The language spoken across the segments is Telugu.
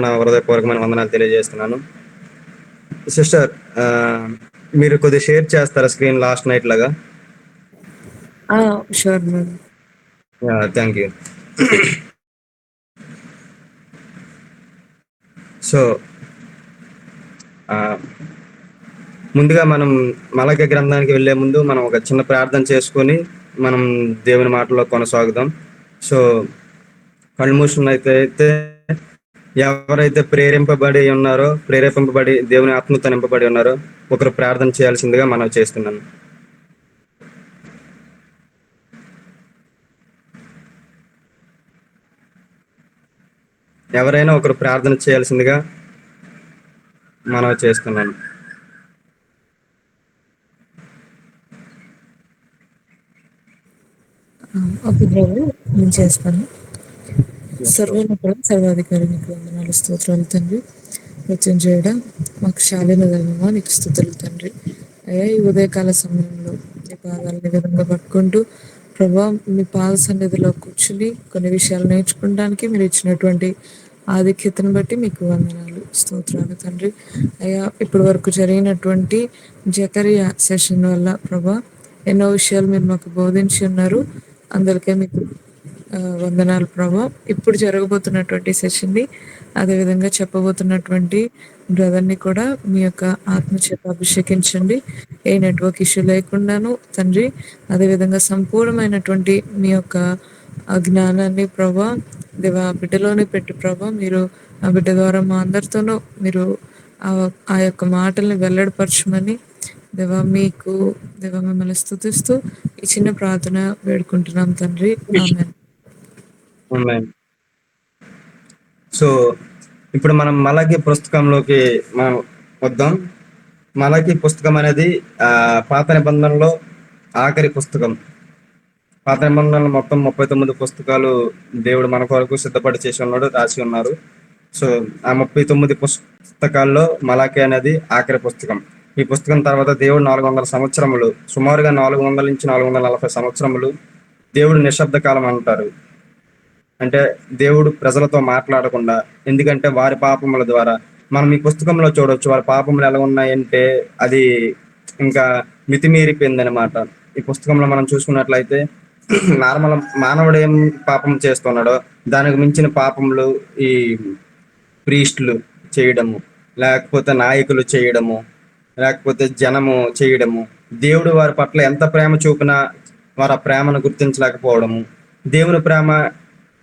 నా హృదయపూర్వకమైన వందనాలు తెలియజేస్తున్నాను. సిస్టర్, మీరు కొద్దిగా షేర్ చేస్తారా స్క్రీన్ లాస్ట్ నైట్ లాగా? Sure ma'am. Thank you. So ముందుగా మనం మలాకి గ్రంథానికి వెళ్ళే ముందు మనం ఒక చిన్న ప్రార్థన చేసుకొని మనం దేవుని మాటల్లో కొనసాగుదాం. సో కళ్ళు మూసినైతే ఎవరైతే ప్రేరేపింపబడి దేవుని ఆత్మతో నింపబడి ఉన్నారో ఒకరు ప్రార్థన చేయాల్సిందిగా మనం చేస్తున్నాను. ఎవరైనా ఒకరు ప్రార్థన చేయాల్సిందిగా మనం చేస్తున్నాను. ఓకే బ్రదర్, నేను చేస్తాను. సర్వోన్నతుడ, సర్వాధికారి నీకు వందనాలు, స్తోత్రాలు తండ్రి. మృత్యుంజయుడ, మాకు శాలీన ధర్మమా నీకు స్తుతులు తండ్రి. అయ్యా, ఈ ఉదయకాల సమయంలో నీ పాదాలని విధంగా పట్టుకుంటూ ప్రభా మీ పాద సన్నిధిలో కూర్చుని కొన్ని విషయాలు నేర్చుకోవడానికి మీరు ఇచ్చినటువంటి ఆధిక్యతను బట్టి మీకు వందనాలు, స్తోత్రాలు తండ్రి. అయ్యా, ఇప్పటి వరకు జరిగినటువంటి జకరియా సెషన్ వల్ల ప్రభా ఎన్నో విషయాలు మీరు మాకు బోధించి ఉన్నారు. అందరికీ మీకు వందనాలు ప్రభా. ఇప్పుడు జరగబోతున్నటువంటి సెషన్ని, అదేవిధంగా చెప్పబోతున్నటువంటి బ్రదర్ని కూడా మీ యొక్క ఆత్మచేత అభిషేకించండి. ఏ నెట్వర్క్ ఇష్యూ లేకుండాను తండ్రి, అదేవిధంగా సంపూర్ణమైనటువంటి మీ యొక్క జ్ఞానాన్ని ప్రభా దేవా బిడ్డలోనే పెట్టి ప్రభా మీరు ఆ బిడ్డ ద్వారా మా అందరితోనూ మీరు ఆ యొక్క మాటల్ని వెల్లడిపరచమని దేవా మిమ్మల్ని స్తుతిస్తూ ఈ చిన్న ప్రార్థన వేడుకుంటున్నాం తండ్రి. ఆమేన్. సో ఇప్పుడు మనం మలాకి పుస్తకంలోకి మనం వద్దాం. మలాకి పుస్తకం అనేది పాత నిబంధనలో ఆఖరి పుస్తకం. పాత నిబంధనలు మొత్తం 39 పుస్తకాలు దేవుడు మన కొరకు సిద్ధపడి చేసి ఉన్నాడు, రాసి ఉన్నారు. సో ఆ 39 పుస్తకాల్లో మలాకి అనేది ఆఖరి పుస్తకం. ఈ పుస్తకం తర్వాత దేవుడు 400 సంవత్సరములు, సుమారుగా 400 నుంచి 440 సంవత్సరములు దేవుడు నిశ్శబ్ద కాలం అంటారు. అంటే దేవుడు ప్రజలతో మాట్లాడకుండా, ఎందుకంటే వారి పాపముల ద్వారా మనం ఈ పుస్తకంలో చూడవచ్చు వారి పాపములు ఎలా ఉన్నాయంటే అది ఇంకా మితిమీరిపోయింది అనమాట. ఈ పుస్తకంలో మనం చూసుకున్నట్లయితే నార్మల్ మానవుడు ఏం పాపం చేస్తున్నాడో దానికి మించిన పాపములు ఈ ప్రీస్టులు చేయడము, లేకపోతే నాయకులు చేయడము, లేకపోతే జనము చేయడము, దేవుడు వారి పట్ల ఎంత ప్రేమ చూపినా వారు ఆ ప్రేమను గుర్తించలేకపోవడము. దేవుని ప్రేమ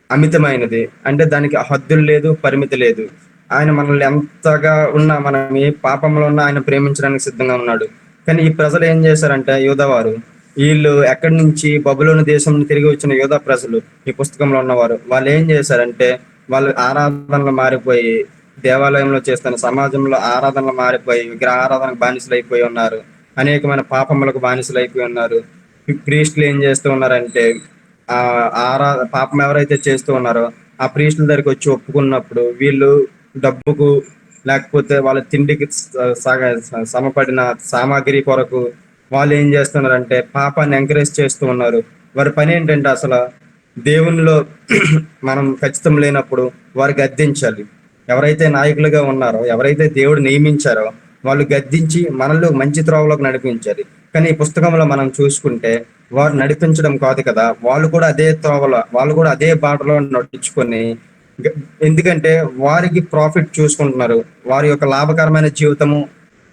అమితమైనది, అంటే దానికి హద్దులు లేదు, పరిమితి లేదు. ఆయన మనల్ని ఎంతగా ఉన్నా, మనం ఏ పాపంలో ఉన్నా ఆయన ప్రేమించడానికి సిద్ధంగా ఉన్నాడు. కానీ ఈ ప్రజలు ఏం చేశారంటే యూదవారు, వీళ్ళు ఎక్కడి నుంచి బబులోను దేశం నుంచి తిరిగి వచ్చిన యూదా ప్రజలు, ఈ పుస్తకంలో ఉన్నవారు, వాళ్ళు ఏం చేశారంటే వాళ్ళు ఆరాధనలు మారిపోయి, దేవాలయంలో చేస్తున్న సమాజంలో ఆరాధనలు మారిపోయి విగ్రహ ఆరాధనకు బానిసలు అయిపోయి ఉన్నారు. అనేకమైన పాపములకు బానిసలు అయిపోయి ఉన్నారు. ఈ ప్రీస్టులు ఏం చేస్తూ ఉన్నారంటే పాపం ఎవరైతే చేస్తూ ఉన్నారో ఆ ప్రీస్టుల దగ్గరికి వచ్చి ఒప్పుకున్నప్పుడు వీళ్ళు డబ్బుకు, లేకపోతే వాళ్ళ తిండికి సమపడిన సామాగ్రి కొరకు వాళ్ళు ఏం చేస్తున్నారంటే పాపాన్ని ఎంకరేజ్ చేస్తూ ఉన్నారు. వారి పని ఏంటంటే అసలు దేవునిలో మనం ఖచ్చితం లేనప్పుడు వారు గద్దించాలి. ఎవరైతే నాయకులుగా ఉన్నారో, ఎవరైతే దేవుడు నియమించారో వాళ్ళు గద్దించి మనల్ని మంచి త్రోవలోకి నడిపించాలి. కానీ ఈ పుస్తకంలో మనం చూసుకుంటే వారు నడిపించడం కాదు కదా, వాళ్ళు కూడా అదే త్రోవలో, వాళ్ళు కూడా అదే బాటలో నడుచుకొని, ఎందుకంటే వారికి ప్రాఫిట్ చూసుకుంటున్నారు, వారి యొక్క లాభకరమైన జీవితము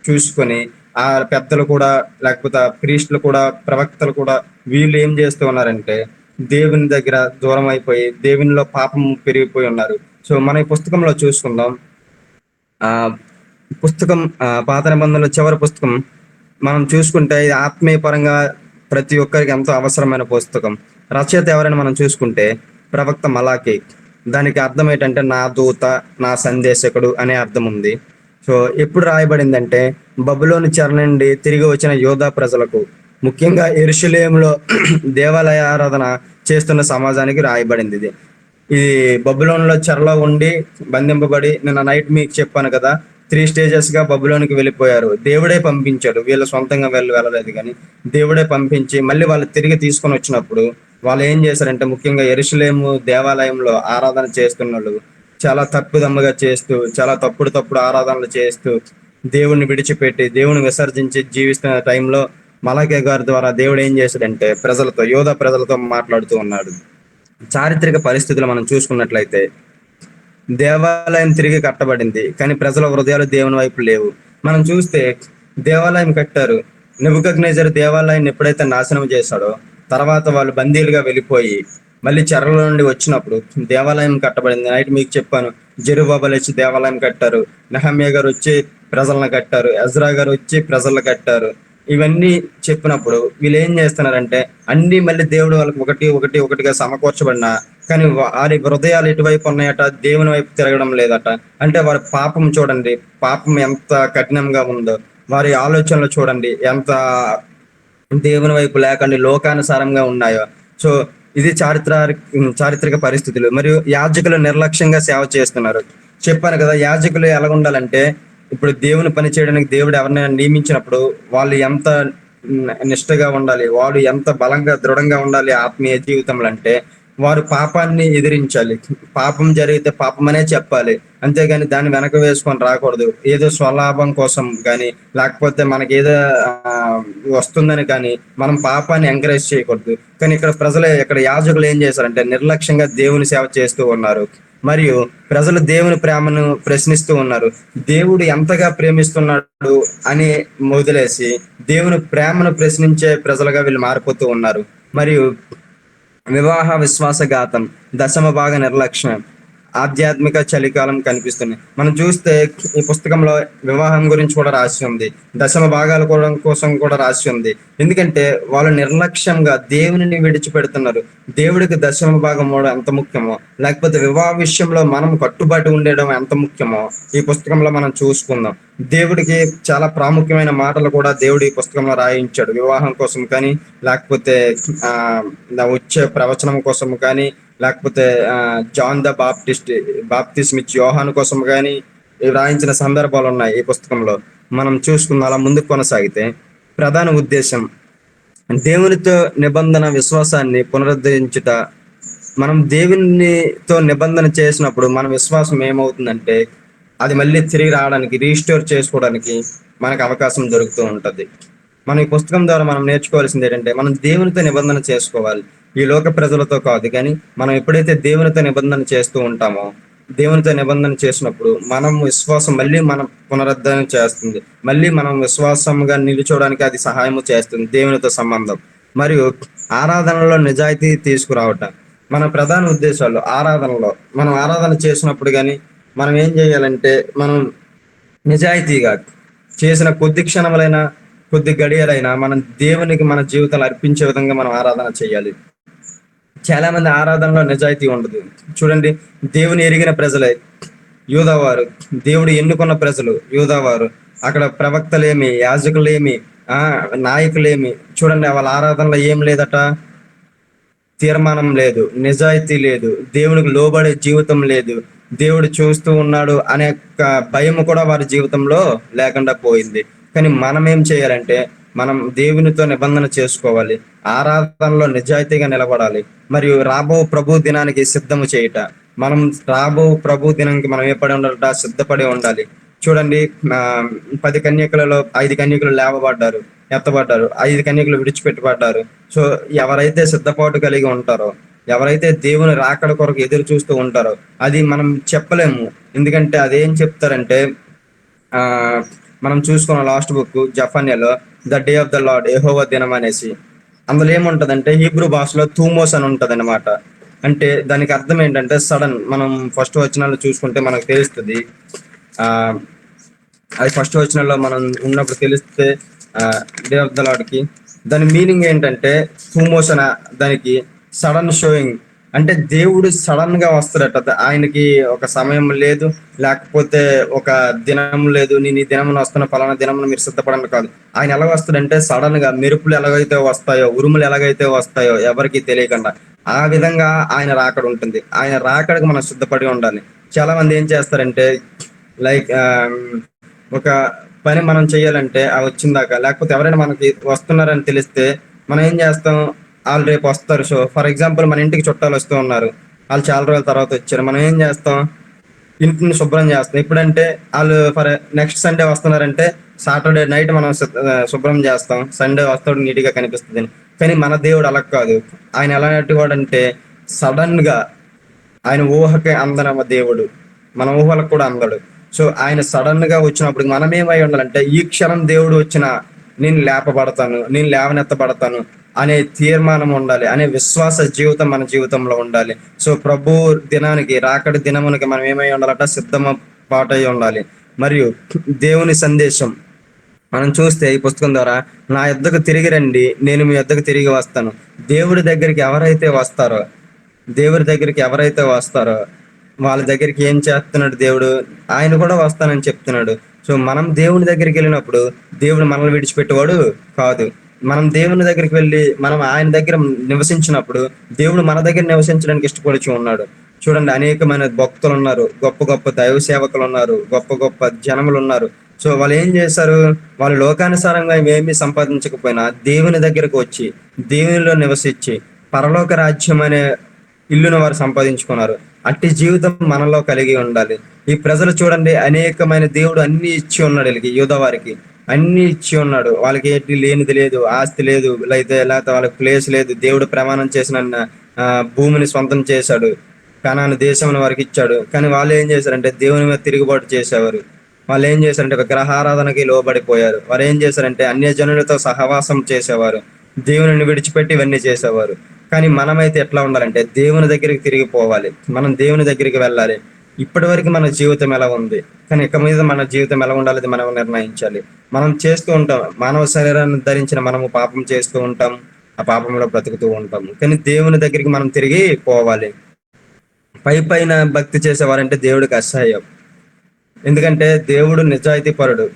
చూసుకొని ఆ పెద్దలు కూడా, లేకపోతే ప్రీస్టులు కూడా, ప్రవక్తలు కూడా వీళ్ళు ఏం చేస్తూ ఉన్నారంటే దేవుని దగ్గర దూరం అయిపోయి దేవునిలో పాపం పెరిగిపోయి ఉన్నారు. సో మన ఈ పుస్తకంలో చూసుకుందాం. పుస్తకం పాత నిబంధనలో చివరి పుస్తకం మనం చూసుకుంటే ఇది ఆత్మీయ పరంగా ప్రతి ఒక్కరికి ఎంతో అవసరమైన పుస్తకం. రచయిత ఎవరైనా మనం చూసుకుంటే ప్రవక్త మలాకి. దానికి అర్థం ఏంటంటే నా దూత, నా సందేశకుడు అనే అర్థం ఉంది. సో ఎప్పుడు రాయబడిందంటే బబులోని చెర నుండి తిరిగి వచ్చిన యోధా ప్రజలకు, ముఖ్యంగా యెరూషలేములో దేవాలయ ఆరాధన చేస్తున్న సమాజానికి రాయబడింది. ఇది బబులోన్లో చెరలో ఉండి బంధింపబడి, నిన్న నైట్ మీకు చెప్పాను కదా, 3 stages గా బబులోనికి వెళ్ళిపోయారు. దేవుడే పంపించాడు, వీళ్ళు సొంతంగా వెళ్ళలేదు కానీ దేవుడే పంపించి మళ్ళీ వాళ్ళు తిరిగి తీసుకొని వచ్చినప్పుడు వాళ్ళు ఏం చేశారంటే, ముఖ్యంగా యెరూషలేము దేవాలయంలో ఆరాధన చేస్తున్నోళ్ళు చాలా తప్పుదమ్మగా చేస్తూ, చాలా తప్పుడు ఆరాధనలు చేస్తూ, దేవుణ్ణి విడిచిపెట్టి దేవుని విసర్జించి జీవిస్తున్న టైంలో మలాకే గారి ద్వారా దేవుడు ఏం చేశాడంటే యోధా ప్రజలతో మాట్లాడుతూ ఉన్నాడు. చారిత్రక పరిస్థితులు మనం చూసుకున్నట్లయితే దేవాలయం తిరిగి కట్టబడింది, కానీ ప్రజల హృదయాలు దేవుని వైపు లేవు. మనం చూస్తే దేవాలయం కట్టారు. నెబుకద్నెజరు దేవాలయాన్ని ఎప్పుడైతే నాశనం చేశాడో తర్వాత వాళ్ళు బందీలుగా వెళ్ళిపోయి మళ్ళీ చెరల నుండి వచ్చినప్పుడు దేవాలయం కట్టబడింది. నైట్ మీకు చెప్పాను, జెరుబాబెలు వచ్చి దేవాలయం కట్టారు, నెహమ్యా గారు వచ్చి ప్రజలను కట్టారు, ఎజ్రా గారు వచ్చి ప్రజలను కట్టారు. ఇవన్నీ చెప్పినప్పుడు వీళ్ళు ఏం చేస్తున్నారంటే అన్ని మళ్ళీ దేవుడు వాళ్ళకి ఒకటిగా సమకూర్చబడినా కానీ వారి హృదయాలు ఎటువైపు ఉన్నాయట, దేవుని వైపు తిరగడం లేదట. అంటే వారి పాపం చూడండి, పాపం ఎంత కఠినంగా ఉందో, వారి ఆలోచనలు చూడండి ఎంత దేవుని వైపు లేకండి లోకానుసారంగా ఉన్నాయో. సో ఇది చారిత్రక పరిస్థితులు. మరియు యాజకులు నిర్లక్ష్యంగా సేవ చేస్తున్నారు. చెప్పాను కదా, యాజకులు ఎలా ఉండాలంటే ఇప్పుడు దేవుని పని చేయడానికి దేవుడు ఎవరినైనా నియమించినప్పుడు వాళ్ళు ఎంత నిష్ఠగా ఉండాలి, వాడు ఎంత బలంగా దృఢంగా ఉండాలి ఆత్మీయ జీవితంలో అంటే వారు పాపాన్ని ఎదిరించాలి. పాపం జరిగితే పాపమనే చెప్పాలి, అంతేగాని దాన్ని వెనక వేసుకొని రాకూడదు. ఏదో స్వలాభం కోసం కానీ లేకపోతే మనకి ఏదో వస్తుందని కానీ మనం పాపాన్ని ఎంకరేజ్ చేయకూడదు. కానీ ఇక్కడ యాజకులు ఏం చేశారంటే నిర్లక్ష్యంగా దేవుని సేవ చేస్తూ ఉన్నారు. మరియు ప్రజలు దేవుని ప్రేమను ప్రశ్నిస్తూ ఉన్నారు. దేవుడు ఎంతగా ప్రేమిస్తున్నాడు అని వదిలేసి దేవుని ప్రేమను ప్రశ్నించే ప్రజలుగా వీళ్ళు మారిపోతూ ఉన్నారు. మరియు వివాహ విశ్వాసఘాతం, దశమ భాగ నిర్లక్ష్యం, ఆధ్యాత్మిక చలికాలం కనిపిస్తుంది. మనం చూస్తే ఈ పుస్తకంలో వివాహం గురించి కూడా రాసి ఉంది, దశమ భాగాల కోసం కూడా రాసి ఉంది. ఎందుకంటే వాళ్ళు నిర్లక్ష్యంగా దేవుని విడిచిపెడుతున్నారు. దేవుడికి దశమ భాగం కూడా ఎంత ముఖ్యమో, లేకపోతే వివాహ విషయంలో మనం కట్టుబాటు ఉండడం ఎంత ముఖ్యమో ఈ పుస్తకంలో మనం చూసుకుందాం. దేవుడికి చాలా ప్రాముఖ్యమైన మాటలు కూడా దేవుడు ఈ పుస్తకంలో రాయించాడు. వివాహం కోసం కానీ లేకపోతే వచ్చే ప్రవచనం కోసం కానీ లేకపోతే జాన్ ద బాప్టిస్ట్ ఇచ్చి యోహాను కోసం కానీ రాయించిన సందర్భాలు ఉన్నాయి ఈ పుస్తకంలో. మనం చూసుకున్న అలా ముందుకు కొనసాగితే ప్రధాన ఉద్దేశం దేవునితో నిబంధన విశ్వాసాన్ని పునరుద్ధరించుట. మనం దేవునితో నిబంధన చేసినప్పుడు మన విశ్వాసం ఏమవుతుందంటే అది మళ్ళీ తిరిగి రావడానికి, రీస్టోర్ చేసుకోవడానికి మనకు అవకాశం దొరుకుతూ ఉంటుంది. మనం ఈ పుస్తకం ద్వారా మనం నేర్చుకోవాల్సింది ఏంటంటే మనం దేవునితో నిబంధన చేసుకోవాలి, ఈ లోక ప్రజలతో కాదు. కానీ మనం ఎప్పుడైతే దేవునితో నిబంధన చేస్తూ ఉంటామో, దేవునితో నిబంధన చేసినప్పుడు మనం విశ్వాసం మళ్ళీ మనం పునరుద్ధరణ చేస్తుంది, మళ్ళీ మనం విశ్వాసంగా నిలుచోవడానికి అది సహాయం చేస్తుంది దేవునితో సంబంధం. మరియు ఆరాధనలో నిజాయితీ తీసుకురావటం మన ప్రధాన ఉద్దేశాలు. మనం ఆరాధన చేసినప్పుడు కానీ మనం ఏం చేయాలంటే మనం నిజాయితీగా చేసిన కొద్ది క్షణములైనా కొద్ది గడియలైనా మనం దేవునికి మన జీవితాలు అర్పించే విధంగా మనం ఆరాధన చేయాలి. చాలా మంది ఆరాధనలో నిజాయితీ ఉండదు. చూడండి, దేవుని ఎరిగిన ప్రజలే యూదావారు, దేవుడు ఎన్నుకున్న ప్రజలు యూదావారు. అక్కడ ప్రవక్తలేమి, యాజకులేమి, నాయకులేమి, చూడండి వాళ్ళ ఆరాధనలో ఏం లేదట, తీర్మానం లేదు, నిజాయితీ లేదు, దేవునికి లోబడే జీవితం లేదు, దేవుడు చూస్తూ ఉన్నాడు అనే భయం కూడా వారి జీవితంలో లేకుండా పోయింది. కానీ మనం ఏం చేయాలంటే మనం దేవునితో నిబంధన చేసుకోవాలి, ఆరాధనలో నిజాయితీగా నిలబడాలి. మరియు రాబో ప్రభు దినానికి సిద్ధము చేయుట. మనం రాబో ప్రభు దినానికి మనం ఏపడి ఉండాలట, సిద్ధపడి ఉండాలి. చూడండి, 10 కన్యకలలో 5 కన్యకులు ఎత్తబడ్డారు, 5 కన్యకులు విడిచిపెట్టబడ్డారు. సో ఎవరైతే సిద్ధపాటు కలిగి ఉంటారో, ఎవరైతే దేవుని రాకడ కొరకు ఎదురు చూస్తూ ఉంటారో అది మనం చెప్పలేము. ఎందుకంటే అదేం చెప్తారంటే మనం చూసుకున్న లాస్ట్ బుక్ జఫన్యాలో the day of the Lord, యెహోవా దినం అనేసి, అందులో ఏముంటదంటే హీబ్రూ భాషలో థూమోస్ అని ఉంటది అనమాట. అంటే దానికి అర్థం ఏంటంటే సడన్. మనం ఫస్ట్ వచనాలు చూసుకుంటే మనకు తెలుస్తుంది, అది ఫస్ట్ వచనంలో మనం ఉన్నప్పుడు తెలిస్తే డే ఆఫ్ ద లార్డ్ కి దాని మీనింగ్ ఏంటంటే థూమోస్ అనే దానికి సడన్ షోయింగ్. అంటే దేవుడు సడన్ గా వస్తాడట, ఆయనకి ఒక సమయం లేదు, లేకపోతే ఒక దినం లేదు, నేను ఈ దినం వస్తున్న ఫలానా దినం మీరు సిద్ధపడండి కాదు. ఆయన ఎలా వస్తాడంటే సడన్ గా మెరుపులు ఎలాగైతే వస్తాయో, ఉరుములు ఎలాగైతే వస్తాయో ఎవరికి తెలియకుండా ఆ విధంగా ఆయన రాకడ ఉంటుంది. ఆయన రాకడకు మనం సిద్ధపడి ఉండాలి. చాలా మంది ఏం చేస్తారంటే లైక్ ఒక పని మనం చేయాలంటే ఆ వచ్చిందాక, లేకపోతే ఎవరైనా మనకి వస్తున్నారని తెలిస్తే మనం ఏం చేస్తాం, వాళ్ళు రేపు వస్తారు. సో ఫర్ ఎగ్జాంపుల్ మన ఇంటికి చుట్టాలు వస్తూ ఉన్నారు, వాళ్ళు చాలా రోజుల తర్వాత వచ్చారు, మనం ఏం చేస్తాం, ఇంటిని శుభ్రం చేస్తాం. ఇప్పుడంటే వాళ్ళు ఫర్ నెక్స్ట్ సండే వస్తున్నారంటే సాటర్డే నైట్ మనం శుభ్రం చేస్తాం, సండే వస్తాడు నీట్గా కనిపిస్తుంది. కానీ మన దేవుడు అలా కాదు. ఆయన ఎలాంటి వాడు అంటే సడన్ గా, ఆయన ఊహకి అందనమ్మ దేవుడు, మన ఊహలకు కూడా అందడు. సో ఆయన సడన్ గా వచ్చినప్పుడు మనం ఏమై ఉండాలంటే, ఈ క్షణం దేవుడు వచ్చిన నేను లేపబడతాను, నేను లేవనెత్తబడతాను అనే తీర్మానం ఉండాలి, అనే విశ్వాస జీవితం మన జీవితంలో ఉండాలి. సో ప్రభు దినానికి, రాకడి దినమునికి మనం ఏమై ఉండాలంటే సిద్ధమ పాటై ఉండాలి. మరియు దేవుని సందేశం మనం చూస్తే ఈ పుస్తకం ద్వారా, నా యొద్దకు తిరిగి రండి, నేను మీ యొద్దకు తిరిగి వస్తాను. దేవుడి దగ్గరికి ఎవరైతే వస్తారో, దేవుడి దగ్గరికి ఎవరైతే వస్తారో వాళ్ళ దగ్గరికి ఏం చేస్తున్నాడు దేవుడు, ఆయన కూడా వస్తానని చెప్తున్నాడు. సో మనం దేవుని దగ్గరికి వెళ్ళినప్పుడు దేవుడు మనల్ని విడిచిపెట్టేవాడు కాదు. మనం దేవుని దగ్గరికి వెళ్ళి మనం ఆయన దగ్గర నివసించినప్పుడు దేవుడు మన దగ్గర నివసించడానికి ఇష్టపడుచు ఉన్నాడు. చూడండి, అనేకమైన భక్తులు ఉన్నారు, గొప్ప గొప్ప దైవ సేవకులు ఉన్నారు, గొప్ప గొప్ప జనములు ఉన్నారు. సో వాళ్ళు ఏం చేశారు, వాళ్ళు లోకానుసారంగా ఏమీ సంపాదించకపోయినా దేవుని దగ్గరకు వచ్చి దేవునిలో నివసించి పరలోక రాజ్యం అనే ఇల్లును వారు సంపాదించుకున్నారు. అట్టి జీవితం మనలో కలిగి ఉండాలి. ఈ ప్రజలు చూడండి, అనేకమైన దేవుడు అన్ని ఇచ్చి ఉన్నాడు వీళ్ళకి, యూదా వారికి అన్ని ఇచ్చి ఉన్నాడు. వాళ్ళకి ఏంటి లేనిది లేదు, ఆస్తి లేదు, లేకపోతే వాళ్ళకి ప్లేస్ లేదు. దేవుడు ప్రమాణం చేసిన భూమిని సొంతం చేశాడు, కనాను దేశం వారికి ఇచ్చాడు. కానీ వాళ్ళు ఏం చేశారంటే దేవుని మీద తిరుగుబాటు చేసేవారు. వాళ్ళు ఏం చేశారంటే విగ్రహారాధనకి లోబడిపోయారు. వారు ఏం చేశారంటే అన్యజనులతో సహవాసం చేసేవారు, దేవుని విడిచిపెట్టి ఇవన్నీ చేసేవారు. కానీ మనమైతే ఎట్లా ఉండాలంటే దేవుని దగ్గరికి తిరిగి పోవాలి, మనం దేవుని దగ్గరికి వెళ్ళాలి. ఇప్పటి వరకు మన జీవితం ఎలా ఉంది, కానీ ఇక మీద మన జీవితం ఎలా ఉండాలి మనం నిర్ణయించాలి. మనం చేస్తూ ఉంటాం, మానవ శరీరాన్ని ధరించిన మనము పాపం చేస్తూ ఉంటాం, ఆ పాపంలో బ్రతుకుతూ ఉంటాం. కానీ దేవుని దగ్గరికి మనం తిరిగి పోవాలి. పైన భక్తి చేసేవారంటే దేవుడికి అసహ్యం. ఎందుకంటే దేవుడు నిజాయితీ పరుడు,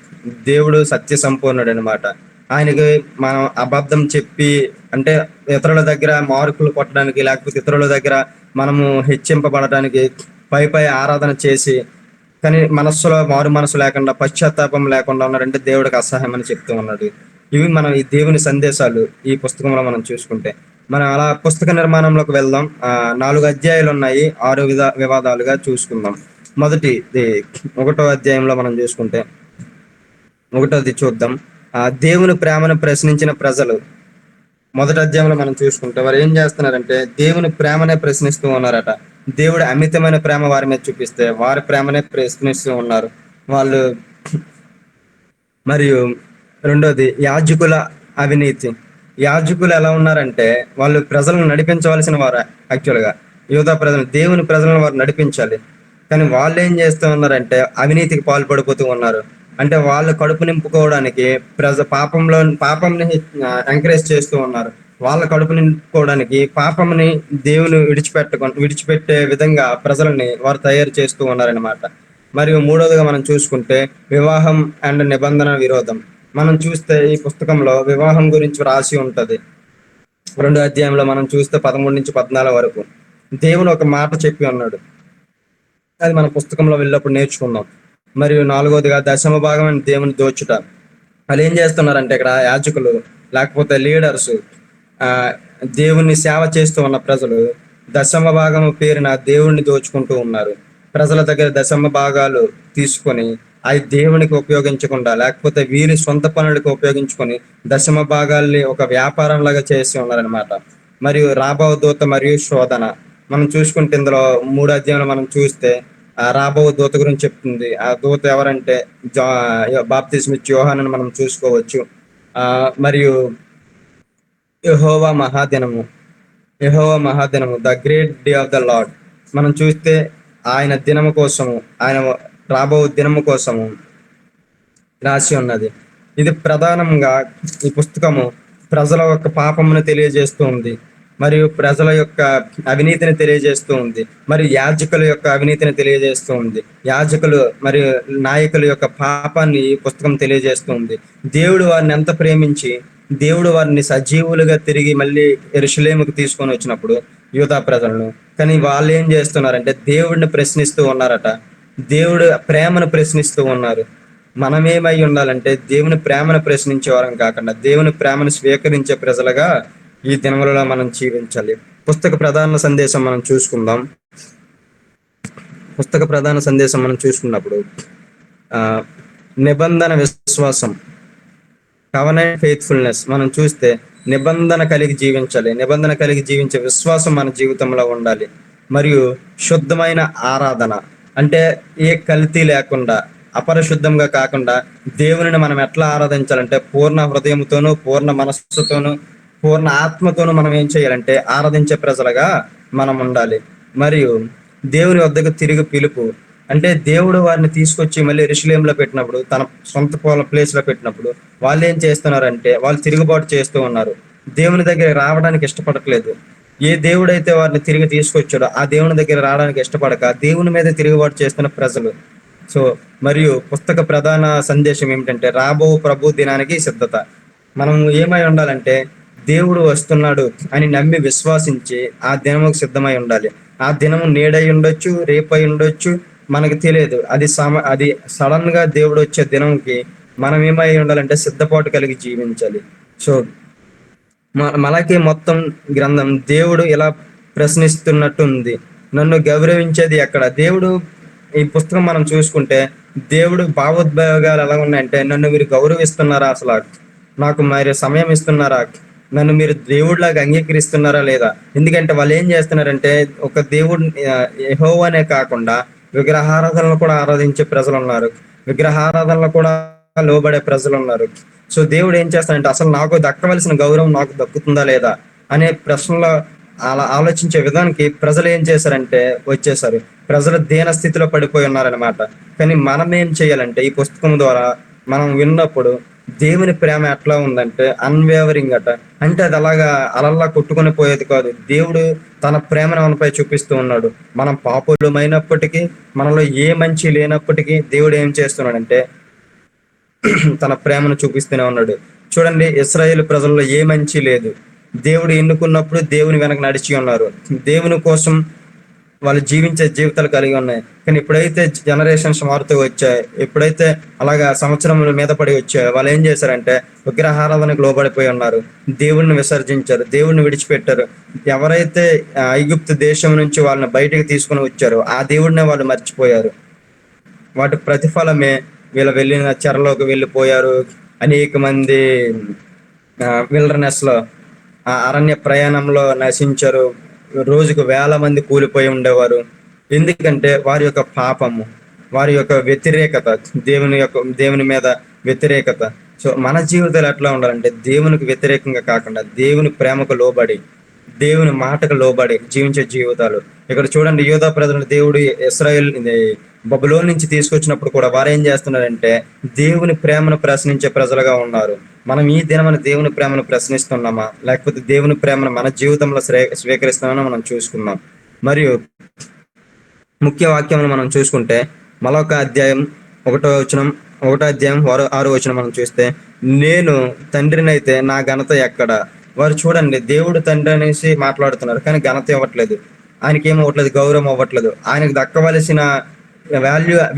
దేవుడు సత్య సంపూర్ణుడు అనమాట. ఆయనకి మనం అబద్ధం చెప్పి, అంటే ఇతరుల దగ్గర మార్కులు కొట్టడానికి, లేకపోతే ఇతరుల దగ్గర మనము హెచ్చింపబడటానికి పై ఆరాధన చేసి, కానీ మనస్సులో మారు మనసు లేకుండా, పశ్చాత్తాపం లేకుండా ఉన్నాడంటే దేవుడికి అసహ్యం అని చెప్తూ ఉన్నాడు. ఇవి మనం ఈ దేవుని సందేశాలు ఈ పుస్తకంలో మనం చూసుకుంటే. మనం అలా పుస్తక నిర్మాణంలోకి వెళ్దాం. 4 అధ్యాయాలు ఉన్నాయి, 6 వివాదాలుగా చూసుకుందాం. మొదటి 1వ అధ్యాయంలో మనం చూసుకుంటే, 1వది చూద్దాం. దేవుని ప్రేమను ప్రశ్నించిన ప్రజలు. మొదటి అధ్యాయంలో మనం చూసుకుంటే వారు ఏం చేస్తున్నారంటే దేవుని ప్రేమనే ప్రశ్నిస్తూ ఉన్నారట. దేవుడు అమితమైన ప్రేమ వారి మీద చూపిస్తే వారి ప్రేమనే ప్రశ్నిస్తూ ఉన్నారు వాళ్ళు. మరియు రెండోది యాజకుల అవినీతి. యాజకులు ఎలా ఉన్నారంటే వాళ్ళు ప్రజలను నడిపించవలసిన వారు. యాక్చువల్గా యూదా ప్రజలు, దేవుని ప్రజలను వారు నడిపించాలి. కానీ వాళ్ళు ఏం చేస్తూ ఉన్నారంటే అవినీతికి పాల్పడిపోతూ ఉన్నారు. అంటే వాళ్ళు కడుపు నింపుకోవడానికి పాపంని ఎంకరేజ్ చేస్తూ ఉన్నారు. వాళ్ళ కడుపు నింపుకోవడానికి పాపంని దేవుని విడిచిపెట్టే విధంగా ప్రజలని వారు తయారు చేస్తూ ఉన్నారనమాట. మరియు మూడవదిగా మనం చూసుకుంటే వివాహం అండ్ నిబంధన విరోధం. మనం చూస్తే ఈ పుస్తకంలో వివాహం గురించి రాసి ఉంటది. 2వ అధ్యాయంలో మనం చూస్తే 13 నుంచి 14 వరకు దేవుని ఒక మాట చెప్పి ఉన్నాడు. అది మన పుస్తకంలో వెళ్ళినప్పుడు నేర్చుకుందాం. మరియు 4వదిగా దశమ భాగం అని దేవుని దోచుట. వాళ్ళు ఏం చేస్తున్నారంటే ఇక్కడ యాజకులు లేకపోతే లీడర్స్, దేవుని సేవ చేస్తూ ఉన్న ప్రజలు దశమ భాగము పేరున దేవుణ్ణి దోచుకుంటూ ఉన్నారు. ప్రజల దగ్గర దశమ భాగాలు తీసుకొని అవి దేవునికి ఉపయోగించకుండా, లేకపోతే వీరి సొంత పనులకు ఉపయోగించుకొని దశమ భాగాల్ని ఒక వ్యాపారం లాగా చేసి ఉన్నారనమాట. మరియు రాబో దూత మరియు శోధన. మనం చూసుకుంటే ఇందులో 3వ అధ్యాయంలో మనం చూస్తే రాబో దూత గురించి చెప్తుంది. ఆ దూత ఎవరంటే బాప్తిస్మిచ్చే యోహానుని మనం చూసుకోవచ్చు. మరియు యెహోవా మహాదినము, the great day of the Lord. మనం చూస్తే ఆయన దినము కోసము, ఆయన రాబో దినము కోసము రాసి ఉన్నది. ఇది ప్రధానంగా ఈ పుస్తకము ప్రజల యొక్క పాపమును తెలియజేస్తూ ఉంది, మరియు ప్రజల యొక్క అవినీతిని తెలియజేస్తూ ఉంది, మరియు యాజకుల యొక్క అవినీతిని తెలియజేస్తూ ఉంది. యాజకులు మరియు నాయకుల యొక్క పాపాన్ని ఈ పుస్తకం తెలియజేస్తూ ఉంది. దేవుడు వారిని ఎంత ప్రేమించి దేవుడు వారిని సజీవులుగా తిరిగి మళ్ళీ యెరూషలేముకు తీసుకొని వచ్చినప్పుడు యూదా ప్రజలను, కానీ వాళ్ళు ఏం చేస్తున్నారంటే దేవుడిని ప్రశ్నిస్తూ ఉన్నారట. దేవుడు ప్రేమను ప్రశ్నిస్తూ ఉన్నారు. మనమేమై ఉండాలంటే దేవుని ప్రేమను ప్రశ్నించే వారం కాకుండా దేవుని ప్రేమను స్వీకరించే ప్రజలుగా ఈ దినములలో మనం జీవించాలి. పుస్తక ప్రధాన సందేశం మనం చూసుకుందాం. పుస్తక ప్రధాన సందేశం మనం చూసుకున్నప్పుడు ఆ, నిబంధన విశ్వాసం, కవనెంట్ ఫెయిత్ఫుల్నెస్ మనం చూస్తే నిబంధన కలిగి జీవించాలి. నిబంధన కలిగి జీవించే విశ్వాసం మన జీవితంలో ఉండాలి. మరియు శుద్ధమైన ఆరాధన, అంటే ఏ కల్తీ లేకుండా, అపరిశుద్ధంగా కాకుండా దేవునిని మనం ఎట్లా ఆరాధించాలంటే పూర్ణ హృదయంతోనూ, పూర్ణ మనస్సుతోనూ, పూర్ణ ఆత్మతోనూ మనం ఏం చేయాలంటే ఆరాధించే ప్రజలుగా మనం ఉండాలి. మరియు దేవుని వద్దకు తిరిగి పిలుపు, అంటే దేవుడు వారిని తీసుకొచ్చి మళ్ళీ యెరూషలేములో పెట్టినప్పుడు, తన సొంత ప్లేస్ లో పెట్టినప్పుడు వాళ్ళు ఏం చేస్తున్నారంటే వాళ్ళు తిరుగుబాటు చేస్తూ ఉన్నారు. దేవుని దగ్గర రావడానికి ఇష్టపడట్లేదు. ఏ దేవుడైతే వారిని తిరిగి తీసుకొచ్చాడో ఆ దేవుని దగ్గర రావడానికి ఇష్టపడక దేవుని మీద తిరుగుబాటు చేస్తున్న ప్రజలు. సో మరియు పుస్తక ప్రధాన సందేశం ఏమిటంటే రాబో ప్రభు దినానికి సిద్ధత. మనం ఏమై ఉండాలంటే దేవుడు వస్తున్నాడు అని నమ్మి విశ్వాసించి ఆ దినముకు సిద్ధమై ఉండాలి. ఆ దినము నేడై ఉండొచ్చు, రేపై ఉండొచ్చు, మనకి తెలియదు. అది సడన్ గా దేవుడు వచ్చే దినంకి మనం ఏమై ఉండాలంటే సిద్ధపాటు కలిగి జీవించాలి. సో మలకి మొత్తం గ్రంథం దేవుడు ఇలా ప్రశ్నిస్తున్నట్టు ఉంది, నన్ను గౌరవించేది ఎక్కడ? దేవుడు ఈ పుస్తకం మనం చూసుకుంటే దేవుడు భావోద్వేగాలు ఎలా ఉన్నాయంటే, నన్ను మీరు గౌరవిస్తున్నారా, అసలు నాకు మరి సమయం ఇస్తున్నారా, నన్ను మీరు దేవుడిలాగా అంగీకరిస్తున్నారా లేదా? ఎందుకంటే వాళ్ళు ఏం చేస్తున్నారంటే ఒక దేవుడు యెహోవానే కాకుండా విగ్రహారాధనలు కూడా ఆరాధించే ప్రజలు ఉన్నారు, విగ్రహారాధనలు కూడా లోబడే ప్రజలు ఉన్నారు. సో దేవుడు ఏం చేస్తాడంటే అసలు నాకు దక్కవలసిన గౌరవం నాకు దక్కుతుందా లేదా అనే ప్రశ్నలో అలా ఆలోచించే విధానికి ప్రజలు ఏం చేశారంటే వచ్చేసారు. ప్రజలు దీన స్థితిలో పడిపోయి ఉన్నారనమాట. కానీ మనం ఏం చేయాలంటే ఈ పుస్తకం ద్వారా మనం విన్నప్పుడు దేవుని ప్రేమ ఎట్లా ఉందంటే అన్వేవరింగ్ అట, అంటే అది అలాగా అలల్లా కొట్టుకొని పోయేది కాదు. దేవుడు తన ప్రేమను మనపై చూపిస్తూ ఉన్నాడు. మనం పాపులమైనప్పటికీ, మనలో ఏ మంచి లేనప్పటికీ దేవుడు ఏం చేస్తున్నాడంటే తన ప్రేమను చూపిస్తూనే ఉన్నాడు. చూడండి, ఇశ్రాయేలు ప్రజల్లో ఏ మంచి లేదు. దేవుడు ఎన్నుకున్నప్పుడు దేవుని వెనక నడిచి ఉన్నారు. దేవుని కోసం వాళ్ళు జీవించే జీవితాలు కలిగి ఉన్నాయి. కానీ ఎప్పుడైతే జనరేషన్స్ మారుతూ వచ్చాయి, ఎప్పుడైతే అలాగా సంవత్సరముల మీద పడి వచ్చాయో వాళ్ళు ఏం చేశారంటే విగ్రహారాధనకు లోబడిపోయి ఉన్నారు. దేవుణ్ణి విసర్జించారు, దేవుణ్ణి విడిచిపెట్టారు. ఎవరైతే ఐగుప్తు దేశం నుంచి వాళ్ళని బయటకు తీసుకుని వచ్చారో ఆ దేవుడినే వాళ్ళు మర్చిపోయారు. వాటి ప్రతిఫలమే వీళ్ళు వెళ్ళిన చెరలోకి వెళ్ళిపోయారు. అనేక మంది విల్డర్నెస్ లో, ఆ అరణ్య ప్రయాణంలో నశించారు. రోజుకు వేల మంది కూలిపోయి ఉండేవారు. ఎందుకంటే వారి యొక్క పాపము, వారి యొక్క వ్యతిరేకత, దేవుని మీద వ్యతిరేకత. సో మన జీవితాలు ఎట్లా ఉండాలంటే దేవునికి వ్యతిరేకంగా కాకుండా దేవుని ప్రేమకు లోబడి, దేవుని మాటకు లోబడి జీవించే జీవితాలు. ఇక్కడ చూడండి, యూదా ప్రజలు దేవుడు ఇశ్రాయేల్ బబులోన్ నుంచి తీసుకొచ్చినప్పుడు కూడా వారు ఏం చేస్తున్నారంటే దేవుని ప్రేమను ప్రశ్నించే ప్రజలుగా ఉన్నారు. మనం ఈ దినమైన దేవుని ప్రేమను ప్రశ్నిస్తున్నామా, లేకపోతే దేవుని ప్రేమను మన జీవితంలో స్వీకరిస్తున్నామని మనం చూసుకున్నాం. మరియు ముఖ్య వాక్యమును మనం చూసుకుంటే మరొక అధ్యాయం 1వ అధ్యాయం 6వ వచనం మనం చూస్తే, నేను తండ్రినైతే నా ఘనత ఎక్కడ? వారు చూడండి, దేవుడు తండ్రి అనేసి మాట్లాడుతున్నారు కానీ ఘనత ఇవ్వట్లేదు, ఆయనకి ఏమి ఇవ్వట్లేదు, గౌరవం ఇవ్వట్లేదు, ఆయనకు దక్కవలసిన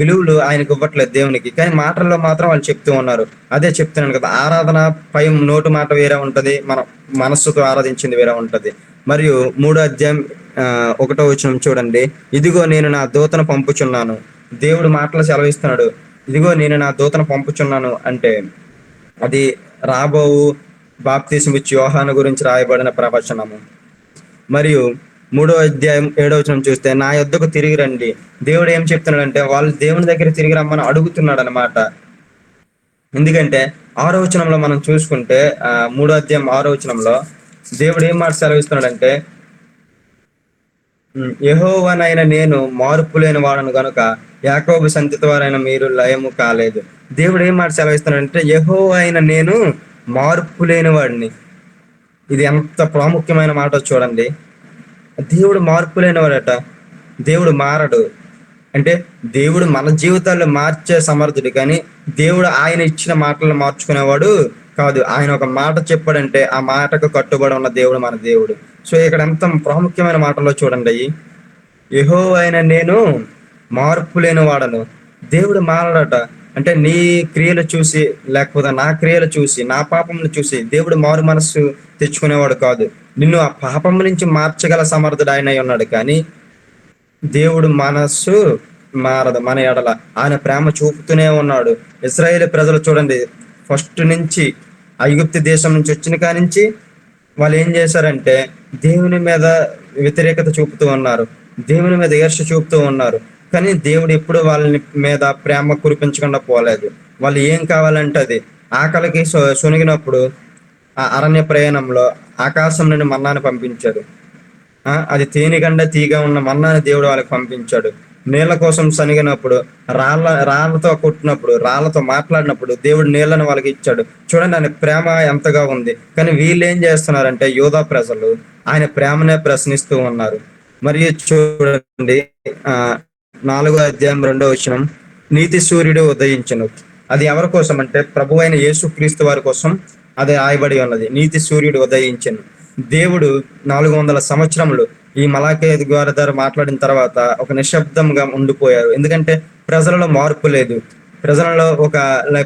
విలువలు ఆయనకు ఇవ్వట్లేదు దేవునికి. కానీ మాటల్లో మాత్రం వాళ్ళు చెప్తూ ఉన్నారు. అదే చెప్తున్నాను కదా, ఆరాధన పై నోటు మాట వేరే ఉంటది, మన మనస్సుతో ఆరాధించింది వేరే ఉంటది. మరియు 3వ అధ్యాయం 1వ వచనం చూడండి, ఇదిగో నేను నా దూతను పంపుచున్నాను. దేవుడు మాటలు సెలవిస్తున్నాడు, ఇదిగో నేను నా దూతను పంపుచున్నాను అంటే అది రాబోవు బాప్తీసం ఇచ్చి యోహాను గురించి రాయబడిన ప్రవచనము. మరియు 3వ అధ్యాయం 7వ వచనం చూస్తే, నా యొద్దకు తిరిగి రండి. దేవుడు ఏం చెప్తున్నాడంటే వాళ్ళు దేవుని దగ్గర తిరిగి రమ్మని అడుగుతున్నాడు అనమాట. ఎందుకంటే 6వ వచనంలో మనం చూసుకుంటే 3వ అధ్యాయం 6వ వచనంలో దేవుడు ఏం మాట సెలవిస్తున్నాడంటే, యెహోవానైన నేను మార్పు లేని వాడను గనుక యాకోబు సంతతి వారైన మీరు లయము కాలేదు. దేవుడు ఏం మాట సెలవిస్తున్నాడంటే యెహోవా అయిన నేను మార్పు లేని వాడిని. ఇది ఎంత ప్రాముఖ్యమైన మాట చూడండి. దేవుడు మార్పు లేనివాడట, దేవుడు మారడు. అంటే దేవుడు మన జీవితాల్లో మార్చే సమర్థుడు, కానీ దేవుడు ఆయన ఇచ్చిన మాటలను మార్చుకునేవాడు కాదు. ఆయన ఒక మాట చెప్పాడంటే ఆ మాటకు కట్టుబడి ఉన్న దేవుడు మన దేవుడు. సో ఇక్కడ ఎంత ప్రాముఖ్యమైన మాటలో చూడండి, యెహోవా అయిన నేను మార్పు లేని వాడను. దేవుడు మారడట. అంటే నీ క్రియలు చూసి, లేకపోతే నా క్రియలు చూసి, నా పాపమును చూసి దేవుడు మారు మనస్సు తెచ్చుకునేవాడు కాదు. నిన్ను ఆ పాపం నుంచి మార్చగల సమర్థుడు ఆయన ఉన్నాడు, కానీ దేవుడు మనస్సు మారదు మన ఎడల. ఆయన ప్రేమ చూపుతూనే ఉన్నాడు. ఇశ్రాయేలు ప్రజలు చూడండి, ఫస్ట్ నుంచి ఐగుప్తు దేశం నుంచి వచ్చిన కానించి వాళ్ళు ఏం చేశారంటే దేవుని మీద వ్యతిరేకత చూపుతూ ఉన్నారు, దేవుని మీద ఈర్ష్య చూపుతూ ఉన్నారు. కానీ దేవుడు ఎప్పుడు వాళ్ళని మీద ప్రేమ కురిపించకుండా పోలేదు. వాళ్ళు ఏం కావాలంటే అది ఆకలికి సొనిగినప్పుడు ఆ అరణ్య ప్రయాణంలో ఆకాశం నుండి మన్నాను పంపించాడు. అది తేనెగండ తీగ ఉన్న మన్నాను దేవుడు వాళ్ళకి పంపించాడు. నీళ్ళ కోసం సనిగినప్పుడు రాళ్ళతో కొట్టినప్పుడు, రాళ్ళతో మాట్లాడినప్పుడు దేవుడు నీళ్ళను వాళ్ళకి ఇచ్చాడు. చూడండి ఆయన ప్రేమ ఎంతగా ఉంది. కానీ వీళ్ళు ఏం చేస్తున్నారంటే యూదా ప్రజలు ఆయన ప్రేమనే ప్రశ్నిస్తూ ఉన్నారు. మరియు చూడండి 4వ అధ్యాయం 2వ వచనం, నీతి సూర్యుడు ఉదయించను. అది ఎవరి కోసం అంటే ప్రభు అయిన యేసుక్రీస్తు వారి కోసం అది ఆయబడి ఉన్నది. నీతి సూర్యుడు ఉదయించను. దేవుడు 400 సంవత్సరములు ఈ మలాఖీ ద్వారా మాట్లాడిన తర్వాత ఒక నిశ్శబ్దంగా ఉండిపోయారు. ఎందుకంటే ప్రజలలో మార్పు లేదు, ప్రజలలో ఒక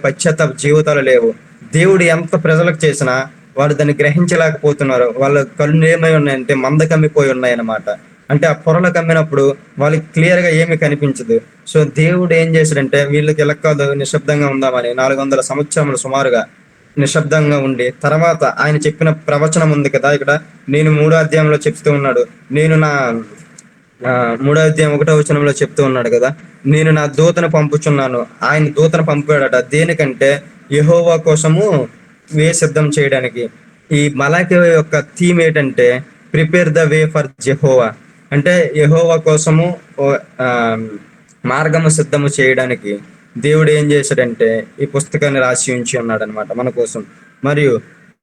పశ్చాత్తాప జీవితాలు లేవు. దేవుడు ఎంత ప్రజలకు చేసినా వారు దాన్ని గ్రహించలేకపోతున్నారు. వాళ్ళ కళ్ళు ఏమై ఉన్నాయంటే మంద కమ్మిపోయి ఉన్నాయన్నమాట. అంటే ఆ పొరలు కమ్మినప్పుడు వాళ్ళకి క్లియర్ గా ఏమి కనిపించదు. సో దేవుడు ఏం చేశాడంటే వీళ్ళకి ఎలా కాదు, నిశ్శబ్దంగా ఉందామని 400 సంవత్సరములు సుమారుగా నిశ్శబ్దంగా ఉండి తర్వాత ఆయన చెప్పిన ప్రవచనం ఉంది కదా ఇక్కడ, నేను 3వ అధ్యాయంలో చెప్తూ ఉన్నాడు, నేను నా 3వ అధ్యాయం 1వ వచనంలో చెప్తూ ఉన్నాడు కదా, నేను నా దూతను పంపుచున్నాను. ఆయన దూతను పంపాడట దేనికంటే యెహోవా కోసము వే సిద్ధం చేయడానికి. ఈ మలాఖీ యొక్క థీమ్ ఏంటంటే prepare the way for Jehovah, అంటే యెహోవా కోసము మార్గము సిద్ధము చేయడానికి దేవుడు ఏం చేశాడంటే ఈ పుస్తకాన్ని రాసి ఉంచి ఉన్నాడు అనమాట మన కోసం. మరియు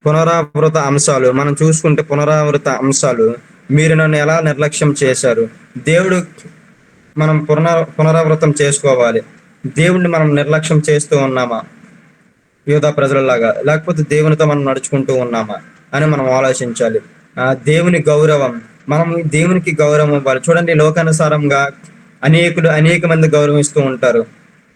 పునరావృత అంశాలు మనం చూసుకుంటే, పునరావృత అంశాలు, మీరు నన్ను ఎలా నిర్లక్ష్యం చేశారు. దేవుడు మనం పునరావృతం చేసుకోవాలి. దేవుడిని మనం నిర్లక్ష్యం చేస్తూ ఉన్నామా యూదా ప్రజలలాగా, లేకపోతే దేవునితో మనం నడుచుకుంటూ ఉన్నామా అని మనం ఆలోచించాలి. దేవుని గౌరవం, మనం దేవునికి గౌరవం ఇవ్వాలి. చూడండి, లోకానుసారంగా అనేక మంది గౌరవిస్తూ ఉంటారు.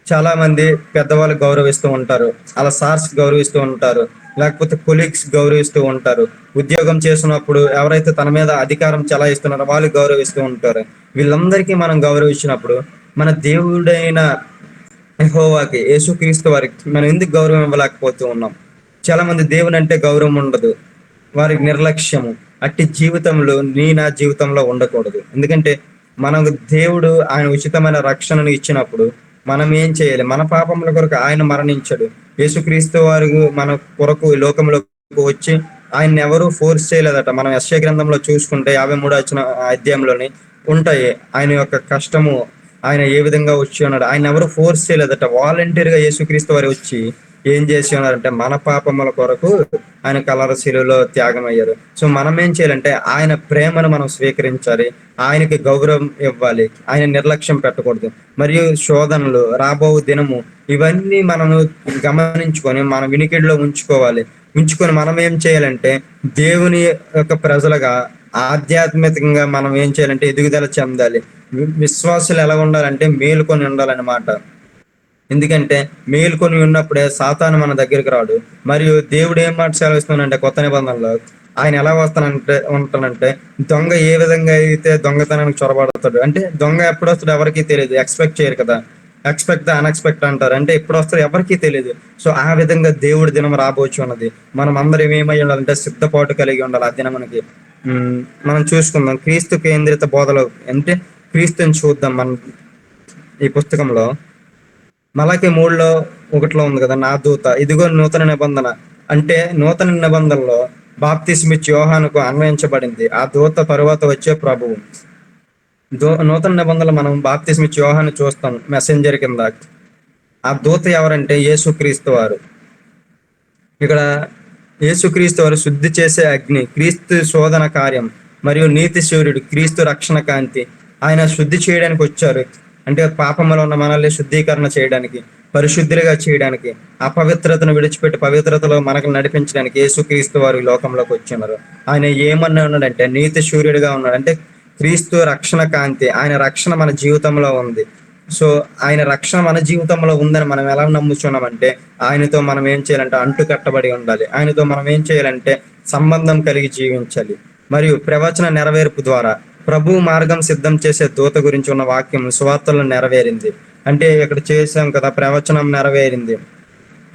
చాలా మంది పెద్దవాళ్ళు గౌరవిస్తూ ఉంటారు, అలా సార్స్ గౌరవిస్తూ ఉంటారు, లేకపోతే కొలీగ్స్ గౌరవిస్తూ ఉంటారు. ఉద్యోగం చేసినప్పుడు ఎవరైతే తన మీద అధికారం చలాయిస్తున్నారో వాళ్ళు గౌరవిస్తూ ఉంటారు. వీళ్ళందరికీ మనం గౌరవించినప్పుడు మన దేవుడైన యెహోవాకి, యేసుక్రీస్తు వారికి మనం ఎందుకు గౌరవం ఇవ్వలేకపోతూ ఉన్నాం? చాలా మంది దేవుని అంటే గౌరవం ఉండదు, వారికి నిర్లక్ష్యము. అట్టి జీవితంలో నా జీవితంలో ఉండకూడదు. ఎందుకంటే మనకు దేవుడు ఆయన ఉచితమైన రక్షణను ఇచ్చినప్పుడు మనం ఏం చేయాలి? మన పాపముల కొరకు ఆయన మరణించాడు. యేసుక్రీస్తు వారు మన కొరకు ఈ లోకంలోకి వచ్చి ఆయన ఎవరు ఫోర్స్ చేయలేదట. మనం యెషయా గ్రంథంలో చూసుకుంటే 53వ అధ్యాయంలోని ఉంటాయి ఆయన యొక్క కష్టము, ఆయన ఏ విధంగా వచ్చి ఉన్నాడు. ఆయన ఎవరు ఫోర్స్ చేయలేదట. వాలంటీర్గా యేసుక్రీస్తు వారు వచ్చి ఏం చేసి ఉన్నారంటే మన పాపముల కొరకు ఆయన కలర శిలువలో త్యాగం అయ్యారు. సో మనం ఏం చేయాలంటే ఆయన ప్రేమను మనం స్వీకరించాలి, ఆయనకి గౌరవం ఇవ్వాలి, ఆయన నిర్లక్ష్యం పెట్టకూడదు. మరియు శోధనలు, రాబో దినము, ఇవన్నీ మనము గమనించుకొని మన వినికిడిలో ఉంచుకొని మనం ఏం చేయాలంటే దేవుని యొక్క ప్రజలుగా ఆధ్యాత్మికంగా మనం ఏం చేయాలంటే ఎదుగుదల చెందాలి. విశ్వాసులు ఎలా ఉండాలంటే మేలుకొని ఉండాలన్నమాట. ఎందుకంటే మేలుకొని ఉన్నప్పుడే సాతాను మన దగ్గరికి రాడు. మరియు దేవుడు ఏం మాట సెలవిస్తున్నాడంటే కొత్త నిబంధనలో ఆయన ఎలా ఉంటానంటే దొంగ ఏ విధంగా అయితే దొంగతనానికి చొరబడతాడు అంటే, దొంగ ఎప్పుడు వస్తాడు ఎవరికీ తెలియదు, ఎక్స్పెక్ట్ చేయరు కదా, ఎక్స్పెక్ట్ ద అన్ఎక్స్పెక్ట్ అంటారు, అంటే ఎప్పుడు వస్తారో ఎవరికీ తెలియదు. సో ఆ విధంగా దేవుడి దినం రాబోచు ఉన్నది. మనం అందరం ఏమై ఉండాలంటే సిద్ధపాటు కలిగి ఉండాలి. ఆ దినమునికి మనం చూసుకుందాం. క్రీస్తు కేంద్రిత బోధలో అంటే క్రీస్తుని చూద్దాం. మనం ఈ పుస్తకంలో మలాఖీ 3:1 ఉంది కదా, నా దూత ఇదిగో నూతన నిబంధన, అంటే నూతన నిబంధనలో బాప్తిస్మిచ్చి యోహానుకు అన్వయించబడింది. ఆ దూత తరువాత వచ్చే ప్రభువు. నూతన నిబంధనలు మనం బాప్తిస్మిచ్చి యోహాను చూస్తాం మెసెంజర్ కింద. ఆ దూత ఎవరంటే యేసుక్రీస్తు వారు. ఇక్కడ యేసుక్రీస్తు వారు శుద్ధి చేసే అగ్ని, క్రీస్తు శోధన కార్యం, మరియు నీతి సూర్యుడు, క్రీస్తు రక్షణ కాంతి. ఆయన శుద్ధి చేయడానికి వచ్చారు. అంటే పాపంలో ఉన్న మనల్ని శుద్ధీకరణ చేయడానికి, పరిశుద్ధులుగా చేయడానికి, అపవిత్రతను విడిచిపెట్టి పవిత్రతలో మనకు నడిపించడానికి యేసుక్రీస్తు వారు ఈ లోకంలోకి వచ్చినారు. ఆయన ఏమన్నా ఉన్నాడంటే నీతి సూర్యుడిగా ఉన్నాడు. అంటే క్రీస్తు రక్షణ కాంతి, ఆయన రక్షణ మన జీవితంలో ఉంది. సో ఆయన రక్షణ మన జీవితంలో ఉందని మనం ఎలా నమ్ముచున్నామంటే ఆయనతో మనం ఏం చేయాలంటే అంటు కట్టబడి ఉండాలి. ఆయనతో మనం ఏం చేయాలంటే సంబంధం కలిగి జీవించాలి. మరియు ప్రవచన నెరవేర్పు ద్వారా ప్రభు మార్గం సిద్ధం చేసే దూత గురించి ఉన్న వాక్యం సువార్తల్లో నెరవేరింది. అంటే ఇక్కడ చేసాం కదా, ప్రవచనం నెరవేరింది.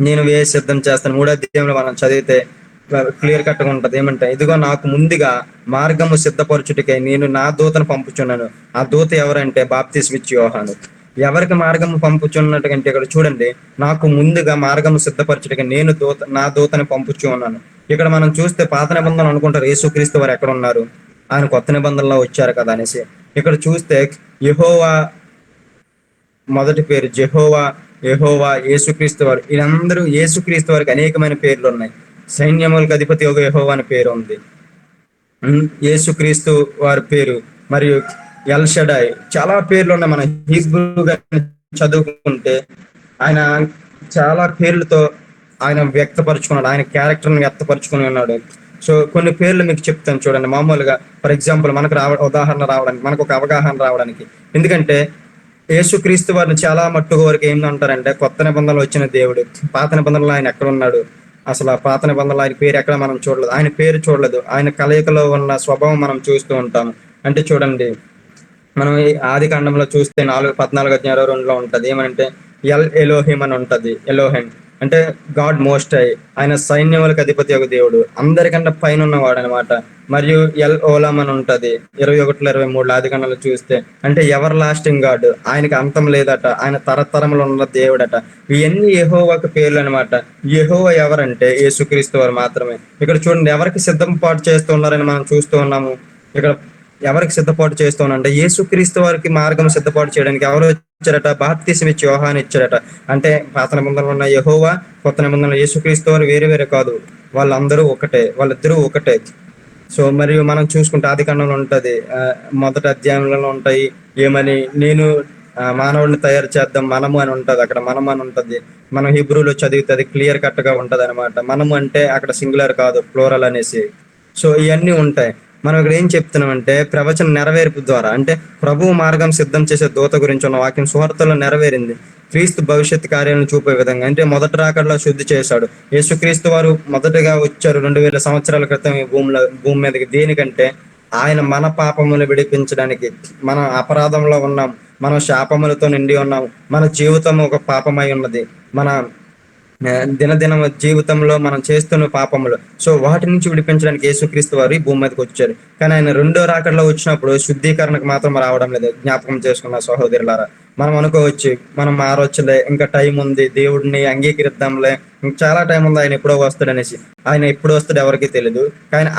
నేను వేసి సిద్ధం చేస్తాను. 3వ అధ్యాయంలో మనం చదివితే క్లియర్ కట్ గా ఉంటది. ఏమంటే, ఇదిగో నాకు ముందుగా మార్గము సిద్ధపరచుటకై నేను నా దూతను పంపుచున్నాను. ఆ దూత ఎవరంటే బాప్తిస్మిచ్చు యోహాను. ఎవరికి మార్గము పంపుచున్నట్టుగంటే ఇక్కడ చూడండి, నాకు ముందుగా మార్గము సిద్ధపరచుటకై నేను నా దూతని పంపుచు ఉన్నాను. ఇక్కడ మనం చూస్తే పాత నిబంధనలు అనుకుంటారు యేసుక్రీస్తు వారు ఎక్కడ ఉన్నారు, ఆయన కొత్త నిబంధనలో వచ్చారు కదా అనేసి. ఇక్కడ చూస్తే యెహోవా మొదటి పేరు జెహోవా, యెహోవా, యేసుక్రీస్తు వారు, వీళ్ళందరూ యేసుక్రీస్తు వారికి అనేకమైన పేర్లు ఉన్నాయి. సైన్యములకు అధిపతి ఒక యెహోవా అని పేరు ఉంది. యేసుక్రీస్తు వారి పేరు, మరియు ఎల్ షడాయ్, చాలా పేర్లు ఉన్నాయి. మన హీబ్రూగా చదువుకుంటే ఆయన చాలా పేర్లతో ఆయన వ్యక్తపరుచుకున్నాడు, ఆయన క్యారెక్టర్ని వ్యక్తపరుచుకుని ఉన్నాడు. సో కొన్ని పేర్లు మీకు చెప్తాను చూడండి. మామూలుగా ఫర్ ఎగ్జాంపుల్ మనకు ఉదాహరణ రావడానికి, మనకు ఒక అవగాహన రావడానికి. ఎందుకంటే యేసుక్రీస్తు వారిని చాలా మట్టుకు వరకు ఏమంటారంటే కొత్త నిబంధనలు వచ్చిన దేవుడు. పాత నిబంధనలు ఆయన ఎక్కడ ఉన్నాడు, అసలు ఆ పాత నిబంధనలు ఆయన పేరు ఎక్కడ మనం చూడలేదు, ఆయన పేరు చూడలేదు. ఆయన కలయికలో ఉన్న స్వభావం మనం చూస్తూ ఉంటాం. అంటే చూడండి, మనం ఈ ఆది కాండంలో చూస్తే 14:22 ఉంటది. ఏమంటే ఎల్ ఎలోహిం అని ఉంటది. ఎలోహిం అంటే గాడ్ మోస్ట్ హై, ఆయన సైన్యములకు అధిపతి ఒక దేవుడు, అందరికంటే పైన ఉన్నవాడు అనమాట. మరియు ఎల్ ఓలాం అని ఉంటది 21:23 ఆది కాండంలో చూస్తే, అంటే ఎవర్ లాస్టింగ్ గాడ్, ఆయనకి అంతం లేదట, ఆయన తరతరములు ఉన్న దేవుడట. ఇవన్నీ యెహోవాకు పేర్లు అనమాట. యెహోవా ఎవరంటే యేసుక్రీస్తు వారు మాత్రమే. ఇక్కడ చూడండి, ఎవరికి సిద్ధపాటు చేస్తూ ఉన్నారని మనం చూస్తూ ఉన్నాము. ఇక్కడ ఎవరికి సిద్ధపాటు చేస్తానంటే యేసుక్రీస్తు వారికి మార్గం సిద్ధపాటు చేయడానికి ఎవరు ఇచ్చారట, బాప్తిస్మిచ్చు యోహాను ఇచ్చారట. అంటే పాత నిబంధనలో ఉన్న యెహోవా, కొత్త నిబంధనలో యేసుక్రీస్తు వారు వేరే వేరే కాదు, వాళ్ళందరూ ఒకటే, వాళ్ళిద్దరూ ఒకటే. సో మరియు మనం చూసుకుంటే ఆది కాండంలో ఉంటది, మొదటి అధ్యాయంలో ఉంటాయి ఏమని, నేను మానవుడిని తయారు చేద్దాం మనము అని ఉంటది. అక్కడ మనం అని ఉంటది. మనం హిబ్రూలో చదివితే అది క్లియర్ కట్ గా ఉంటది అనమాట. మనము అంటే అక్కడ సింగులర్ కాదు, ప్లూరల్ అనేసి. సో ఇవన్నీ ఉంటాయి. మనం ఇక్కడ ఏం చెప్తున్నామంటే ప్రవచన నెరవేర్పు ద్వారా, అంటే ప్రభువు మార్గం సిద్ధం చేసే దూత గురించి ఉన్న వాక్యం సువార్తలో నెరవేరింది. క్రీస్తు భవిష్యత్ కార్యాలను చూపే విధంగా, అంటే మొదటి రాకడలో శుద్ధి చేశాడు. యేసుక్రీస్తు వారు మొదటగా వచ్చారు 2000 సంవత్సరాల క్రితం ఈ భూమి మీదకి. దేనికంటే ఆయన మన పాపములు విడిపించడానికి. మనం అపరాధంలో ఉన్నాం, మనం శాపములతో నిండి ఉన్నాం, మన జీవితం ఒక పాపమై ఉన్నది, మన దినదిన జీవితంలో మనం చేస్తున్న పాపములు. సో వాటి నుంచి విడిపించడానికి యేసుక్రీస్తు వారు ఈ భూమి మీదకి వచ్చారు. కానీ ఆయన రెండో రాకడలో వచ్చినప్పుడు శుద్ధీకరణకు మాత్రం రావడం లేదు. జ్ఞాపకం చేసుకున్న సహోదరులారా, మనం అనుకోవచ్చు మనం మారొచ్చులే, ఇంకా టైం ఉంది, దేవుడిని అంగీకరిద్దాంలే, ఇంకా చాలా టైం ఉంది, ఆయన ఎప్పుడో వస్తాడు అనేసి. ఆయన ఎప్పుడు వస్తాడు ఎవరికి తెలియదు. కానీ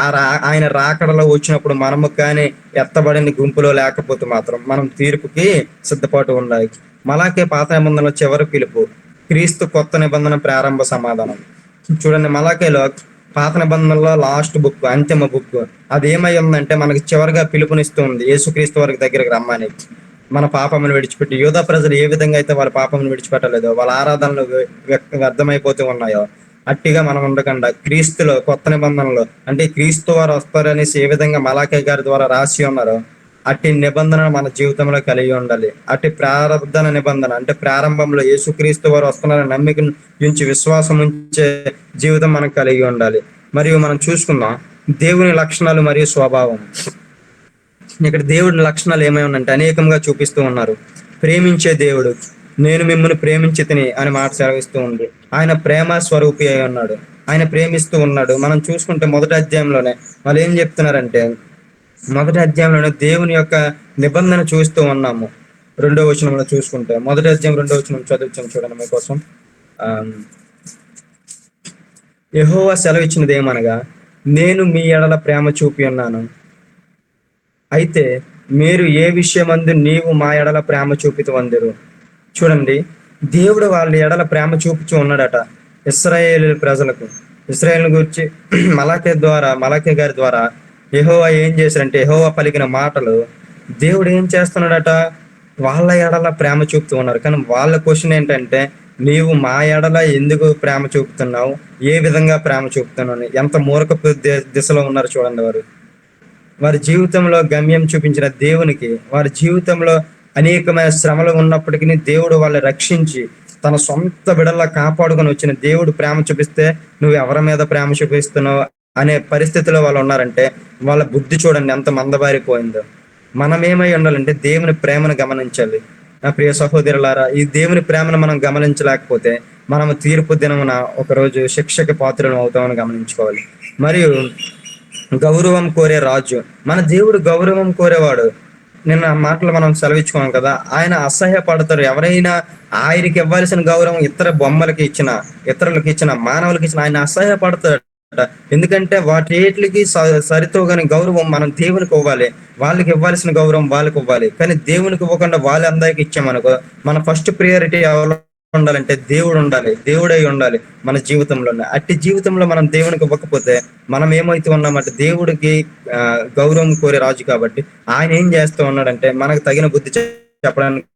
ఆయన రాకడలో వచ్చినప్పుడు మనము కానీ ఎత్తబడిన గుంపులో లేకపోతే మాత్రం మనం తీర్పుకి సిద్ధపాటు ఉండాలి. మలాకే పాత నిబంధనలో చివరి పిలుపు, క్రీస్తు కొత్త నిబంధన ప్రారంభ సమాధానం. చూడండి, మలాకేలో పాత నిబంధనలో లాస్ట్ బుక్, అంతిమ బుక్. అది ఏమై ఉందంటే మనకి చివరిగా పిలుపునిస్తూ ఉంది యేసుక్రీస్తు వారికి దగ్గరికి రమ్మని. మన పాపమును విడిచిపెట్టి, యూదా ప్రజలు ఏ విధంగా అయితే వాళ్ళ పాపమును విడిచిపెట్టలేదో, వాళ్ళ ఆరాధనలు వ్యర్థమైపోతూ ఉన్నాయో, అట్టిగా మనం ఉండకుండా క్రీస్తులో కొత్త నిబంధనలో, అంటే క్రీస్తు వారు వస్తారనేసి ఏ విధంగా మలాకే గారి ద్వారా రాసి ఉన్నారో, అట్టి నిబంధన మన జీవితంలో కలిగి ఉండాలి. అట్టి ప్రారంభన నిబంధన, అంటే ప్రారంభంలో యేసుక్రీస్తు వారు వస్తున్నారని నమ్మిక నుంచి విశ్వాసం ఉంచే జీవితం మనకు కలిగి ఉండాలి. మరియు మనం చూసుకుందాం దేవుని లక్షణాలు మరియు స్వభావం. ఇక్కడ దేవుడి లక్షణాలు ఏమైనా అనేకంగా చూపిస్తూ ఉన్నారు. ప్రేమించే దేవుడు, నేను మిమ్మల్ని ప్రేమించి తిని అని మాట సెలవిస్తూ ఉంది. ఆయన ప్రేమ స్వరూపి అయి ఉన్నాడు, ఆయన ప్రేమిస్తూ ఉన్నాడు. మనం చూసుకుంటే మొదటి అధ్యాయంలోనే వాళ్ళు ఏం చెప్తున్నారంటే, మొదటి అధ్యాయంలోనే దేవుని యొక్క నిబంధన చూస్తూ ఉన్నాము. 2వ వచనంలో చూసుకుంటే, మొదటి అధ్యాయం 2వ వచనం చదువుతాం చూడండి మీకోసం. యెహోవా సెలవిచ్చినది ఏమనగా, నేను మీ ఎడల ప్రేమ చూపి ఉన్నాను, అయితే మీరు ఏ విషయమందు నీవు మా ఎడల ప్రేమ చూపితు వందిరు. చూడండి, దేవుడు వాళ్ళ ఎడల ప్రేమ చూపుచూ ఉన్నాడట ఇశ్రాయేలు ప్రజలకు. ఇశ్రాయేలు గురించి మలాకే గారి ద్వారా యెహోవా ఏం చేశారంటే, యెహోవా పలికిన మాటలు దేవుడు ఏం చేస్తున్నాడట, వాళ్ళ ఎడల ప్రేమ చూపుతూ ఉన్నారు. కానీ వాళ్ళ క్వశ్చన్ ఏంటంటే, నీవు మా ఎడల ఎందుకు ప్రేమ చూపుతున్నావు, ఏ విధంగా ప్రేమ చూపుతున్నావు, ఎంత మూర్ఖపు దిశలో ఉన్నారు చూడండి. వారి జీవితంలో గమ్యం చూపించిన దేవునికి, వారి జీవితంలో అనేకమైన శ్రమలు ఉన్నప్పటికీ దేవుడు వాళ్ళని రక్షించి తన సొంత బిడల్లా కాపాడుకొని వచ్చిన దేవుడు ప్రేమ చూపిస్తే నువ్వు ఎవరి మీద ప్రేమ చూపిస్తున్నావు అనే పరిస్థితిలో వాళ్ళు ఉన్నారంటే, వాళ్ళ బుద్ధి చూడండి ఎంత మందబారిపోయిందో. మనం ఏమై ఉండాలంటే దేవుని ప్రేమను గమనించాలి. నా ప్రియ సహోదరులారా, ఈ దేవుని ప్రేమను మనం గమనించలేకపోతే మనము తీర్పు దినమున ఒకరోజు శిక్షకి పాత్రలం అవుతామని గమనించుకోవాలి. మరియు గౌరవం కోరే రాజు, మన దేవుడు గౌరవం కోరేవాడు. నిన్న మాటలు మనం సెలవిచ్చుకున్నాం కదా, ఆయన అసహ్యపడతారు ఎవరైనా ఆయనకి ఇవ్వాల్సిన గౌరవం ఇతర బొమ్మలకి ఇచ్చిన, ఇతరులకు ఇచ్చిన, మానవులకి ఇచ్చిన ఆయన అసహ్యపడతాడు. ఎందుకంటే వాటికి సరితోగని గౌరవం మనం దేవునికి ఇవ్వాలి. వాళ్ళకి ఇవ్వాల్సిన గౌరవం వాళ్ళకి ఇవ్వాలి. కానీ దేవునికి ఇవ్వకుండా వాళ్ళందరికి ఇచ్చామనుకో, మన ఫస్ట్ ప్రియారిటీ ఎవరు ఉండాలంటే దేవుడు ఉండాలి, దేవుడై ఉండాలి మన జీవితంలోనే. అట్టి జీవితంలో మనం దేవునికి ఇవ్వకపోతే మనం ఏమైతే ఉన్నామంటే దేవుడికి గౌరవం కోరే రాజు కాబట్టి ఆయన ఏం చేస్తూ ఉన్నాడంటే మనకు తగిన బుద్ధి చెప్పడానికి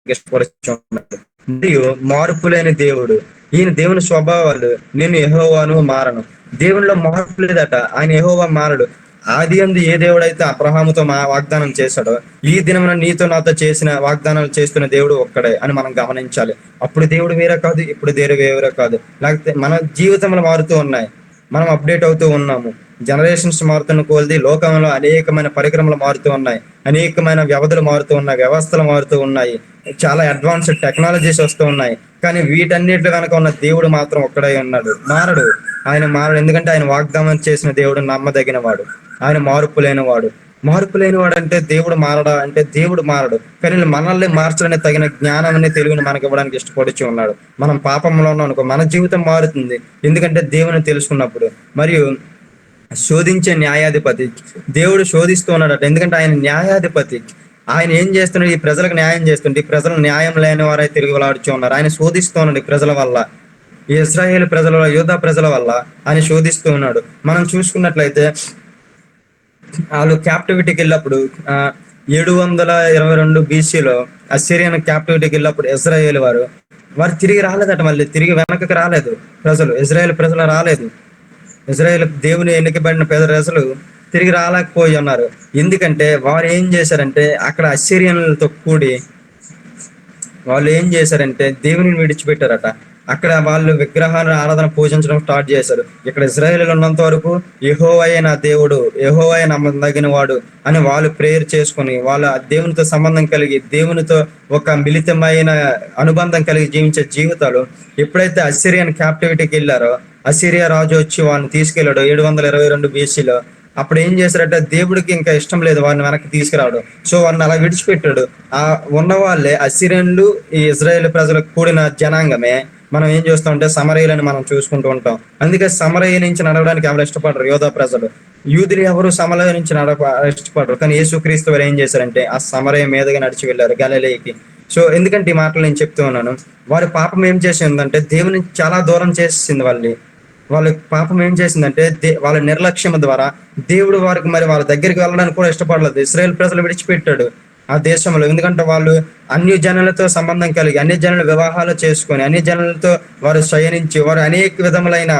ఇష్టపడుతూ ఉన్నాడు. మరియు మార్పు లేని దేవుడు, ఈయన దేవుని స్వభావాలు, నేను యెహోవాను మారను. దేవునిలో మార్పు లేదట, ఆయన యెహోవా మారడు. ఆది అందు ఏ దేవుడైతే అబ్రహాముతో వాగ్దానం చేశాడో, ఈ దినమున నీతో నాతో చేసిన వాగ్దానాలు చేస్తున్న దేవుడు ఒక్కడే అని మనం గమనించాలి. అప్పుడు దేవుడు వేరే కాదు, ఇప్పుడు దేవుడు వేరే కాదు. లేకపోతే మన జీవితంలో మారుతూ ఉన్నాయి, మనం అప్డేట్ అవుతూ ఉన్నాము. జనరేషన్స్ మారుతున్న కొలది లోకంలో అనేకమైన పరికరములు మారుతూ ఉన్నాయి, అనేకమైన వ్యవధులు మారుతూ ఉన్నాయి, వ్యవస్థలు మారుతూ ఉన్నాయి, చాలా అడ్వాన్స్డ్ టెక్నాలజీస్ వస్తూ ఉన్నాయి. కానీ వీటన్నిటి వెనక ఉన్న దేవుడు మాత్రం ఒక్కడే ఉన్నాడు, మారడు. ఆయన మారడు. ఎందుకంటే ఆయన వాగ్దానం చేసిన దేవుడు నమ్మదగిన వాడు, ఆయన మార్పు లేనివాడు. మార్పు లేనివాడు అంటే దేవుడు మారడా అంటే దేవుడు మారడు. కానీ మనల్ని మార్చడానికి తగిన జ్ఞానాన్ని, తెలుగుని మనకి ఇవ్వడానికి ఇష్టపడుచు ఉన్నాడు. మనం పాపంలో ఉన్నాం అనుకో, మన జీవితం మారుతుంది. ఎందుకంటే దేవుని తెలుసుకున్నప్పుడు. మరియు శోధించే న్యాయాధిపతి, దేవుడు శోధిస్తూ ఉన్నాడట. ఎందుకంటే ఆయన న్యాయాధిపతి. ఆయన ఏం చేస్తున్నాడు, ఈ ప్రజలకు న్యాయం చేస్తుంటే ఈ ప్రజలు న్యాయం లేని వారై తిరుగులాడుచూ ఉన్నారు. ఆయన శోధిస్తూ ఉన్నాడు ఈ ప్రజల వల్ల, ఈ ఇశ్రాయేలు ప్రజల, యూదా ప్రజల వల్ల ఆయన శోధిస్తూ ఉన్నాడు. మనం చూసుకున్నట్లయితే వాళ్ళు క్యాప్టివిటీకి వెళ్ళినప్పుడు 722 BCలో అసిరియన్ క్యాప్టివిటీకి వెళ్ళినప్పుడు ఇశ్రాయేలు వారు తిరిగి రాలేదట. మళ్ళీ తిరిగి వెనకకి రాలేదు ప్రజలు, ఇజ్రాయేల్ ప్రజలు రాలేదు. ఇజ్రాయేల్ దేవుని ఎన్నికబడిన ప్రజలు తిరిగి రాలేకపోయి ఉన్నారు. ఎందుకంటే వారు ఏం చేశారంటే అక్కడ అసిరియన్లతో కూడి వాళ్ళు ఏం చేశారంటే దేవుని విడిచిపెట్టారట. అక్కడ వాళ్ళు విగ్రహాలను ఆరాధన పూజించడం స్టార్ట్ చేశారు. ఇక్కడ ఇజ్రాయేలీలు ఉన్నంత వరకు యెహోవాయే నా దేవుడు, యెహోవాయే నమ్మదగిన వాడు అని వాళ్ళు ప్రేయర్ చేసుకుని వాళ్ళ దేవునితో సంబంధం కలిగి దేవునితో ఒక మిళితమైన అనుబంధం కలిగి జీవించే జీవితాలు ఎప్పుడైతే అసిరియన్ క్యాప్టివిటీకి వెళ్ళారో, అసిరియా రాజు వచ్చి వాళ్ళని తీసుకెళ్ళాడు 722 BCలో. అప్పుడు ఏం చేశారంటే దేవుడికి ఇంకా ఇష్టం లేదు వారిని వెనక్కి తీసుకురావడం. సో వారిని అలా విడిచిపెట్టాడు. ఆ ఉన్న వాళ్ళే అసిరియన్లు, ఈ ఇజ్రాయేల్ ప్రజలకు కూడిన జనాంగమే మనం ఏం చేస్తామంటే సమరయులని మనం చూసుకుంటూ ఉంటాం. అందుకే సమరయ నుంచి నడవడానికి ఎవరు ఇష్టపడరు యోధా ప్రజలు. యూదులు ఎవరు సమరయ నుంచి ఇష్టపడరు. కానీ యేసుక్రీస్తు వారు ఏం చేశారంటే ఆ సమరయ మీదుగా నడిచి వెళ్ళారు గలిలయకి. సో ఎందుకంటే ఈ మాటలు నేను చెప్తూ ఉన్నాను, వారి పాపం ఏం చేసిందంటే దేవుని చాలా దూరం చేసింది. వాళ్ళ పాపం ఏం చేసిందంటే వాళ్ళ నిర్లక్ష్యం ద్వారా దేవుడు వారికి మరి వాళ్ళ దగ్గరికి వెళ్ళడానికి కూడా ఇష్టపడలేదు. ఇశ్రాయేల్ ప్రజలు విడిచిపెట్టాడు ఆ దేశంలో. ఎందుకంటే వాళ్ళు అన్య జనులతో సంబంధం కలిగి, అన్య జనుల వివాహాలు చేసుకొని, అన్య జనులతో వారు శయనించి, వారు అనేక విధములైన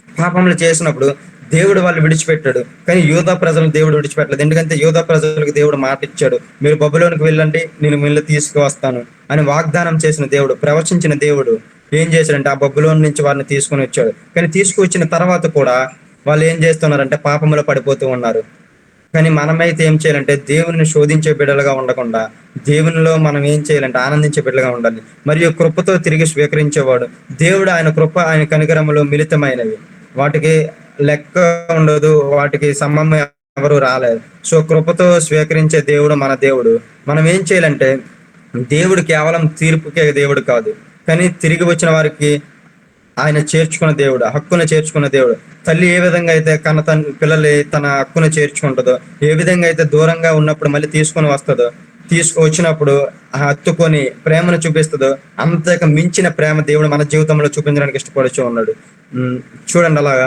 పాపములు చేసినప్పుడు దేవుడు వాళ్ళు విడిచిపెట్టాడు. కానీ యూదా ప్రజలను దేవుడు విడిచిపెట్టలేదు. ఎందుకంటే యూదా ప్రజలకు దేవుడు మాట ఇచ్చాడు, మీరు బబులోనికి వెళ్ళండి, నేను వీళ్ళు తీసుకువస్తాను అని వాగ్దానం చేసిన దేవుడు, ప్రవచించిన దేవుడు ఏం చేశాడంటే ఆ బబులోన్ నుంచి వారిని తీసుకుని వచ్చాడు. కానీ తీసుకువచ్చిన తర్వాత కూడా వాళ్ళు ఏం చేస్తున్నారంటే పాపములో పడిపోతూ ఉన్నారు. కానీ మనమైతే ఏం చేయాలంటే దేవుని శోధించే బిడ్డలుగా ఉండకుండా దేవునిలో మనం ఏం చేయాలంటే ఆనందించే బిడ్డలుగా ఉండాలి. మరియు కృపతో తిరిగి స్వీకరించేవాడు దేవుడు. ఆయన కృప, ఆయన కనికరములు మిళితమైనవి, వాటికి లెక్క ఉండదు, వాటికి సంబంధం ఎవరు రాలేదు. సో కృపతో స్వీకరించే దేవుడు మన దేవుడు. మనం ఏం చేయాలంటే దేవుడు కేవలం తీర్పుకే దేవుడు కాదు, కానీ తిరిగి వచ్చిన వారికి ఆయన చేర్చుకున్న దేవుడు, హక్కును చేర్చుకున్న దేవుడు. తల్లి ఏ విధంగా అయితే తన పిల్లలు తన హక్కును చేర్చుకుంటుందో, ఏ విధంగా అయితే దూరంగా ఉన్నప్పుడు మళ్ళీ తీసుకొని వస్తుందో, వచ్చినప్పుడు హత్తుకొని ప్రేమను చూపిస్తుందో, అంతకు మించిన ప్రేమ దేవుడు మన జీవితంలో చూపించడానికి ఇష్టపడుచు ఉన్నాడు. చూడండి, అలాగా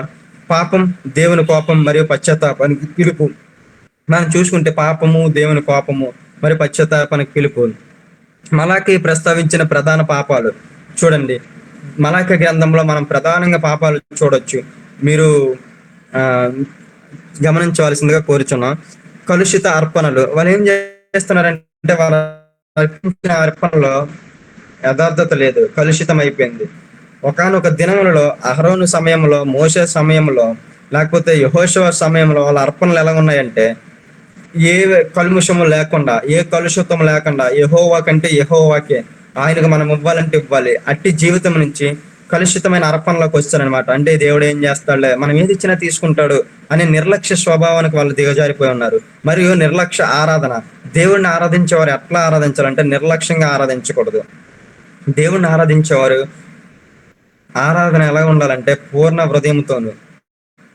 పాపం, దేవుని కోపం మరియు పశ్చాత్తాపానికి పిలుపు. మనం చూసుకుంటే పాపము, దేవుని కోపము మరియు పశ్చాత్తాపానికి పిలుపు. మలాకి ప్రస్తావించిన ప్రధాన పాపాలు చూడండి. మలాకి గ్రంథంలో మనం ప్రధానంగా పాపాలు చూడొచ్చు, మీరు గమనించవలసిందిగా కోరుచున్నాం. కలుషిత అర్పణలు. వాళ్ళు ఏం చేస్తున్నారంటే వాళ్ళ అర్పించిన అర్పణలో యథార్థత లేదు, కలుషితం అయిపోయింది. ఒకానొక దినములలో అహరోను సమయంలో, మోషే సమయంలో, లేకపోతే యెహోషువ సమయంలో వాళ్ళ అర్పణలు ఎలా ఉన్నాయంటే ఏ కల్ముషము లేకుండా, ఏ కలుషితం లేకుండా యెహోవా కంటే యెహోవాకే, ఆయనకు మనం ఇవ్వాలంటే ఇవ్వాలి. అట్టి జీవితం నుంచి కలుషితమైన అర్పణలోకి వచ్చారనమాట. అంటే దేవుడు ఏం చేస్తాడులే, మనం ఏది ఇచ్చినా తీసుకుంటాడు అనే నిర్లక్ష్య స్వభావానికి వాళ్ళు దిగజారిపోయి ఉన్నారు. మరియు నిర్లక్ష్య ఆరాధన, దేవుడిని ఆరాధించేవారు ఎట్లా ఆరాధించాలంటే నిర్లక్ష్యంగా ఆరాధించకూడదు. దేవుణ్ణి ఆరాధించేవారు ఆరాధన ఎలా ఉండాలంటే పూర్ణ హృదయంతోను,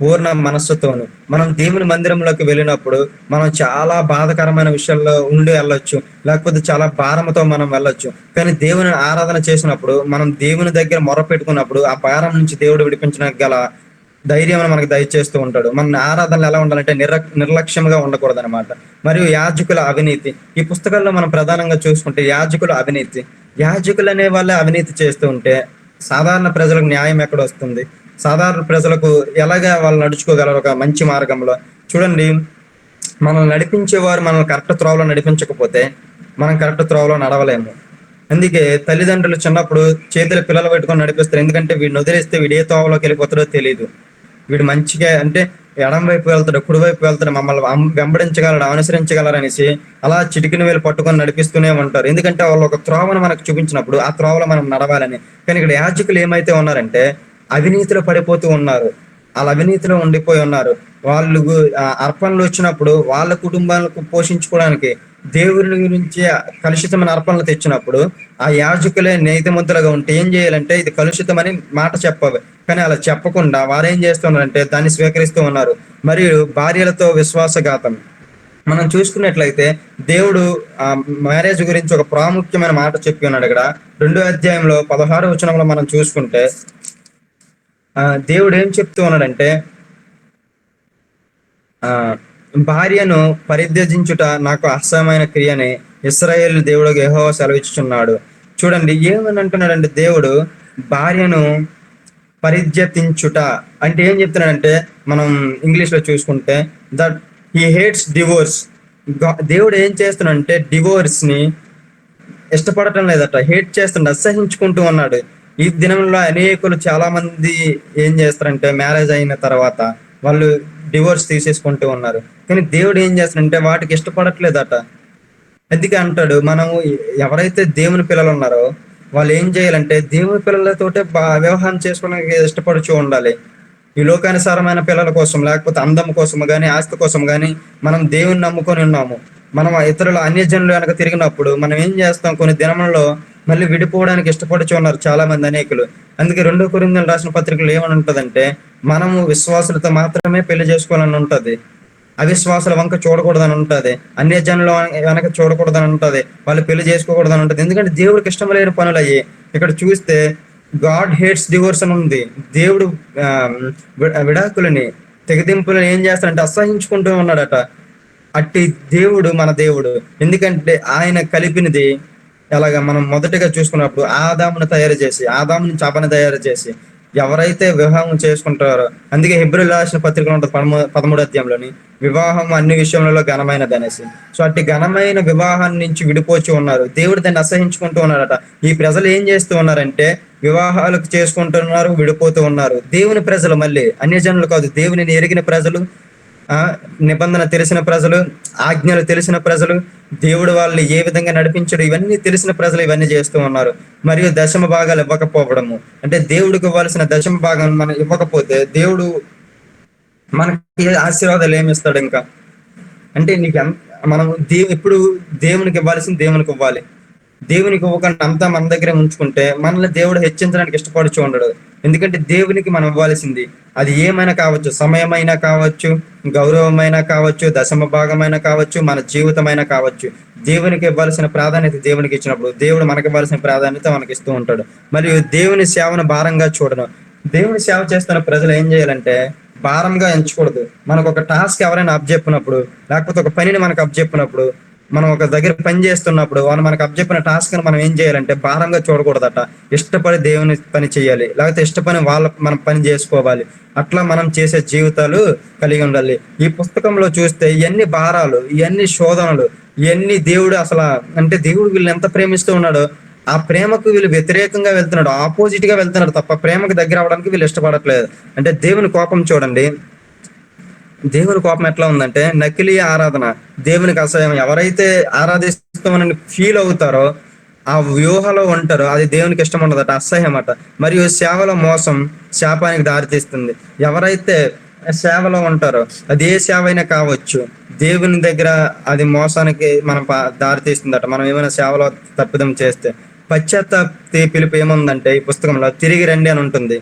పూర్ణ మనస్సుతోను. మనం దేవుని మందిరంలోకి వెళ్ళినప్పుడు మనం చాలా బాధకరమైన విషయాల్లో ఉండి వెళ్ళొచ్చు, లేకపోతే చాలా భారంతో మనం వెళ్ళొచ్చు. కానీ దేవుని ఆరాధన చేసినప్పుడు, మనం దేవుని దగ్గర మొర పెట్టుకున్నప్పుడు ఆ భారం నుంచి దేవుడు విడిపించడానికి గల ధైర్యం మనకు దయచేస్తూ ఉంటాడు. మన ఆరాధనలు ఎలా ఉండాలంటే నిర్లక్ష్యంగా ఉండకూడదు అనమాట. మరియు యాజకుల అవినీతి, ఈ పుస్తకాల్లో మనం ప్రధానంగా చూసుకుంటే యాజకుల అవినీతి, యాజకులు అనే వాళ్ళే అవినీతి చేస్తూ ఉంటే సాధారణ ప్రజలకు న్యాయం ఎక్కడ వస్తుంది? సాధారణ ప్రజలకు ఎలాగా వాళ్ళు నడుచుకోగలరు ఒక మంచి మార్గంలో? చూడండి, మనల్ని నడిపించేవారు మనల్ని కరెక్ట్ త్రోవలో నడిపించకపోతే మనం కరెక్ట్ త్రోవలో నడవలేము. అందుకే తల్లిదండ్రులు చిన్నప్పుడు చేతులు పిల్లలు పెట్టుకొని నడిపిస్తారు. ఎందుకంటే వీడిని వదిలేస్తే వీడు ఏ తోవలోకి వెళ్ళిపోతాడో తెలియదు. వీడు మంచిగా అంటే ఎడం వైపు వెళ్తాడు, కుడివైపు వెళ్తాడు, మమ్మల్ని వెంబడించగలడు, అనుసరించగలరు అనేసి అలా చిటికిన వేలు పట్టుకొని నడిపిస్తూనే ఉంటారు. ఎందుకంటే వాళ్ళు ఒక త్రోవను మనకు చూపించినప్పుడు ఆ త్రోవలో మనం నడవాలని. కానీ ఇక్కడ యాజకులు ఏమైతే ఉన్నారంటే అవినీతిలో పడిపోతూ ఉన్నారు. వాళ్ళ అవినీతిలో ఉండిపోయి ఉన్నారు. వాళ్ళు అర్పణలు వచ్చినప్పుడు వాళ్ళ కుటుంబాలకు పోషించుకోవడానికి దేవుని గురించి కలుషితమైన అర్పణలు తెచ్చినప్పుడు ఆ యాజకులే నీతిమంతులుగా ఉంటే ఏం చేయాలంటే ఇది కలుషితమని మాట చెప్పవు. కానీ అలా చెప్పకుండా వారేం చేస్తున్నారంటే దాన్ని స్వీకరిస్తూ ఉన్నారు. మరియు భార్యలతో విశ్వాసఘాతం, మనం చూసుకున్నట్లయితే దేవుడు ఆ మ్యారేజ్ గురించి ఒక ప్రాముఖ్యమైన మాట చెప్పి ఉన్నాడు. ఇక్కడ 2వ అధ్యాయంలో 16వ వచనంలో మనం చూసుకుంటే దేవుడు ఏం చెప్తూ ఉన్నాడంటే భార్యను పరిత్యజించుట నాకు అసహ్యమైన క్రియని ఇశ్రాయేలు దేవుడు యెహోవా సెలవిచ్చుచున్నాడు. చూడండి ఏమని అంటున్నాడంటే దేవుడు భార్యను పరిత్యజించుట అంటే ఏం చెప్తున్నాడంటే, మనం ఇంగ్లీష్లో చూసుకుంటే దట్ హీ హేట్స్ డివోర్స్. దేవుడు ఏం చేస్తున్నాడంటే డివోర్స్ని ఇష్టపడటం లేదట, హేట్ చేస్తుండ, అసహించుకుంటూ ఉన్నాడు. ఈ దినంలో అనేకులు చాలా మంది ఏం చేస్తారంటే మ్యారేజ్ అయిన తర్వాత వాళ్ళు డివోర్స్ తీసేసుకుంటూ ఉన్నారు. కానీ దేవుడు ఏం చేస్తాడంటే వాటికి ఇష్టపడట్లేదట. అందుకే అంటాడు, మనము ఎవరైతే దేవుని పిల్లలు ఉన్నారో వాళ్ళు ఏం చేయాలంటే దేవుని పిల్లలతోటే వివాహం చేసుకోవడానికి ఇష్టపడుచూ ఉండాలి. ఈ లోకానుసారమైన పిల్లల కోసం, లేకపోతే అందం కోసం కానీ ఆస్తి కోసం కానీ మనం దేవుని నమ్ముకొని ఉన్నాము. మనం ఇతరుల అన్యజనులు వెనక తిరిగినప్పుడు మనం ఏం చేస్తాం, కొన్ని దినములలో మళ్ళీ విడిపోవడానికి ఇష్టపడుచు ఉన్నారు చాలా మంది అనేకులు. అందుకే 2 కొరింథీయులకు రాసిన పత్రికలు ఏమని ఉంటదంటే మనము విశ్వాసులతో మాత్రమే పెళ్లి చేసుకోవాలని ఉంటది, అవిశ్వాసుల వంక చూడకూడదని ఉంటది, అన్యజనుల వెనక చూడకూడదని ఉంటది, వాళ్ళు పెళ్లి చేసుకోకూడదని ఉంటది. ఎందుకంటే దేవుడికి ఇష్టం లేని పనులు అయ్యి. ఇక్కడ చూస్తే గాడ్ హేట్స్ డివోర్స్ అని ఉంది. దేవుడు విడాకులని తెగదింపులను ఏం చేస్తాడంటే అసహించుకుంటూ ఉన్నాడట. అట్టి దేవుడు మన దేవుడు. ఎందుకంటే ఆయన కలిపినది ఎలాగా మనం మొదటిగా చూసుకున్నప్పుడు ఆదామును తయారు చేసి, ఆదాము నుంచి అవ్వను తయారు చేసి ఎవరైతే వివాహం చేసుకుంటారో, అందుకే హెబ్రీయులకు రాసిన పత్రికలో ఉంటుంది 13వ అధ్యాయంలోని వివాహం అన్ని విషయంలో ఘనమైనది అనేసి. సో అట్టి ఘనమైన వివాహాన్ని నుంచి విడిపోచి ఉన్నారు. దేవుడు దాన్ని అసహించుకుంటూ ఉన్నాడట. ఈ ప్రజలు ఏం చేస్తూ ఉన్నారంటే వివాహాలకు చేసుకుంటున్నారు, విడిపోతూ ఉన్నారు. దేవుని ప్రజలు, మళ్ళీ అన్యజనులు కాదు, దేవుని ఎరిగిన ప్రజలు, నిబంధన తెలిసిన ప్రజలు, ఆజ్ఞలు తెలిసిన ప్రజలు, దేవుడు వాళ్ళని ఏ విధంగా నడిపించడు ఇవన్నీ తెలిసిన ప్రజలు ఇవన్నీ చేస్తూ ఉన్నారు. మరియు దశమ భాగాలు ఇవ్వకపోవడము, అంటే దేవుడికి ఇవ్వాల్సిన దశమ భాగాలు మనం ఇవ్వకపోతే దేవుడు మనకి ఆశీర్వాదాలు ఏమిస్తాడు ఇంకా అంటే మనం ఇప్పుడు దేవునికి ఇవ్వాల్సింది దేవునికి ఇవ్వాలి. దేవునికి ఇవ్వకుండా అంతా మన దగ్గరే ఉంచుకుంటే మనల్ని దేవుడు హెచ్చించడానికి ఇష్టపడుచు ఉండడు. ఎందుకంటే దేవునికి మనం ఇవ్వాల్సింది అది ఏమైనా కావచ్చు, సమయమైనా కావచ్చు, గౌరవమైనా కావచ్చు, దశమ భాగమైనా కావచ్చు, మన జీవితమైనా కావచ్చు. దేవునికి ఇవ్వాల్సిన ప్రాధాన్యత దేవునికి ఇచ్చినప్పుడు దేవుడు మనకి ఇవ్వాల్సిన ప్రాధాన్యత మనకి ఇస్తూ ఉంటాడు. మరియు దేవుని సేవను భారంగా చూడడం. దేవుని సేవ చేస్తున్న ప్రజలు ఏం చేయాలంటే భారంగా ఎంచకూడదు. మనకు ఒక టాస్క్ ఎవరైనా అప్పచెప్పినప్పుడు, లేకపోతే ఒక పనిని మనకు అప్పచెప్పినప్పుడు, మనం ఒక దగ్గర పని చేస్తున్నప్పుడు వాళ్ళు మనకు అప్పచెప్పిన టాస్క్ ని మనం ఏం చేయాలంటే భారంగా చూడకూడదట. ఇష్టపడి దేవుని పని చేయాలి, లేకపోతే ఇష్టపడి మనం పని చేసుకోవాలి. అట్లా మనం చేసే జీవితాలు కలిగి ఉండాలి. ఈ పుస్తకంలో చూస్తే ఇవన్నీ భారాలు, ఇవన్నీ శోధనలు, ఇవన్నీ దేవుడు అసలు అంటే దేవుడు వీళ్ళు ఎంత ప్రేమిస్తూ ఉన్నాడో ఆ ప్రేమకు వీళ్ళు వ్యతిరేకంగా వెళ్తున్నాడు, ఆపోజిట్ గా వెళ్తున్నాడు తప్ప ప్రేమకు దగ్గర అవడానికి వీళ్ళు ఇష్టపడట్లేదు. అంటే దేవుని కోపం చూడండి, దేవుని కోపం ఎట్లా ఉందంటే నకిలీ ఆరాధన, దేవునికి అసహ్యం. ఎవరైతే ఆరాధిస్తామని ఫీల్ అవుతారో ఆ వ్యూహలో ఉంటారో అది దేవునికి ఇష్టం ఉండదట, అసహ్యం అట. మరియు సేవలో మోసం శాపానికి దారితీస్తుంది. ఎవరైతే సేవలో ఉంటారో అది ఏ సేవ అయినా కావచ్చు, దేవుని దగ్గర అది మోసానికి మనం దారితీస్తుందట. మనం ఏమైనా సేవలో తప్పిదం చేస్తే పశ్చాత్తాప పిలుపు ఏముందంటే ఈ పుస్తకంలో తిరిగి రండి అని ఉంటుంది.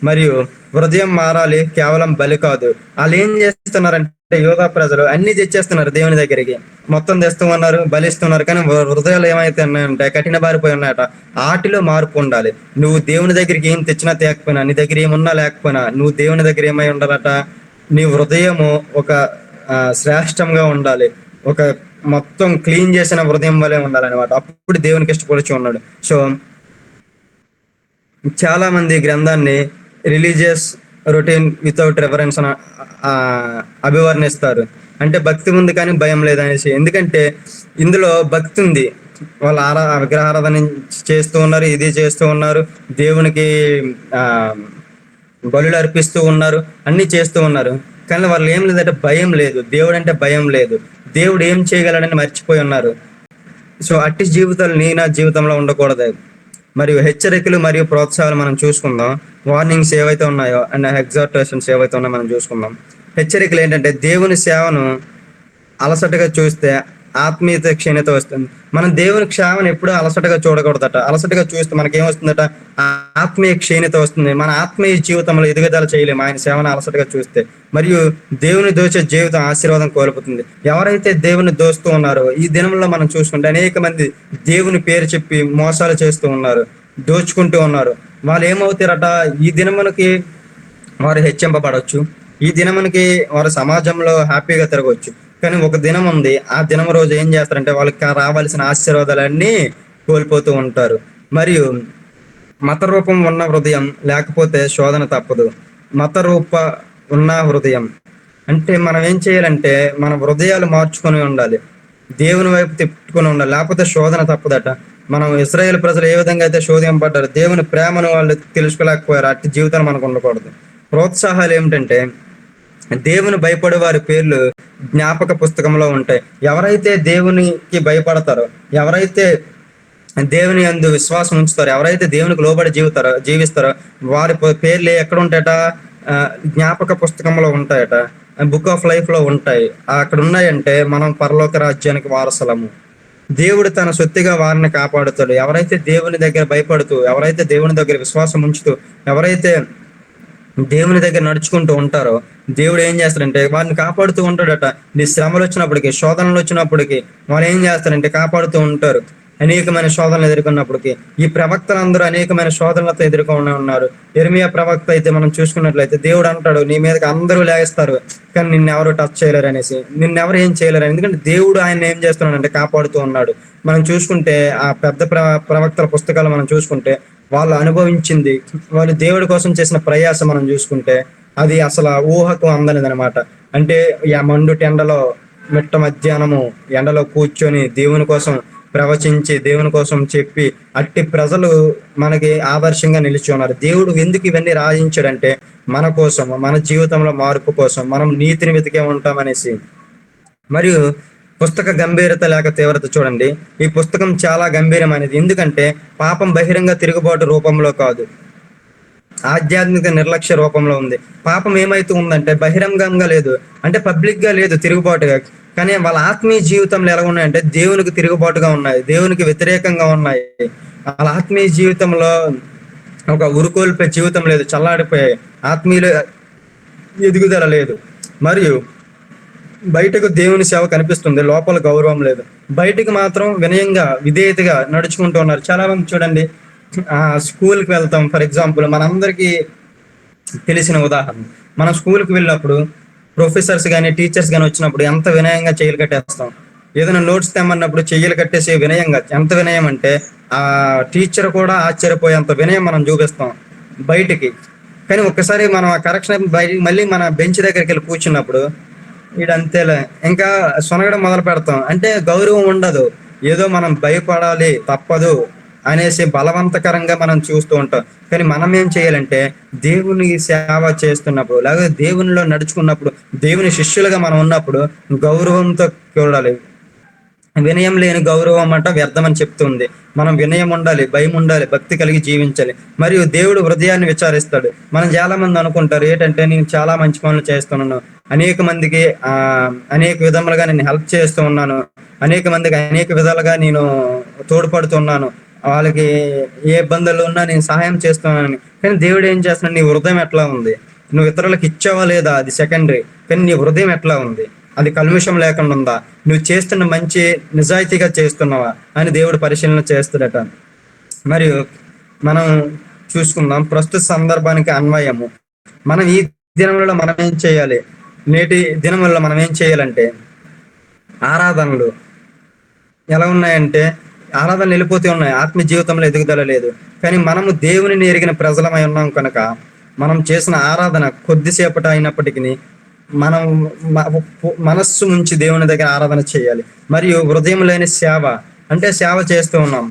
మరియు హృదయం మారాలి, కేవలం బలి కాదు. వాళ్ళు ఏం చేస్తున్నారంటే యోగా ప్రజలు అన్ని తెచ్చేస్తున్నారు దేవుని దగ్గరికి, మొత్తం తెస్తూ ఉన్నారు, బలిస్తున్నారు. కానీ హృదయాలు ఏమైతే ఉన్నాయంటే కఠిన బారిపోయి ఉన్నాయట. ఆటిలో మార్పు ఉండాలి. నువ్వు దేవుని దగ్గరికి ఏం తెచ్చినా తేకపోయినా, నీ దగ్గర ఏమున్నా లేకపోయినా, నువ్వు దేవుని దగ్గర ఏమై ఉండాలట, నీ హృదయము ఒక శ్రేష్టంగా ఉండాలి, ఒక మొత్తం క్లీన్ చేసిన హృదయం వలె ఉండాలన్నమాట. అప్పుడు దేవునికి ఇష్టపడుచు ఉన్నాడు. సో చాలా మంది ఈ గ్రంథాన్ని రిలీజియస్ రొటీన్ వితౌట్ రెఫరెన్స్ అని అభివర్ణిస్తారు. అంటే భక్తి ఉంది కానీ భయం లేదనేసి. ఎందుకంటే ఇందులో భక్తి ఉంది, వాళ్ళు విగ్రహారాధన చేస్తూ ఉన్నారు, ఇది చేస్తూ ఉన్నారు, దేవునికి ఆ బలులు అర్పిస్తూ ఉన్నారు, అన్ని చేస్తూ ఉన్నారు. కానీ వాళ్ళు ఏం లేదంటే భయం లేదు, దేవుడు అంటే భయం లేదు, దేవుడు ఏం చేయగలడని మర్చిపోయి ఉన్నారు. సో అట్టి జీవితాలు నా జీవితంలో ఉండకూడదు. మరియు హెచ్చరికలు మరియు ప్రోత్సాహాలు మనం చూసుకుందాం. వార్నింగ్స్ ఏవైతే ఉన్నాయో అండ్ ఎగ్జార్టేషన్స్ ఏవైతే ఉన్నాయో మనం చూసుకుందాం. హెచ్చరికలు ఏంటంటే దేవుని సేవను అలసటగా చూస్తే ఆత్మీయత క్షీణత వస్తుంది. మనం దేవుని సేవను ఎప్పుడూ అలసటగా చూడకూడదట. అలసటగా చూస్తే మనకి ఏమొస్తుందట, ఆత్మీయ క్షీణత వస్తుంది. మన ఆత్మీయ జీవితంలో ఎదుగుదల చేయలేము ఆయన సేవను అలసటగా చూస్తే. మరియు దేవుని దోచే జీవితం ఆశీర్వాదం కోల్పోతుంది. ఎవరైతే దేవుని దోస్తూ ఉన్నారో ఈ దినంలో మనం చూసుకుంటే అనేక మంది దేవుని పేరు చెప్పి మోసాలు చేస్తూ ఉన్నారు, దోచుకుంటూ ఉన్నారు. వాళ్ళు ఏమవుతారట, ఈ దినమునకి వారు హెచ్చింపబడవచ్చు, ఈ దినమునకి వారు సమాజంలో హ్యాపీగా తిరగవచ్చు. కానీ ఒక దినం ఉంది, ఆ దినం రోజు ఏం చేస్తారంటే వాళ్ళకి రావాల్సిన ఆశీర్వాదాలన్నీ కోల్పోతూ ఉంటారు. మరియు మత రూపం ఉన్న హృదయం లేకపోతే శోధన తప్పదు. మత రూప ఉన్న హృదయం అంటే మనం ఏం చేయాలంటే మన హృదయాలు మార్చుకొని ఉండాలి, దేవుని వైపు తిప్పుకొని ఉండాలి, లేకపోతే శోధన తప్పదట. మనం ఇశ్రాయేలు ప్రజలు ఏ విధంగా అయితే శోధింపడ్డారు, దేవుని ప్రేమను వాళ్ళు తెలుసుకోలేకపోయారు, అట్టి జీవితాలు మనకు ఉండకూడదు. ప్రోత్సాహాలు ఏమిటంటే దేవుని భయపడే వారి పేర్లు జ్ఞాపక పుస్తకంలో ఉంటాయి. ఎవరైతే దేవునికి భయపడతారో, ఎవరైతే దేవుని యందు విశ్వాసం ఉంచుతారో, ఎవరైతే దేవునికి లోబడి జీవిస్తారో వారి పేర్లు ఎక్కడ ఉంటాయట, జ్ఞాపక పుస్తకంలో ఉంటాయట, బుక్ ఆఫ్ లైఫ్ లో ఉంటాయి. అక్కడ ఉన్నాయంటే మనం పరలోక రాజ్యానికి వారసులము. దేవుడు తన సొత్తుగా వారిని కాపాడుతాడు. ఎవరైతే దేవుని దగ్గర భయపడుతూ, ఎవరైతే దేవుని దగ్గర విశ్వాసం ఉంచుతూ, ఎవరైతే దేవుని దగ్గర నడుచుకుంటూ ఉంటారో దేవుడు ఏం చేస్తాడంటే వారిని కాపాడుతూ ఉంటాడట. నీ శ్రమలు వచ్చినప్పటికీ, శోధనలు వచ్చినప్పటికీ వాళ్ళు ఏం చేస్తారంటే కాపాడుతూ ఉంటారు. అనేకమైన శోధనలు ఎదుర్కొన్నప్పటికీ ఈ ప్రవక్తలందరూ అనేకమైన శోధనలతో ఎదుర్కొని ఉన్నారు. ఇర్మియా ప్రవక్త అయితే మనం చూసుకున్నట్లయితే దేవుడు అంటాడు, నీ మీదకి అందరూ లేస్తారు కానీ నిన్నెవరు టచ్ చేయలేరు అనేసి, నిన్నెవరు ఏం చేయలేరు. ఎందుకంటే దేవుడు ఆయన ఏం చేస్తున్నాడంటే కాపాడుతూ ఉన్నాడు. మనం చూసుకుంటే ఆ పెద్ద ప్రవక్తల పుస్తకాలు మనం చూసుకుంటే వాళ్ళు అనుభవించింది, వాళ్ళు దేవుడి కోసం చేసిన ప్రయాసం మనం చూసుకుంటే అది అసలు ఊహకు అందనిది అనమాట. అంటే ఆ మండుటి ఎండలో మిట్ట మధ్యాహ్నము ఎండలో కూర్చొని దేవుని కోసం ప్రవచించి, దేవుని కోసం చెప్పి అట్టి ప్రజలు మనకి ఆదర్శంగా నిలిచి ఉన్నారు. దేవుడు ఎందుకు ఇవన్నీ రాయించాడంటే మన కోసం, మన జీవితంలో మార్పు కోసం, మనం నీతిని వెతికే ఉంటామనేసి. మరియు పుస్తక గంభీరత లేక తీవ్రత చూడండి. ఈ పుస్తకం చాలా గంభీరమైనది. ఎందుకంటే పాపం బహిరంగ తిరుగుబాటు రూపంలో కాదు, ఆధ్యాత్మిక నిర్లక్ష్య రూపంలో ఉంది. పాపం ఏమైతే ఉందంటే బహిరంగంగా లేదు, అంటే పబ్లిక్ గా లేదు, తిరుగుబాటుగా. కానీ వాళ్ళ ఆత్మీయ జీవితంలో ఎలా ఉన్నాయంటే దేవునికి తిరుగుబాటుగా ఉన్నాయి, దేవునికి వ్యతిరేకంగా ఉన్నాయి. వాళ్ళ ఆత్మీయ జీవితంలో ఒక ఉరుకోల్పే జీవితం లేదు, చల్లాడిపోయాయి, ఆత్మీయుల ఎదుగుదల లేదు. మరియు బయటకు దేవుని సేవ కనిపిస్తుంది, లోపల గౌరవం లేదు. బయటకు మాత్రం వినయంగా విధేయతగా నడుచుకుంటూ ఉన్నారు. చాలా మంది చూడండి, స్కూల్కి వెళ్తాం. ఫర్ ఎగ్జాంపుల్ మనందరికీ తెలిసిన ఉదాహరణ, మనం స్కూల్కి వెళ్ళినప్పుడు ప్రొఫెసర్స్ కానీ టీచర్స్ కానీ వచ్చినప్పుడు ఎంత వినయంగా చెయ్యలు కట్టేస్తాం. ఏదైనా నోట్స్ తెమ్మన్నప్పుడు చెయ్యలు కట్టేసి వినయంగా, ఎంత వినయం అంటే ఆ టీచర్ కూడా ఆశ్చర్యపోయేంత వినయం మనం చూపిస్తాం బయటికి. కానీ ఒక్కసారి మనం ఆ కరెక్షన్ బయటికి మళ్ళీ మన బెంచ్ దగ్గరికి వెళ్ళి కూర్చున్నప్పుడు వీడంతేలే ఇంకా సొనగడం మొదలు పెడతాం. అంటే గౌరవం ఉండదు, ఏదో మనం భయపడాలి తప్పదు అనేసి బలవంతకరంగా మనం చూస్తూ ఉంటాం. కానీ మనం ఏం చేయాలంటే దేవుని సేవ చేస్తున్నప్పుడు, లేకపోతే దేవునిలో నడుచుకున్నప్పుడు, దేవుని శిష్యులుగా మనం ఉన్నప్పుడు గౌరవంతో చూడాలి. వినయం లేని గౌరవం అంట వ్యర్థం అని చెప్తుంది. మనం వినయం ఉండాలి, భయం ఉండాలి, భక్తి కలిగి జీవించాలి. మరియు దేవుడు హృదయాన్ని విచారిస్తాడు. మనం చాలా మంది అనుకుంటారు ఏంటంటే, నేను చాలా మంచి పనులు చేస్తున్నాను, అనేక మందికి అనేక విధములుగా నేను హెల్ప్ చేస్తూ ఉన్నాను, అనేక మందికి అనేక విధాలుగా నేను తోడ్పడుతున్నాను, వాళ్ళకి ఏ ఇబ్బందులు ఉన్నా నేను సహాయం చేస్తున్నాను. కానీ దేవుడు ఏం చేస్తున్నాడు, నీ హృదయం ఎట్లా ఉంది? నువ్వు ఇతరులకు ఇచ్చావా లేదా అది సెకండరీ, కానీ నీ హృదయం ఎట్లా ఉంది? అది కల్మషం లేకుండా ఉందా? నువ్వు చేస్తున్న మంచి నిజాయితీగా చేస్తున్నావా అని దేవుడు పరిశీలన చేస్తాడట. మరియు మనం చూసుకుందాం ప్రస్తుత సందర్భానికి అన్వయము. మనం ఈ దినములలో మనం ఏం చేయాలి? నేటి దినములలో మనం ఏం చేయాలంటే, ఆరాధనలు ఎలా ఉన్నాయంటే, ఆరాధనలు వెళ్ళిపోతూ ఉన్నాయి, ఆత్మీయ జీవితంలో ఎదుగుదల లేదు. కానీ మనము దేవునిని ఎరిగిన ప్రజలమై ఉన్నాం కనుక మనం చేసిన ఆరాధన కొద్దిసేపటి అయినప్పటికీ మనం మనస్సు నుంచి దేవుని దగ్గర ఆరాధన చేయాలి. మరియు హృదయం లేని సేవ అంటే సేవ చేస్తూ ఉన్నాం.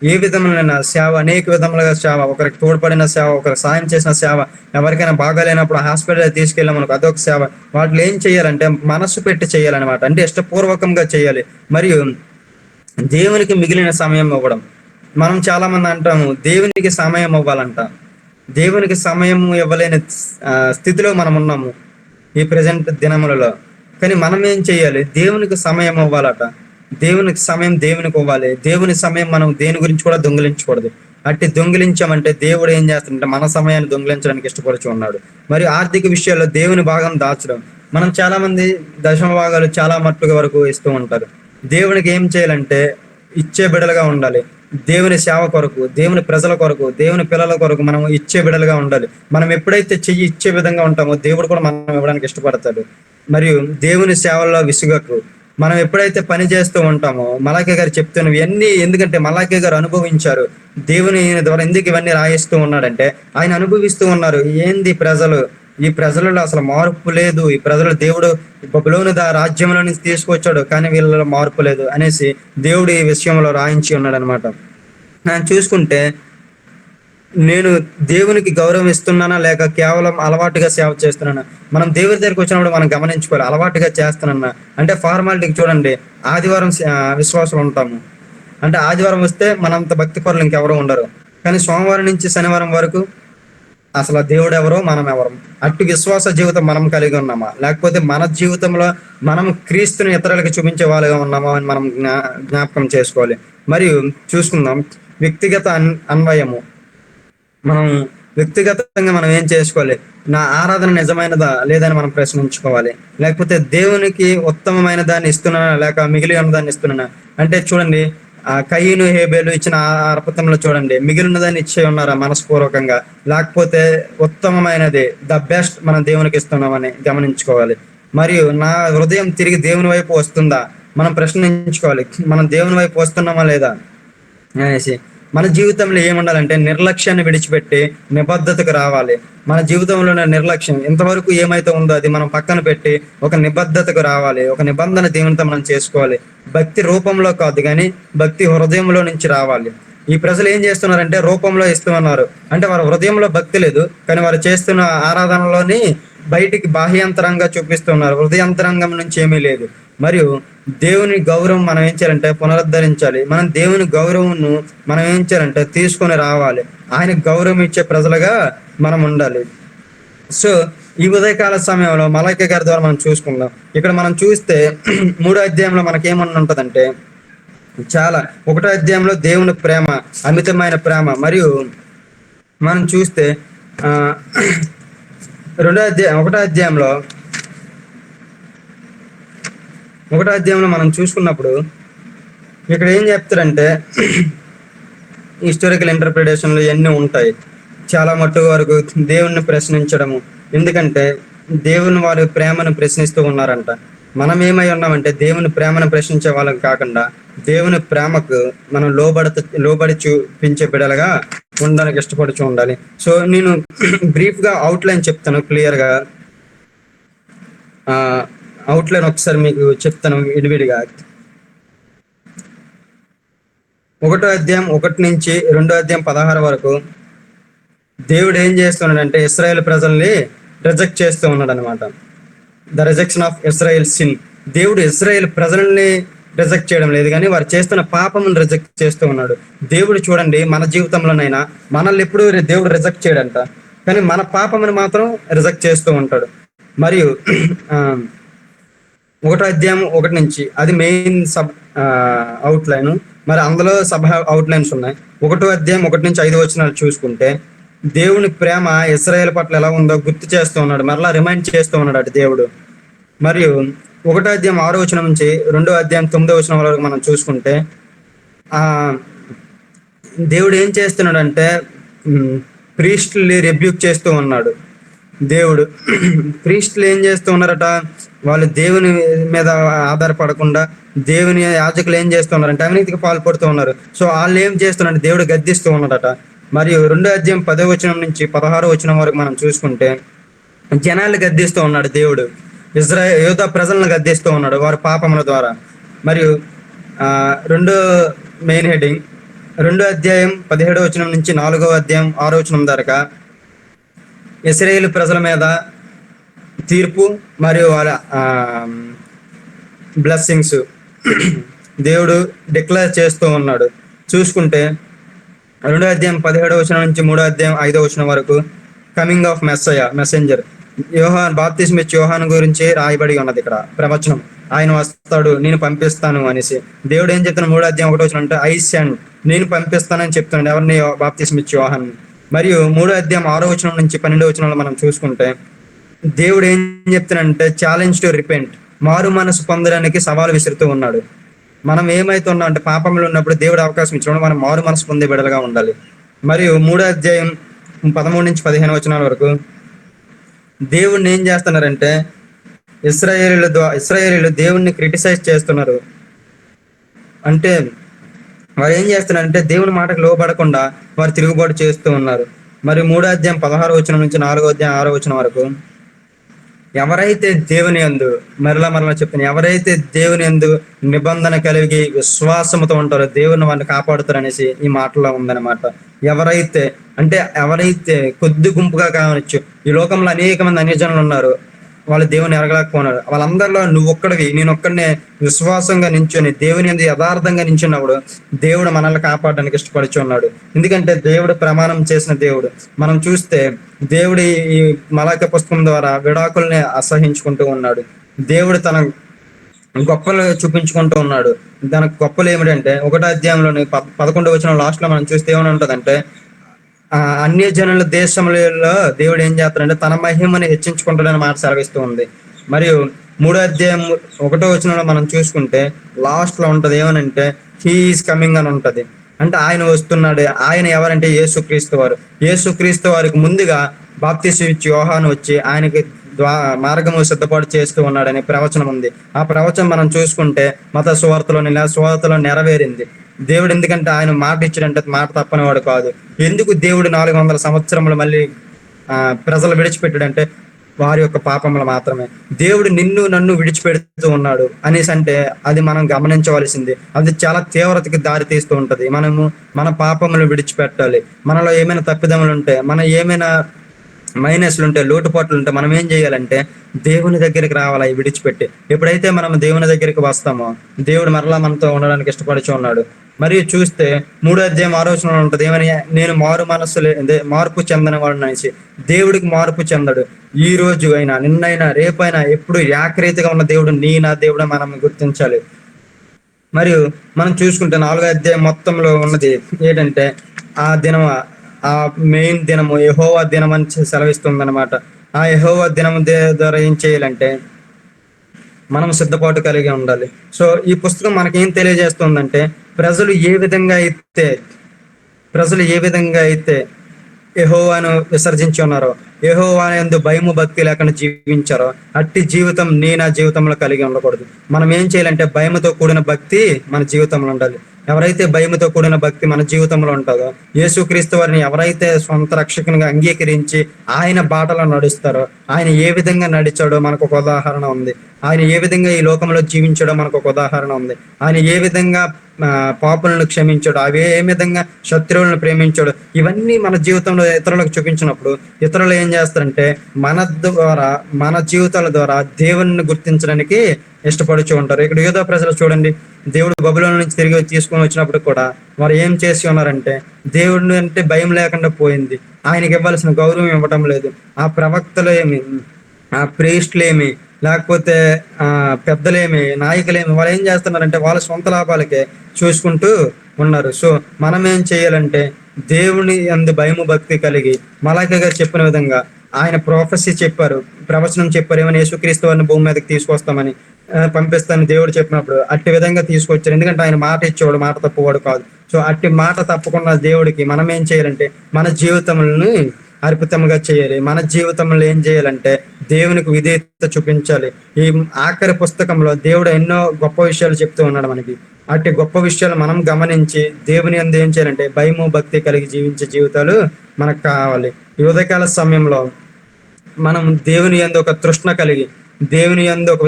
ఏ విధములైన సేవ, అనేక విధములుగా సేవ, ఒకరికి తోడ్పడిన సేవ, ఒకరికి సాయం చేసిన సేవ, ఎవరికైనా బాగాలేనప్పుడు హాస్పిటల్ తీసుకెళ్ళాం మనకు అదొక సేవ. వాటిలో ఏం చేయాలంటే మనస్సు పెట్టి చేయాలన్నమాట, అంటే ఇష్టపూర్వకంగా చేయాలి. మరియు దేవునికి మిగిలిన సమయం ఇవ్వడం. మనం చాలా మంది అంటాము దేవునికి సమయం ఇవ్వాలంట. దేవునికి సమయం ఇవ్వలేని స్థితిలో మనం ఉన్నాము ఈ ప్రజెంట్ దినములలో. కానీ మనం ఏం చేయాలి? దేవునికి సమయం ఇవ్వాలట. దేవునికి సమయం దేవునికి ఇవ్వాలి. దేవుని సమయం మనం దేని గురించి కూడా దొంగిలించకూడదు. అట్టి దొంగిలించామంటే దేవుడు ఏం చేస్తాడంటే మన సమయాన్ని దొంగిలించడానికి ఇష్టపడుచు ఉన్నాడు. మరియు ఆర్థిక విషయాల్లో దేవుని భాగం దాచడం. మనం చాలా మంది దశమ భాగాలు చాలా మట్టుగా వరకు ఇస్తూ ఉంటారు. దేవునికి ఏం చేయాలంటే ఇచ్చే బిడలుగా ఉండాలి. దేవుని సేవ కొరకు, దేవుని ప్రజల కొరకు, దేవుని పిల్లల కొరకు మనం ఇచ్చే బిడలుగా ఉండాలి. మనం ఎప్పుడైతే చెయ్యి ఇచ్చే విధంగా ఉంటామో దేవుడు కూడా మనం ఇవ్వడానికి ఇష్టపడతాడు. మరియు దేవుని సేవల్లో విసుగకు. మనం ఎప్పుడైతే పని చేస్తూ ఉంటామో, మలాకే గారు చెప్తున్నవి అన్నీ, ఎందుకంటే మలాకే గారు అనుభవించారు. దేవుని ద్వారా ఎందుకు ఇవన్నీ రాయిస్తూ ఉన్నాడంటే ఆయన అనుభవిస్తూ ఉన్నారు. ఏంది ప్రజలు, ఈ ప్రజలలో అసలు మార్పు లేదు, ఈ ప్రజలు దేవుడు బబులోను రాజ్యంలో నుంచి తీసుకొచ్చాడు కానీ వీళ్ళలో మార్పు లేదు అనేసి దేవుడు ఈ విషయంలో రాయించి ఉన్నాడు అనమాట. నేను చూసుకుంటే నేను దేవునికి గౌరవం ఇస్తున్నానా లేక కేవలం అలవాటుగా సేవ చేస్తున్నానా? మనం దేవుడి దగ్గరికి వచ్చినప్పుడు మనం గమనించుకోవాలి, అలవాటుగా చేస్తున్నానా అంటే ఫార్మాలిటీకి చూడండి. ఆదివారం విశ్వాసులు ఉంటాము అంటే ఆదివారం వస్తే మనంత భక్తి పరులు ఇంకెవరూ ఉండరు. కానీ సోమవారం నుంచి శనివారం వరకు అసలు దేవుడు ఎవరో మనం ఎవరు, అట్టి విశ్వాస జీవితం మనం కలిగి ఉన్నామా, లేకపోతే మన జీవితంలో మనం క్రీస్తుని ఇతరులకు చూపించే వాళ్ళగా ఉన్నామా అని మనం జ్ఞాపకం చేసుకోవాలి. మరియు చూసుకుందాం వ్యక్తిగత అన్వయము. మనం వ్యక్తిగతంగా మనం ఏం చేసుకోవాలి? నా ఆరాధన నిజమైనదా లేదని మనం ప్రశ్నించుకోవాలి. లేకపోతే దేవునికి ఉత్తమమైన దాన్ని ఇస్తున్నానా లేక మిగిలి ఉన్న దాన్ని ఇస్తున్నానా? అంటే చూడండి, కయ్యను హేబేలు ఇచ్చిన అర్పణలో చూడండి, మిగిలిన దాన్ని ఇచ్చే ఉన్నారా మనస్పూర్వకంగా, లేకపోతే ఉత్తమమైనది ద బెస్ట్ మనం దేవునికి ఇస్తున్నామని గమనించుకోవాలి. మరియు నా హృదయం తిరిగి దేవుని వైపు వస్తుందా మనం ప్రశ్నించుకోవాలి. మనం దేవుని వైపు వస్తున్నామా లేదా అనేసి. మన జీవితంలో ఏముండాలంటే నిర్లక్ష్యాన్ని విడిచిపెట్టి నిబద్ధతకు రావాలి. మన జీవితంలో ఉన్న నిర్లక్ష్యం ఇంతవరకు ఏమైతే ఉందో అది మనం పక్కన పెట్టి ఒక నిబద్ధతకు రావాలి. ఒక నిబంధన దేవునితో మనం చేసుకోవాలి. భక్తి రూపంలో కాదు కానీ భక్తి హృదయంలో నుంచి రావాలి. ఈ ప్రజలు ఏం చేస్తున్నారంటే రూపంలో ఇస్తున్నారు, అంటే వారి హృదయంలో భక్తి లేదు, కానీ వారు చేస్తున్న ఆరాధనలోని బయటికి బాహ్యంతరంగా చూపిస్తున్నారు, హృదయంతరంగం నుంచి ఏమీ లేదు. మరియు దేవుని గౌరవం మనం ఏం చేయాలంటే పునరుద్ధరించాలి. మనం దేవుని గౌరవం మనం ఏం చేయాలంటే తీసుకొని రావాలి. ఆయన గౌరవం ఇచ్చే ప్రజలుగా మనం ఉండాలి. సో ఈ ఉదయకాల సమయంలో మలాకి గారి ద్వారా మనం చూసుకుందాం. ఇక్కడ మనం చూస్తే 3వ అధ్యాయంలో మనకేమన్నా ఉంటుందంటే చాలా 1వ అధ్యాయంలో దేవుని ప్రేమ, అమితమైన ప్రేమ. మరియు మనం చూస్తే 1వ అధ్యాయంలో మనం చూసుకున్నప్పుడు ఇక్కడ ఏం చెప్తారంటే హిస్టారికల్ ఇంటర్ప్రిటేషన్లు ఇవన్నీ ఉంటాయి. చాలా మట్టుకు వరకు దేవుణ్ణి ప్రశ్నించడము, ఎందుకంటే దేవుని వారి ప్రేమను ప్రశ్నిస్తూ ఉన్నారంట. మనం ఏమై ఉన్నామంటే దేవుని ప్రేమను ప్రశ్నించే వాళ్ళకి కాకుండా దేవుని ప్రేమకు మనం లోబడి చూపించే బిడలుగా ఉండడానికి ఇష్టపడుచు ఉండాలి. సో నేను బ్రీఫ్గా అవుట్లైన్ చెప్తాను, క్లియర్గా అవుట్లైన్ ఒకసారి మీకు చెప్తాను విడివిడిగా. 1వ అధ్యాయం 1 నుంచి 2వ అధ్యాయం 16 వరకు దేవుడు ఏం చేస్తున్నాడంటే ఇశ్రాయేల్ ప్రజల్ని రిజెక్ట్ చేస్తూ ఉన్నాడు అనమాట. The rejection of Israel sin. దేవుడు ఇశ్రాయేల్ ప్రజల్ని రిజెక్ట్ చేయడం లేదు, కానీ వారు చేస్తున్న పాపమును రిజెక్ట్ చేస్తూ ఉన్నాడు. దేవుడు చూడండి, మన జీవితంలోనైనా మనల్ని ఎప్పుడు దేవుడు రిజెక్ట్ చేయడంట, కానీ మన పాపమును మాత్రం రిజెక్ట్ చేస్తూ ఉంటాడు. మరియు 1వ అధ్యాయం 1 నుంచి అది మెయిన్ సబ్ అవుట్లైన్. మరి అందులో సబ్ అవుట్లైన్స్ ఉన్నాయి. 1వ అధ్యాయం 1 నుంచి 5 వచనాలు చూసుకుంటే దేవుని ప్రేమ ఇశ్రాయేల్ పట్ల ఎలా ఉందో గుర్తు చేస్తూ ఉన్నాడు, మరలా రిమైండ్ చేస్తూ ఉన్నాడు అటు దేవుడు. మరియు 1వ అధ్యాయం 6 వచనం నుంచి 2వ అధ్యాయం 9 వచనం వరకు మనం చూసుకుంటే ఆ దేవుడు ఏం చేస్తున్నాడంటే ప్రీస్టుల్ని రెబ్యూక్ చేస్తూ ఉన్నాడు. దేవుడు ప్రీస్టులు ఏం చేస్తూ ఉన్నారట, వాళ్ళు దేవుని మీద ఆధారపడకుండా దేవుని యాజకులు ఏం చేస్తున్నారంటే అవినీతికి పాల్పడుతూ ఉన్నారు. సో వాళ్ళు ఏం చేస్తున్నారంటే దేవుడు గద్దిస్తూ ఉన్నాడట. మరియు 2వ అధ్యాయం 10వ వచనం నుంచి 16వ వచనం వరకు మనం చూసుకుంటే జనాలు గద్దిస్తూ ఉన్నాడు దేవుడు, యూదా ప్రజలను గద్దిస్తూ ఉన్నాడు వారి పాపముల ద్వారా. మరియు రెండో మెయిన్ హెడ్డింగ్ 2వ అధ్యాయం 17వ వచనం నుంచి 4వ అధ్యాయం 6వ వచనం దాకా ఇశ్రాయేలు ప్రజల మీద తీర్పు మరియు వాళ్ళ బ్లెస్సింగ్స్ దేవుడు డిక్లేర్ చేస్తూ ఉన్నాడు. చూసుకుంటే 2వ అధ్యాయం 17వ వచనం నుంచి 3వ అధ్యాయం 5వ వచనం వరకు కమింగ్ ఆఫ్ మెసెంజర్ యోహాన్, బాప్తిస్మ ఇచ్చే యోహాను గురించి రాయబడి ఉన్నది ఇక్కడ ప్రవచనం. ఆయన వస్తాడు, నేను పంపిస్తాను అనేసి. దేవుడు ఏం చెప్తున్నాడు 3వ అధ్యాయం 1వ వచనం అంటే ఐ సెండ్, నేను పంపిస్తానని చెప్తున్నాడు ఎవరిని, బాప్తిస్మ ఇచ్చే యోహాను. మరియు 3వ అధ్యాయం 6వ వచనం నుంచి 12వ వచనంలో మనం చూసుకుంటే దేవుడు ఏం చెప్తున్నాడంటే ఛాలెంజ్ టు రిపెంట్, మారు మనసు పొందడానికి సవాలు విసురుతూ ఉన్నాడు. మనం ఏమైతే ఉన్నాం అంటే పాపంలో ఉన్నప్పుడు దేవుడు అవకాశం ఇచ్చినప్పుడు మనం మారు మనసు పొందే బిడ్డలుగా ఉండాలి. మరియు 3వ అధ్యాయం 13 నుంచి 15 వచనాల వరకు దేవుణ్ణి ఏం చేస్తున్నారంటే ఇశ్రాయేలీలు దేవుణ్ణి క్రిటిసైజ్ చేస్తున్నారు. అంటే వారు ఏం చేస్తున్నారంటే దేవుని మాటకు లోబడకుండా వారు తిరుగుబాటు చేస్తూ ఉన్నారు. మరి 3వ అధ్యాయం 16వ వచనం నుంచి 4వ అధ్యాయం 6వ వచనం వరకు ఎవరైతే దేవుని యందు మరలా చెప్తాను, ఎవరైతే దేవుని యందు నిబంధన కలిగి విశ్వాసముతో ఉంటారో దేవుని వారిని కాపాడుతారు అనేసి ఈ మాటలో ఉందన్నమాట. ఎవరైతే కొద్ది గుంపుగా కావచ్చు, ఈ లోకంలో అనేక మంది అన్యజనులు ఉన్నారు, వాళ్ళు దేవుని ఎరగలేకపోయినారు. వాళ్ళందరిలో నువ్వు ఒక్కడివి, నేను ఒక్కడనే విశ్వాసంగా నించుని దేవుని యందు యథార్థంగా నించున్నప్పుడు దేవుడు మనల్ని కాపాడడానికి ఇష్టపడుచు ఉన్నాడు. ఎందుకంటే దేవుడు ప్రమాణం చేసిన దేవుడు. మనం చూస్తే దేవుడు ఈ మలాకి పుస్తకం ద్వారా విడాకుల్ని అసహించుకుంటూ ఉన్నాడు. దేవుడు తన గొప్పలు చూపించుకుంటూ ఉన్నాడు. దానికి గొప్పలు ఏమిటంటే 1వ అధ్యాయంలోని 11వ వచనం లాస్ట్ లో మనం చూస్తే ఏమని ఉంటదంటే అన్య జనుల దేశంలో దేవుడు ఏం చేస్తాడంటే తన మహిమని హెచ్చించుకుంటాడని మాట సెలవిస్తూ ఉంది. మరియు 3వ అధ్యాయం 1వ వచనంలో మనం చూసుకుంటే లాస్ట్ లో ఉంటది ఏమనంటే హీ ఈస్ కమింగ్ అని ఉంటది. అంటే ఆయన వస్తున్నాడు. ఆయన ఎవరంటే యేసుక్రీస్తు వారు. యేసుక్రీస్తు వారికి ముందుగా బాప్తిస్మ ఇచ్చే యోహాను వచ్చి ఆయనకి మార్గము సిద్ధపాటు చేస్తూ ఉన్నాడని ప్రవచనం ఉంది. ఆ ప్రవచనం మనం చూసుకుంటే మత సువార్తలో నెరవేరింది. దేవుడు ఎందుకంటే ఆయన మాట ఇచ్చాడంటే మాట తప్పనివాడు కాదు. ఎందుకు దేవుడు 400 సంవత్సరములు మళ్ళీ ప్రజలు విడిచిపెట్టాడంటే వారి యొక్క పాపములు మాత్రమే. దేవుడు నిన్ను నన్ను విడిచిపెడుతూ ఉన్నాడు అనేసి అంటే అది మనం గమనించవలసింది. అది చాలా తీవ్రతకి దారి తీస్తూ ఉంటది. మనము మన పాపములు విడిచిపెట్టాలి. మనలో ఏమైనా తప్పిదములు ఉంటే, మన ఏమైనా మైనస్లు ఉంటే, లోటుపాట్లు ఉంటే మనం ఏం చేయాలంటే దేవుని దగ్గరికి రావాలి విడిచిపెట్టి. ఎప్పుడైతే మనం దేవుని దగ్గరికి వస్తామో దేవుడు మరలా మనతో ఉండడానికి ఇష్టపడుచు ఉన్నాడు. మరియు చూస్తే 3వ అధ్యాయం 6వ వచనంలో ఉంటది ఏమని, నేను మార్పు చెందని వాడు అనేసి. దేవుడికి మార్పు చెందడు. ఈ రోజు అయినా, నిన్నైనా, రేపైనా, ఎప్పుడు ఏకరీతిగా ఉన్న దేవుడు నా దేవుడు మనం గుర్తించాలి. మరియు మనం చూసుకుంటే 4వ అధ్యాయం మొత్తంలో ఉన్నది ఏంటంటే ఆ మెయిన్ దినము యెహోవా దినం అని సెలవిస్తుంది అనమాట. ఆ యెహోవా దినం ద్వారా ఏం చేయాలంటే మనం సిద్ధపాటు కలిగి ఉండాలి. సో ఈ పుస్తకం మనకేం తెలియజేస్తుందంటే ప్రజలు ఏ విధంగా అయితే యెహోవాను విసర్జించి ఉన్నారో, యెహోవా యందు భయము భక్తి లేకుండా జీవించారో అట్టి జీవితం నా జీవితంలో కలిగి ఉండకూడదు. మనం ఏం చేయాలంటే భయముతో కూడిన భక్తి మన జీవితంలో ఉండాలి. ఎవరైతే భయముతో కూడిన భక్తి మన జీవితంలో ఉంటుందో, యేసుక్రీస్తు వారిని ఎవరైతే సొంత రక్షకునిగా అంగీకరించి ఆయన బాటలో నడుస్తారో, ఆయన ఏ విధంగా నడిచాడో మనకు ఒక ఉదాహరణ ఉంది. ఆయన ఏ విధంగా ఈ లోకంలో జీవించాడో మనకు ఒక ఉదాహరణ ఉంది. ఆయన ఏ విధంగా పాపులను క్షమించాడు, అవి ఏ విధంగా శత్రువులను ప్రేమించాడు, ఇవన్నీ మన జీవితంలో ఇతరులకు చూపించినప్పుడు ఇతరులు ఏం చేస్తారంటే మన ద్వారా, మన జీవితాల ద్వారా దేవుని గుర్తించడానికి ఇష్టపడుచు ఉంటారు. ఇక్కడ యూదా ప్రజలు చూడండి, దేవుడు బబులోను నుంచి తిరిగి తీసుకొని వచ్చినప్పుడు కూడా వారు ఏం చేసి ఉన్నారంటే దేవుడిని అంటే భయం లేకుండా పోయింది. ఆయనకి ఇవ్వాల్సిన గౌరవం ఇవ్వటం లేదు. ఆ ప్రవక్తలు ఏమి, ఆ ప్రీస్టులేమి, లేకపోతే పెద్దలేమి, నాయకులేమి, వాళ్ళు ఏం చేస్తున్నారంటే వాళ్ళ సొంత లాభాలకే చూసుకుంటూ ఉన్నారు. సో మనం ఏం చేయాలంటే దేవుని అందు భయము భక్తి కలిగి మలాకా గారు చెప్పిన విధంగా ఆయన ప్రొఫెసీ చెప్పారు, ప్రవచనం చెప్పారు, ఏమైనా యేసుక్రీస్తు వారిని భూమి మీదకి తీసుకొస్తామని, పంపిస్తానని దేవుడు చెప్పినప్పుడు అట్టి విధంగా తీసుకొచ్చారు. ఎందుకంటే ఆయన మాట ఇచ్చేవాడు, మాట తప్పువాడు కాదు. సో అట్టి మాట తప్పకుండా దేవుడికి మనం ఏం చేయాలంటే మన జీవితములను అర్పితంగా చేయాలి. మన జీవితంలో ఏం చేయాలంటే దేవునికి విధేయత చూపించాలి. ఈ ఆఖరి పుస్తకంలో దేవుడు ఎన్నో గొప్ప విషయాలు చెప్తూ ఉన్నాడు మనకి. అట్టి గొప్ప విషయాలు మనం గమనించి దేవుని యందు ఏం చేయాలంటే భయము భక్తి కలిగి జీవించే జీవితాలు మనకు కావాలి. ఈ ఉదయకాల సమయంలో మనం దేవుని యందు ఒక తృష్ణ కలిగి, దేవుని యందు ఒక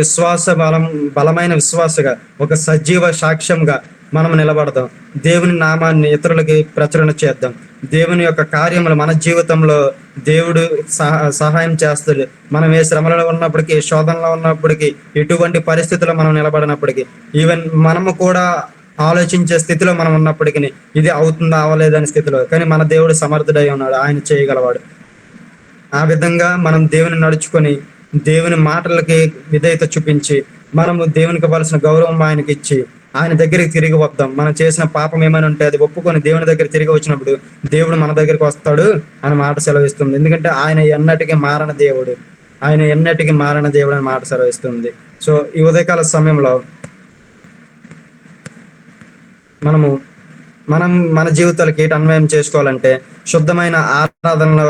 బలమైన విశ్వాసగా, ఒక సజీవ సాక్ష్యంగా మనం నిలబడదాం. దేవుని నామాన్ని ఇతరులకి ప్రచురణ చేద్దాం. దేవుని యొక్క కార్యములు మన జీవితంలో దేవుడు సహాయం చేస్తాడు. మనం ఏ శ్రమలలో ఉన్నప్పటికీ, శోధనలో ఉన్నప్పటికీ, ఎటువంటి పరిస్థితుల్లో మనం నిలబడినప్పటికీ, ఈవెన్ మనము కూడా ఆలోచించే స్థితిలో మనం ఉన్నప్పటికీ, ఇది అవుతుందా అవ్వలేదనే స్థితిలో, కానీ మన దేవుడు సమర్థుడై ఉన్నాడు, ఆయన చేయగలవాడు. ఆ విధంగా మనం దేవుని నడుచుకొని దేవుని మాటలకి విధేయత చూపించి మనము దేవునికి ఇవ్వాల్సిన గౌరవం ఆయనకి ఇచ్చి ఆయన దగ్గరికి తిరిగి వద్దాం. మనం చేసిన పాపం ఏమైనా ఉంటే అది ఒప్పుకొని దేవుని దగ్గర తిరిగి వచ్చినప్పుడు దేవుడు మన దగ్గరికి వస్తాడు అని మాట సెలవిస్తుంది. ఎందుకంటే ఆయన ఎన్నటికీ మారణ దేవుడు, ఆయన ఎన్నటికీ మారణ దేవుడు అని మాట సెలవిస్తుంది. సో ఈ ఉదయకాల సమయంలో మనం మన జీవితాలకి ఏంటి అన్వయం చేసుకోవాలంటే శుద్ధమైన ఆరాధనలో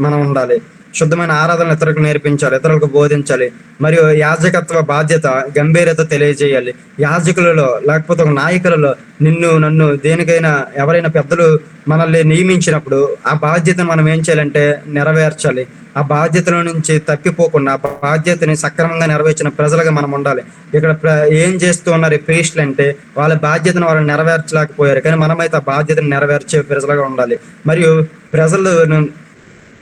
మనం ఉండాలి. శుద్ధమైన ఆరాధన ఇతరులకు నేర్పించాలి, ఇతరులకు బోధించాలి. మరియు యాజకత్వ బాధ్యత గంభీరత తెలియజేయాలి. యాజకులలో లేకపోతే ఒక నాయకులలో నన్ను దేనికైనా ఎవరైనా పెద్దలు మనల్ని నియమించినప్పుడు ఆ బాధ్యతను మనం ఏం చేయాలంటే నెరవేర్చాలి. ఆ బాధ్యతల నుంచి తప్పిపోకుండా ఆ బాధ్యతని సక్రమంగా నెరవేర్చిన ప్రజలుగా మనం ఉండాలి. ఇక్కడ ఏం చేస్తూ ఉన్నారు ఈ ప్రీస్టులు అంటే వాళ్ళ బాధ్యతను వాళ్ళు నెరవేర్చలేకపోయారు, కానీ మనమైతే ఆ బాధ్యతను నెరవేర్చే ప్రజలుగా ఉండాలి. మరియు ప్రజలను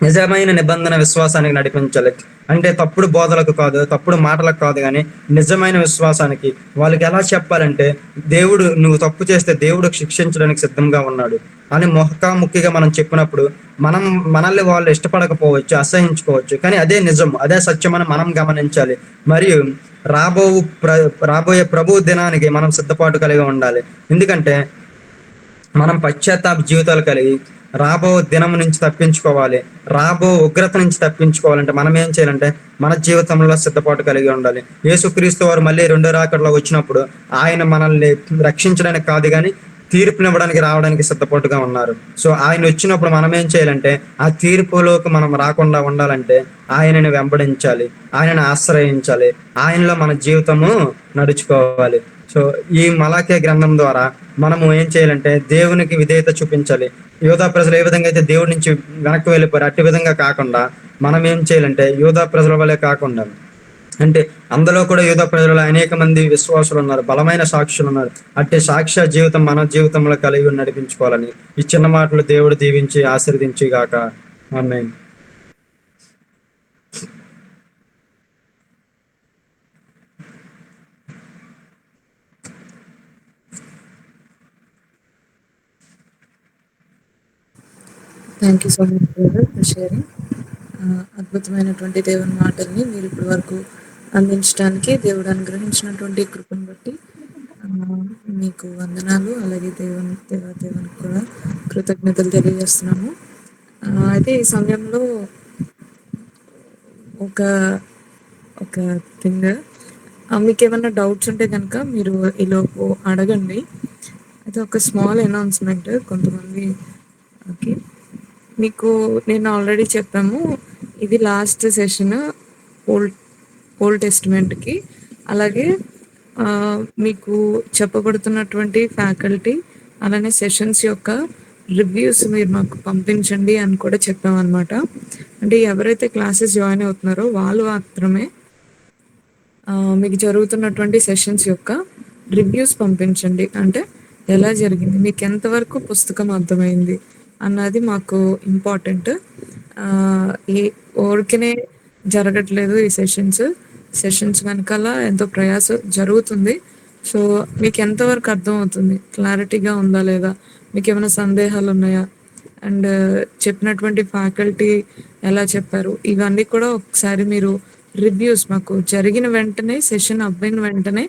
నిజమైన నిబంధన విశ్వాసానికి నడిపించాలి. అంటే తప్పుడు బోధలకు కాదు, తప్పుడు మాటలకు కాదు, కానీ నిజమైన విశ్వాసానికి. వాళ్ళకి ఎలా చెప్పాలంటే దేవుడు, నువ్వు తప్పు చేస్తే దేవుడు శిక్షించడానికి సిద్ధంగా ఉన్నాడు అని ముఖాముఖిగా మనం చెప్పినప్పుడు మనల్ని వాళ్ళు ఇష్టపడకపోవచ్చు, అసహించుకోవచ్చు, కానీ అదే నిజం, అదే సత్యం అని మనం గమనించాలి. మరియు రాబోయే ప్రభు దినానికి మనం సిద్ధపాటు కలిగి ఉండాలి. ఎందుకంటే మనం పశ్చాత్తాప జీవితాలు కలిగి రాబో దినం నుంచి తప్పించుకోవాలి, రాబో ఉగ్రత నుంచి తప్పించుకోవాలంటే మనం ఏం చేయాలంటే మన జీవితంలో సిద్ధపాటు కలిగి ఉండాలి. యేసుక్రీస్తు వారు మళ్ళీ రెండో రాకడలో వచ్చినప్పుడు ఆయన మనల్ని రక్షించడానికి కాదు, కానీ తీర్పునివ్వడానికి రావడానికి సిద్ధపాటుగా ఉన్నారు. సో ఆయన వచ్చినప్పుడు మనం ఏం చేయాలంటే ఆ తీర్పులోకి మనం రాకుండా ఉండాలంటే ఆయనని వెంబడించాలి, ఆయనని ఆశ్రయించాలి, ఆయనలో మన జీవితము నడుచుకోవాలి. సో ఈ మలాకే గ్రంథం ద్వారా మనము ఏం చేయాలంటే దేవునికి విధేయత చూపించాలి. యోధా ప్రజలు ఏ విధంగా అయితే దేవుడి నుంచి వెనక్కి వెళ్ళిపోయారు అట్టి విధంగా కాకుండా మనం ఏం చేయాలంటే యోధా ప్రజల వల్లే కాకుండా, అంటే అందులో కూడా యోధా ప్రజలలో అనేక మంది విశ్వాసులు ఉన్నారు, బలమైన సాక్షులు ఉన్నారు. అట్టి సాక్ష్య జీవితం మన జీవితంలో కలిగి నడిపించుకోవాలని ఈ చిన్న మాటలు దేవుడు దీవించి ఆశీర్వదించి గాక. ఆమేన్. Thank you so much for sharing. అద్భుతమైనటువంటి దేవుని మాటల్ని మీరు ఇప్పటి వరకు అందించడానికి దేవుడు అనుగ్రహించినటువంటి కృపను బట్టి మీకు వందనాలు. అలాగే దేవునికి కూడా కృతజ్ఞతలు తెలియజేస్తున్నాము. అయితే ఈ సమయంలో ఒక థింగ్, మీకు ఏమైనా డౌట్స్ ఉంటే కనుక మీరు ఈలోపు అడగండి. అయితే ఒక స్మాల్ అనౌన్స్మెంట్, కొంతమంది ఓకే, మీకు నేను ఆల్రెడీ చెప్పాము, ఇది లాస్ట్ సెషన్ ఓల్డ్ టెస్టిమెంట్కి. అలాగే మీకు చెప్పబడుతున్నటువంటి ఫ్యాకల్టీ అలానే సెషన్స్ యొక్క రివ్యూస్ మీరు మాకు పంపించండి అని కూడా చెప్పామన్నమాట. అంటే ఎవరైతే క్లాసెస్ జాయిన్ అవుతున్నారో వాళ్ళు మాత్రమే మీకు జరుగుతున్నటువంటి సెషన్స్ యొక్క రివ్యూస్ పంపించండి. అంటే ఎలా జరిగింది, మీకు ఎంతవరకు పుస్తకం అర్థమైంది అన్నది మాకు ఇంపార్టెంట్. ఈ ఊరికనే జరగట్లేదు ఈ సెషన్స్ వెనకాల ఎంతో ప్రయాసం జరుగుతుంది. సో మీకు ఎంతవరకు అర్థం అవుతుంది, క్లారిటీగా ఉందా లేదా, మీకు ఏమైనా సందేహాలు ఉన్నాయా, అండ్ చెప్పినటువంటి ఫ్యాకల్టీ ఎలా చెప్పారు, ఇవన్నీ కూడా ఒకసారి మీరు రివ్యూస్ మాకు జరిగిన వెంటనే, సెషన్ అవ్విన వెంటనే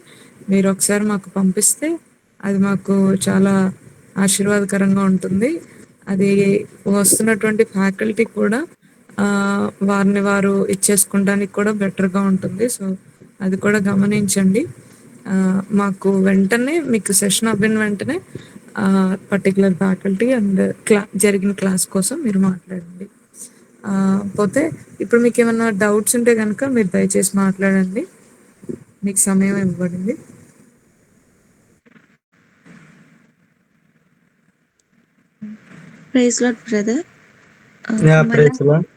మీరు ఒకసారి మాకు పంపిస్తే అది మాకు చాలా ఆశీర్వాదకరంగా ఉంటుంది. అది వస్తున్నటువంటి ఫ్యాకల్టీ కూడా వారిని వారు ఇచ్చేసుకోవడానికి కూడా బెటర్గా ఉంటుంది. సో అది కూడా గమనించండి. మాకు వెంటనే మీకు సెషన్ అవ్విన వెంటనే పర్టికులర్ ఫ్యాకల్టీ అండ్ జరిగిన క్లాస్ కోసం మీరు మాట్లాడండి. పోతే ఇప్పుడు మీకు ఏమైనా డౌట్స్ ఉంటే కనుక మీరు దయచేసి మాట్లాడండి, మీకు సమయం ఇవ్వబడింది. Praise Lord brother. Praise Lord.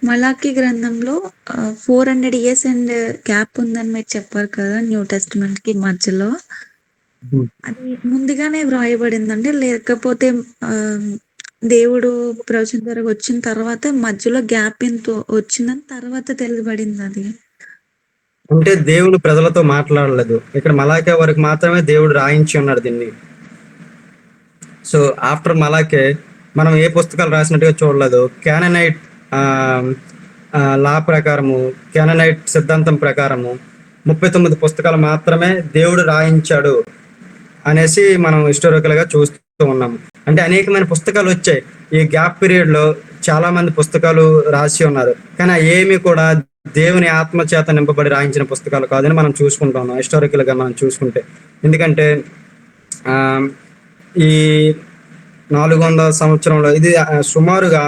Malachi గ్రంథంలో 400 years అండ్ గ్యాప్ ఉందని మీరు చెప్పారు కదా న్యూ టెస్టిమెంట్ కి మధ్యలో. అది ముందుగానే వ్రాయబడిందండి, లేకపోతే దేవుడు ప్రవచన ద్వారా వచ్చిన తర్వాత మధ్యలో గ్యాప్ ఎంతో వచ్చిందని తర్వాత తెలియబడింది అది? అంటే దేవుడు ప్రజలతో మాట్లాడలేదు, ఇక్కడ మలాకే వరకు మాత్రమే దేవుడు రాయించి ఉన్నాడు దీన్ని. సో ఆఫ్టర్ మలాకే మనం ఏ పుస్తకాలు రాసినట్టుగా చూడలేదు. క్యాననైట్ లా ప్రకారము, క్యాననైట్ సిద్ధాంతం ప్రకారము 39 పుస్తకాలు మాత్రమే దేవుడు రాయించాడు అనేసి మనం హిస్టారికల్గా చూస్తూ ఉన్నాము. అంటే అనేకమైన పుస్తకాలు వచ్చాయి ఈ గ్యాప్ పీరియడ్లో, చాలా మంది పుస్తకాలు రాసి ఉన్నారు, కానీ ఏమి కూడా దేవుని ఆత్మ చేత నింపబడి రాయించిన పుస్తకాలు కాదని మనం చూసుకుంటా ఉన్నాం హిస్టారికల్గా మనం చూసుకుంటే. ఎందుకంటే ఈ 400 సంవత్సరంలో ఇది సుమారుగా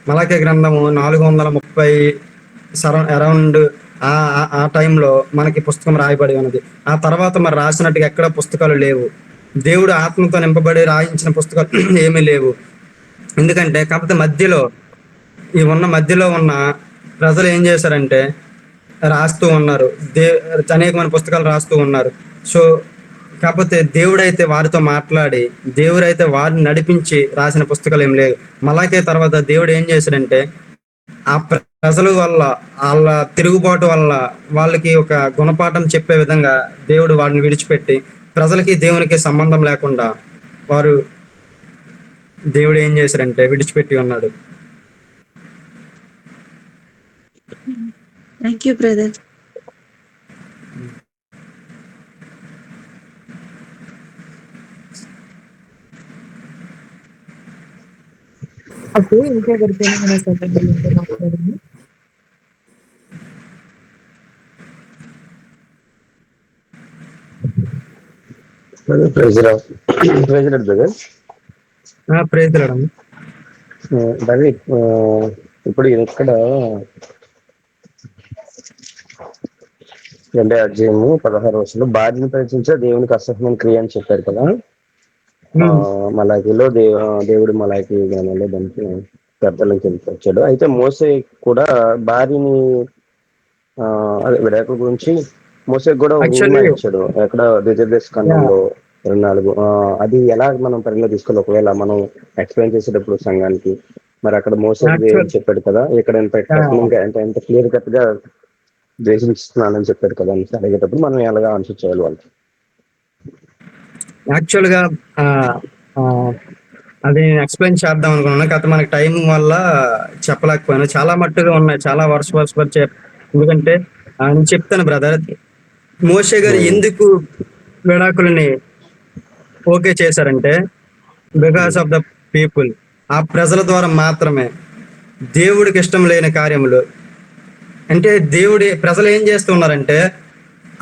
మలాకి గ్రంథము 430 అరౌండ్ ఆ టైంలో మనకి పుస్తకం రాయబడి ఉన్నది. ఆ తర్వాత మరి రాసినట్టుగా ఎక్కడ పుస్తకాలు లేవు. దేవుడు ఆత్మతో నింపబడి రాయించిన పుస్తకాలు ఏమీ లేవు. ఎందుకంటే కాకపోతే మధ్యలో ఉన్న ప్రజలు ఏం చేశారంటే రాస్తూ ఉన్నారు, అనేకమైన పుస్తకాలు రాస్తూ ఉన్నారు. సో కాకపోతే దేవుడైతే వారితో మాట్లాడి, దేవుడైతే వారిని నడిపించి రాసిన పుస్తకాలు ఏం లేవు. మలాకే తర్వాత దేవుడు ఏం చేశాడంటే ఆ ప్రజల వల్ల, వాళ్ళ తిరుగుబాటు వల్ల వాళ్ళకి ఒక గుణపాఠం చెప్పే విధంగా దేవుడు వారిని విడిచిపెట్టి, ప్రజలకి దేవునికి సంబంధం లేకుండా దేవుడు ఏం చేశాడంటే విడిచిపెట్టి ఉన్నాడు. Thank you brother. అప్పుడు ఇంకెవరికైనా మన సందర్భాలు ఉంటే మాట్లాడండి. ఇప్పుడు ఇక్కడ 2వ అధ్యాయము 16వ వచనంలో భార్యను పరీక్షించే దేవునికి అసహ్యమైన క్రియ అని చెప్పారు కదా. మలాకిలో దేవుడు మలాకి గ్రామంలో దానికి పెద్దలకు వచ్చాడు. అయితే మోసే కూడా భార్యని విడాకుల గురించి మోసేకి కూడా ఇచ్చాడు. ఎక్కడ ద్వితీయోపదేశ కాండంలో 24. అది ఎలా మనం పరిగణలో తీసుకోవాలి ఒకవేళ మనం ఎక్స్ప్లెయిన్ చేసేటప్పుడు సంఘానికి? మరి అక్కడ మోసే చెప్పాడు కదా, ఇక్కడ ఎంత క్లియర్ కట్ గా ద్వేషిస్తున్నానని చెప్పాడు కదా అని అడిగేటప్పుడు మనం ఎలాగా ఆన్సర్ చేయాలి వాళ్ళకి? యాక్చువల్గా అది ఎక్స్ప్లెయిన్ చేద్దాం అనుకున్నాను, కాకపోతే మనకి టైం వల్ల చెప్పలేకపోయాను. చాలా మట్టుగా ఉన్నాయి, చాలా వర్ష ఎందుకంటే నేను చెప్తాను బ్రదర్. మోషే గారు ఎందుకు విడాకులని ఓకే చేశారంటే బికాస్ ఆఫ్ ద పీపుల్, ఆ ప్రజల ద్వారా మాత్రమే. దేవుడికి ఇష్టం లేని కార్యములు అంటే ప్రజలు ఏం చేస్తున్నారంటే,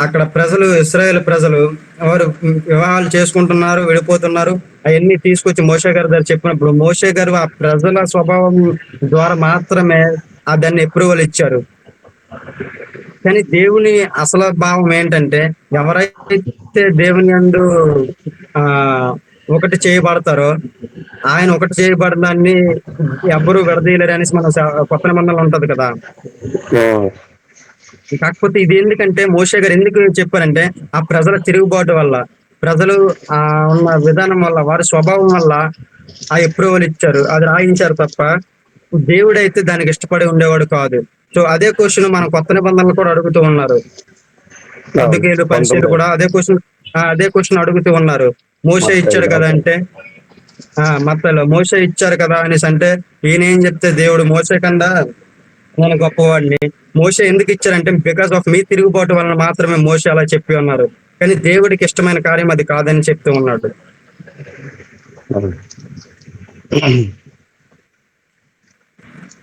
అక్కడ ప్రజలు, ఇశ్రాయేల్ ప్రజలు వారు వివాహాలు చేసుకుంటున్నారు, విడిపోతున్నారు. అవన్నీ తీసుకొచ్చి మోషే గారి దగ్గర చెప్పినప్పుడు మోషే గారు ఆ ప్రజల స్వభావం ద్వారా మాత్రమే దాన్ని అప్రూవల్ ఇచ్చారు. కానీ దేవుని అసలు భావం ఏంటంటే, ఎవరైతే దేవుని యందు ఆ ఒకటి చేయబడతారో, ఆయన ఒకటి చేయబడడాన్ని ఎవ్వరూ విడదీయలేరు అనేసి మన కొత్త నిబంధనలో ఉంటది కదా. ఆ, కాకపోతే ఇది ఎందుకంటే మోషే గారు ఎందుకు చెప్పారంటే, ఆ ప్రజల తిరుగుబాటు వల్ల, ప్రజలు ఆ ఉన్న విధానం వల్ల, వారి స్వభావం వల్ల ఆ అప్రూవల్ ఇచ్చారు, అది రాయించారు తప్ప దేవుడైతే దానికి ఇష్టపడి ఉండేవాడు కాదు. సో అదే క్వశ్చన్ మన కొత్త నిబంధనలు కూడా అడుగుతూ ఉన్నారు. సద్దుకేలు పరిచయలు కూడా అదే క్వశ్చన్ అడుగుతూ ఉన్నారు. మోషే ఇచ్చాడు కదా అంటే, మత్తలో మోషే ఇచ్చారు కదా అనేసి అంటే, ఈయన ఏం చెప్తే దేవుడు మోషే కన్నా నేను గొప్పవాడిని, మోషే ఎందుకు ఇచ్చారంటే బికాస్ ఆఫ్ మీ తిరుగుబాటు వలన మాత్రమే మోషే అలా చెప్పి ఉన్నారు, కానీ దేవుడికి ఇష్టమైన కార్యం అది కాదని చెప్తూ ఉన్నాడు.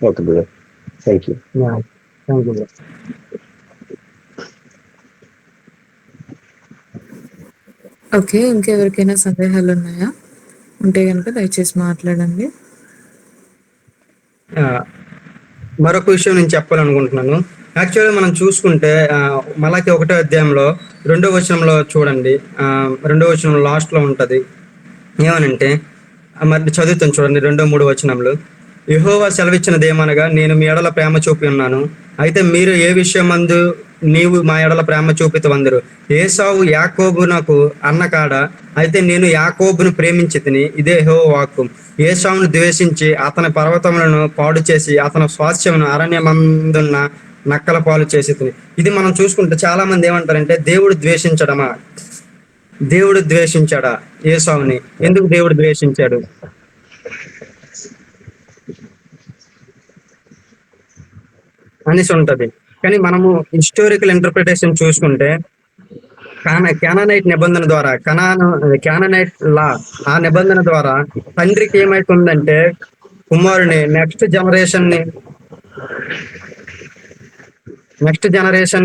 Okay brother, thank you. Thank you. Okay, ఇంకెవరికైనా సందేహాలు ఉన్నాయా? ఉంటే కనుక దయచేసి మాట్లాడండి. మరొక విషయం నేను చెప్పాలనుకుంటున్నాను. యాక్చువల్గా మనం చూసుకుంటే మలాకి 1వ అధ్యాయంలో 2వ వచనంలో చూడండి, 2వ వచనం లాస్ట్ లో ఉంటది. ఏమనంటే మరి చదువుతాను చూడండి, 2, 3 వచనంలో. యెహోవా సెలవిచ్చినది ఏమనగా, నేను మీ ఎడల ప్రేమ చూపి ఉన్నాను, అయితే మీరు ఏ విషయమందు నీవు మా ఎడల ప్రేమ చూపితవందరు. ఏసావు యాకోబునకు అన్న కాడ, అయితే నేను యాకోబును ప్రేమించి తిని, ఇదే యెహోవా వాక్కు. ఏసావును ద్వేషించి అతని పర్వతములను పాడు చేసి అతని స్వాస్థ్యమును అరణ్యమందున్న నక్కల పాలు చేసి తిని. ఇది మనం చూసుకుంటే చాలా మంది ఏమంటారంటే, దేవుడు ద్వేషించడమా? దేవుడు ద్వేషించాడా ఏసావుని? ఎందుకు దేవుడు ద్వేషించాడు? అనేసి ఉంటది. కానీ మనము హిస్టారికల్ ఇంటర్ప్రిటేషన్ చూసుకుంటే, క్యానానైట్ నిబంధన ద్వారా, క్యానానైట్ లా, ఆ నిబంధన ద్వారా తండ్రికి ఏమైతుందంటే కుమారుని నెక్స్ట్ జనరేషన్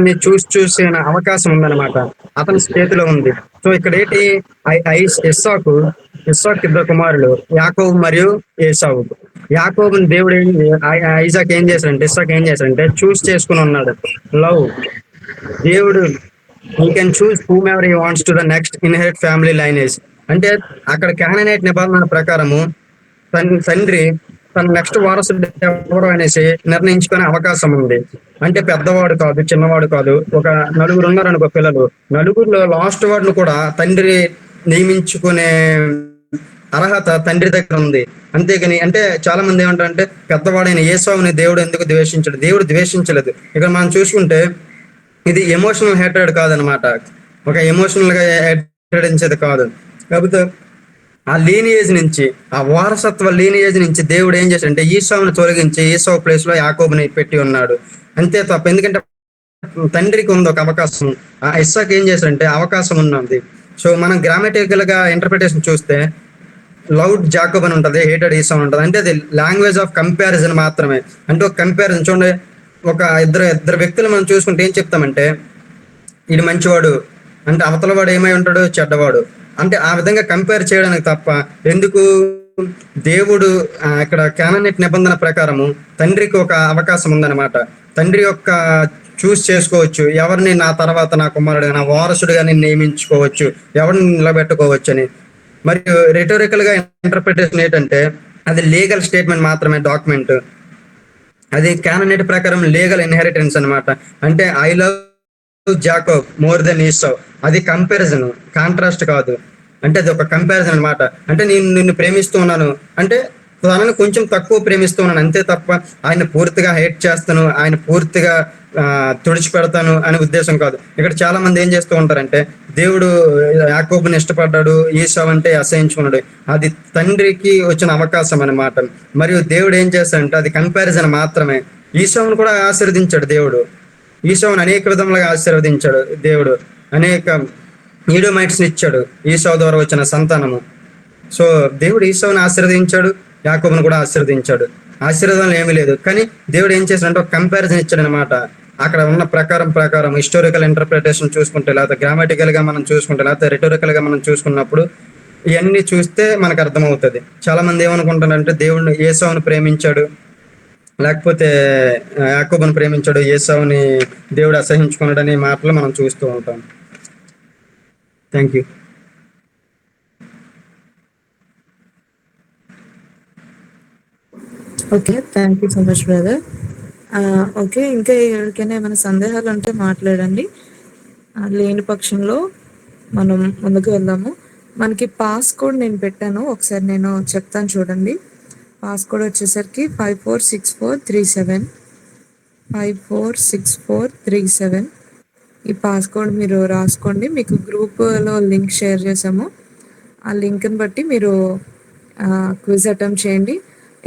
ని చూసిన అవకాశం ఉందన్నమాట, అతని చేతిలో ఉంది. సో ఇక్కడ ఏంటి, ఇస్సాకు 2 కుమారులు, యాకోబు మరియు ఏసావు. యాకోబుని దేవుడు ఐజాక్ ఏం చేశాడంటే, ఇస్సాక్ ఏం చేశాడంటే చూస్ చేసుకుని ఉన్నాడు. లవ్, దేవుడు he can choose whomever he wants to the next inherit family lineage. అంటే అక్కడ క్యాననైట్ నిబంధన ప్రకారము తండ్రి తన నెక్స్ట్ వారసుడు ఎవరు అనేసి నిర్ణయించుకునే అవకాశం ఉంది. అంటే పెద్దవాడు కాదు, చిన్నవాడు కాదు, ఒక 4 ఉన్నారనుకో పిల్లలు, 4లో లాస్ట్ వాడిని కూడా తండ్రి నియమించుకునే అర్హత తండ్రి దగ్గర ఉంది. అంతేగాని అంటే చాలా మంది ఏమంటారంటే, పెద్దవాడైన ఏసావుని దేవుడు ఎందుకు ద్వేషించాడు? దేవుడు ద్వేషించలేదు. ఇక్కడ మనం చూసుకుంటే ఇది ఎమోషనల్ హేట్రెడ్ కాదనమాట, ఒక ఎమోషనల్ గా హేట్రెడ్ కాదు. కాకపోతే ఆ లీనియేజ్ నుంచి, ఆ వారసత్వ లీనియేజ్ నుంచి దేవుడు ఏం చేశాడంటే ఈసావుని తొలగించి ఈసావు ప్లేస్ లో యాకోబుని పెట్టి ఉన్నాడు, అంతే తప్ప. ఎందుకంటే తండ్రికి ఉంది ఒక అవకాశం, ఆ ఇస్సాక్ ఏం చేశాడంటే అవకాశం ఉన్నది. సో మనం గ్రామటికల్ గా ఇంటర్ప్రిటేషన్ చూస్తే లౌడ్ జాకోబ్ అని ఉంటది, హేటెడ్ ఈసావ్ ఉంటది. అంటే అది లాంగ్వేజ్ ఆఫ్ కంపారిజన్ మాత్రమే. అంటే ఒక కంపారిజన్ చూడండి, ఒక ఇద్దరు వ్యక్తులు మనం చూసుకుంటే ఏం చెప్తామంటే, ఇది మంచివాడు అంటే అవతల వాడు ఏమై ఉంటాడు, చెడ్డవాడు అంటే. ఆ విధంగా కంపేర్ చేయడానికి తప్ప. ఎందుకు? దేవుడు ఇక్కడ క్యాననైట్ నిబంధన ప్రకారము తండ్రికి ఒక అవకాశం ఉందన్నమాట. తండ్రి యొక్క చూస్ చేసుకోవచ్చు, ఎవరిని నా తర్వాత నా కుమారుడు, నా వారసుడిగా నేను నియమించుకోవచ్చు, ఎవరిని నిలబెట్టుకోవచ్చు అని. మరియు రెటోరికల్ గా ఇంటర్ప్రిటేషన్ ఏంటంటే, అది లీగల్ స్టేట్మెంట్ మాత్రమే, డాక్యుమెంట్. అది క్యాననైట్ ప్రకారం లీగల్ ఇన్హెరిటెన్స్ అనమాట. అంటే I love Jacob more than Esau, అది కంపారిజన్, కాంట్రాస్ట్ కాదు. అంటే అది ఒక కంపారిజన్ అనమాట. అంటే నేను నిన్ను ప్రేమిస్తూ ఉన్నాను అంటే తనని కొంచెం తక్కువ ప్రేమిస్తూ ఉన్నాను, అంతే తప్ప ఆయన పూర్తిగా హేట్ చేస్తాను, ఆయన పూర్తిగా తుడిచిపెడతాను అనే ఉద్దేశం కాదు. ఇక్కడ చాలా మంది ఏం చేస్తూ ఉంటారంటే, దేవుడు యాకోబుని ఇష్టపడ్డాడు, ఈసావు అంటే అసహించుకున్నాడు, అది తండ్రికి వచ్చిన అవకాశం అన్నమాట. మరియు దేవుడు ఏం చేస్తాడంటే అది కంపారిజన్ మాత్రమే. ఈసావును కూడా ఆశీర్వదించాడు దేవుడు, ఈసావును అనేక విధములుగా ఆశీర్వదించాడు దేవుడు, అనేక ఈడోమైట్స్ ఇచ్చాడు ఈసావు ద్వారా వచ్చిన సంతానము. సో దేవుడు ఈసావుని ఆశీర్వదించాడు, యాకోబును కూడా ఆశీర్వదించాడు. ఆశీర్వాదం ఏమీ లేదు, కానీ దేవుడు ఏం చేశాడంటే ఒక కంపారిజన్ ఇచ్చాడు అనమాట. అక్కడ ఉన్న ప్రకారం హిస్టారికల్ ఇంటర్ప్రిటేషన్ చూసుకుంటే, లేకపోతే గ్రామటికల్ గా మనం చూసుకుంటే, లేకపోతే రెటోరికల్ గా మనం చూసుకున్నప్పుడు ఇవన్నీ చూస్తే మనకు అర్థమవుతుంది. చాలా మంది ఏమనుకుంటారంటే దేవుడు ఏసావును ప్రేమించాడు, లేకపోతే యాకోబును ప్రేమించాడు, ఏసావుని దేవుడు అసహించుకున్నాడనే మాటలు మనం చూస్తూ ఉంటాం. Thank you. Okay, thank you so much brother. Okay, ఇంకా ఎవరికైనా ఏమైనా సందేహాలు ఉంటే మాట్లాడండి. లేని పక్షంలో మనం ముందుకు వెళ్దాము. మనకి పాస్ కోడ్ నేను పెట్టాను, ఒకసారి నేను చెప్తాను చూడండి. పాస్ కోడ్ వచ్చేసరికి 546437. 546437. ఈ పాస్ కోడ్ మీరు రాసుకోండి. మీకు గ్రూప్లో లింక్ షేర్ చేసాము. ఆ లింక్ని బట్టి మీరు క్విజ్ అటెంప్ట్ చేయండి.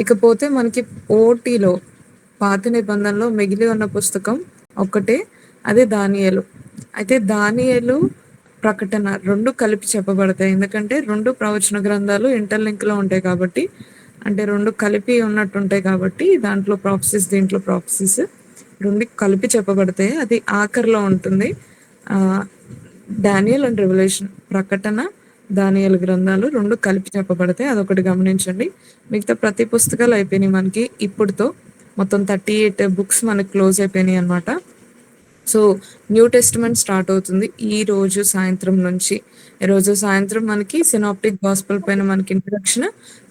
ఇకపోతే మనకి ఓటీలో పాత నిబంధనలో మిగిలి ఉన్న పుస్తకం ఒక్కటే, అదే దానియేలు. అయితే దానియేలు, ప్రకటన రెండు కలిపి చెప్పబడతాయి. ఎందుకంటే రెండు ప్రవచన గ్రంథాలు ఇంటర్లింక్లో ఉంటాయి కాబట్టి, అంటే రెండు కలిపి ఉన్నట్టు ఉంటాయి కాబట్టి, దాంట్లో ప్రాఫెసిస్ దీంట్లో ప్రాఫెసిస్ రెండు కలిపి చెప్పబడతాయి. అది ఆఖరిలో ఉంటుంది. డానియల్ అండ్ రెవల్యూషన్, ప్రకటన, దానియేలు గ్రంథాలు రెండు కలిపి చెప్పబడతాయి. అదొకటి గమనించండి. మిగతా ప్రతి పుస్తకాలు అయిపోయినాయి మనకి ఇప్పుడుతో. మొత్తం 38 బుక్స్ మనకి క్లోజ్ అయిపోయినాయి అనమాట. సో న్యూ టెస్టిమెంట్ స్టార్ట్ అవుతుంది ఈ రోజు సాయంత్రం నుంచి. ఈరోజు సాయంత్రం మనకి సినాప్టిక్ గాస్పెల్ పైన మనకి ఇంట్రడక్షన్,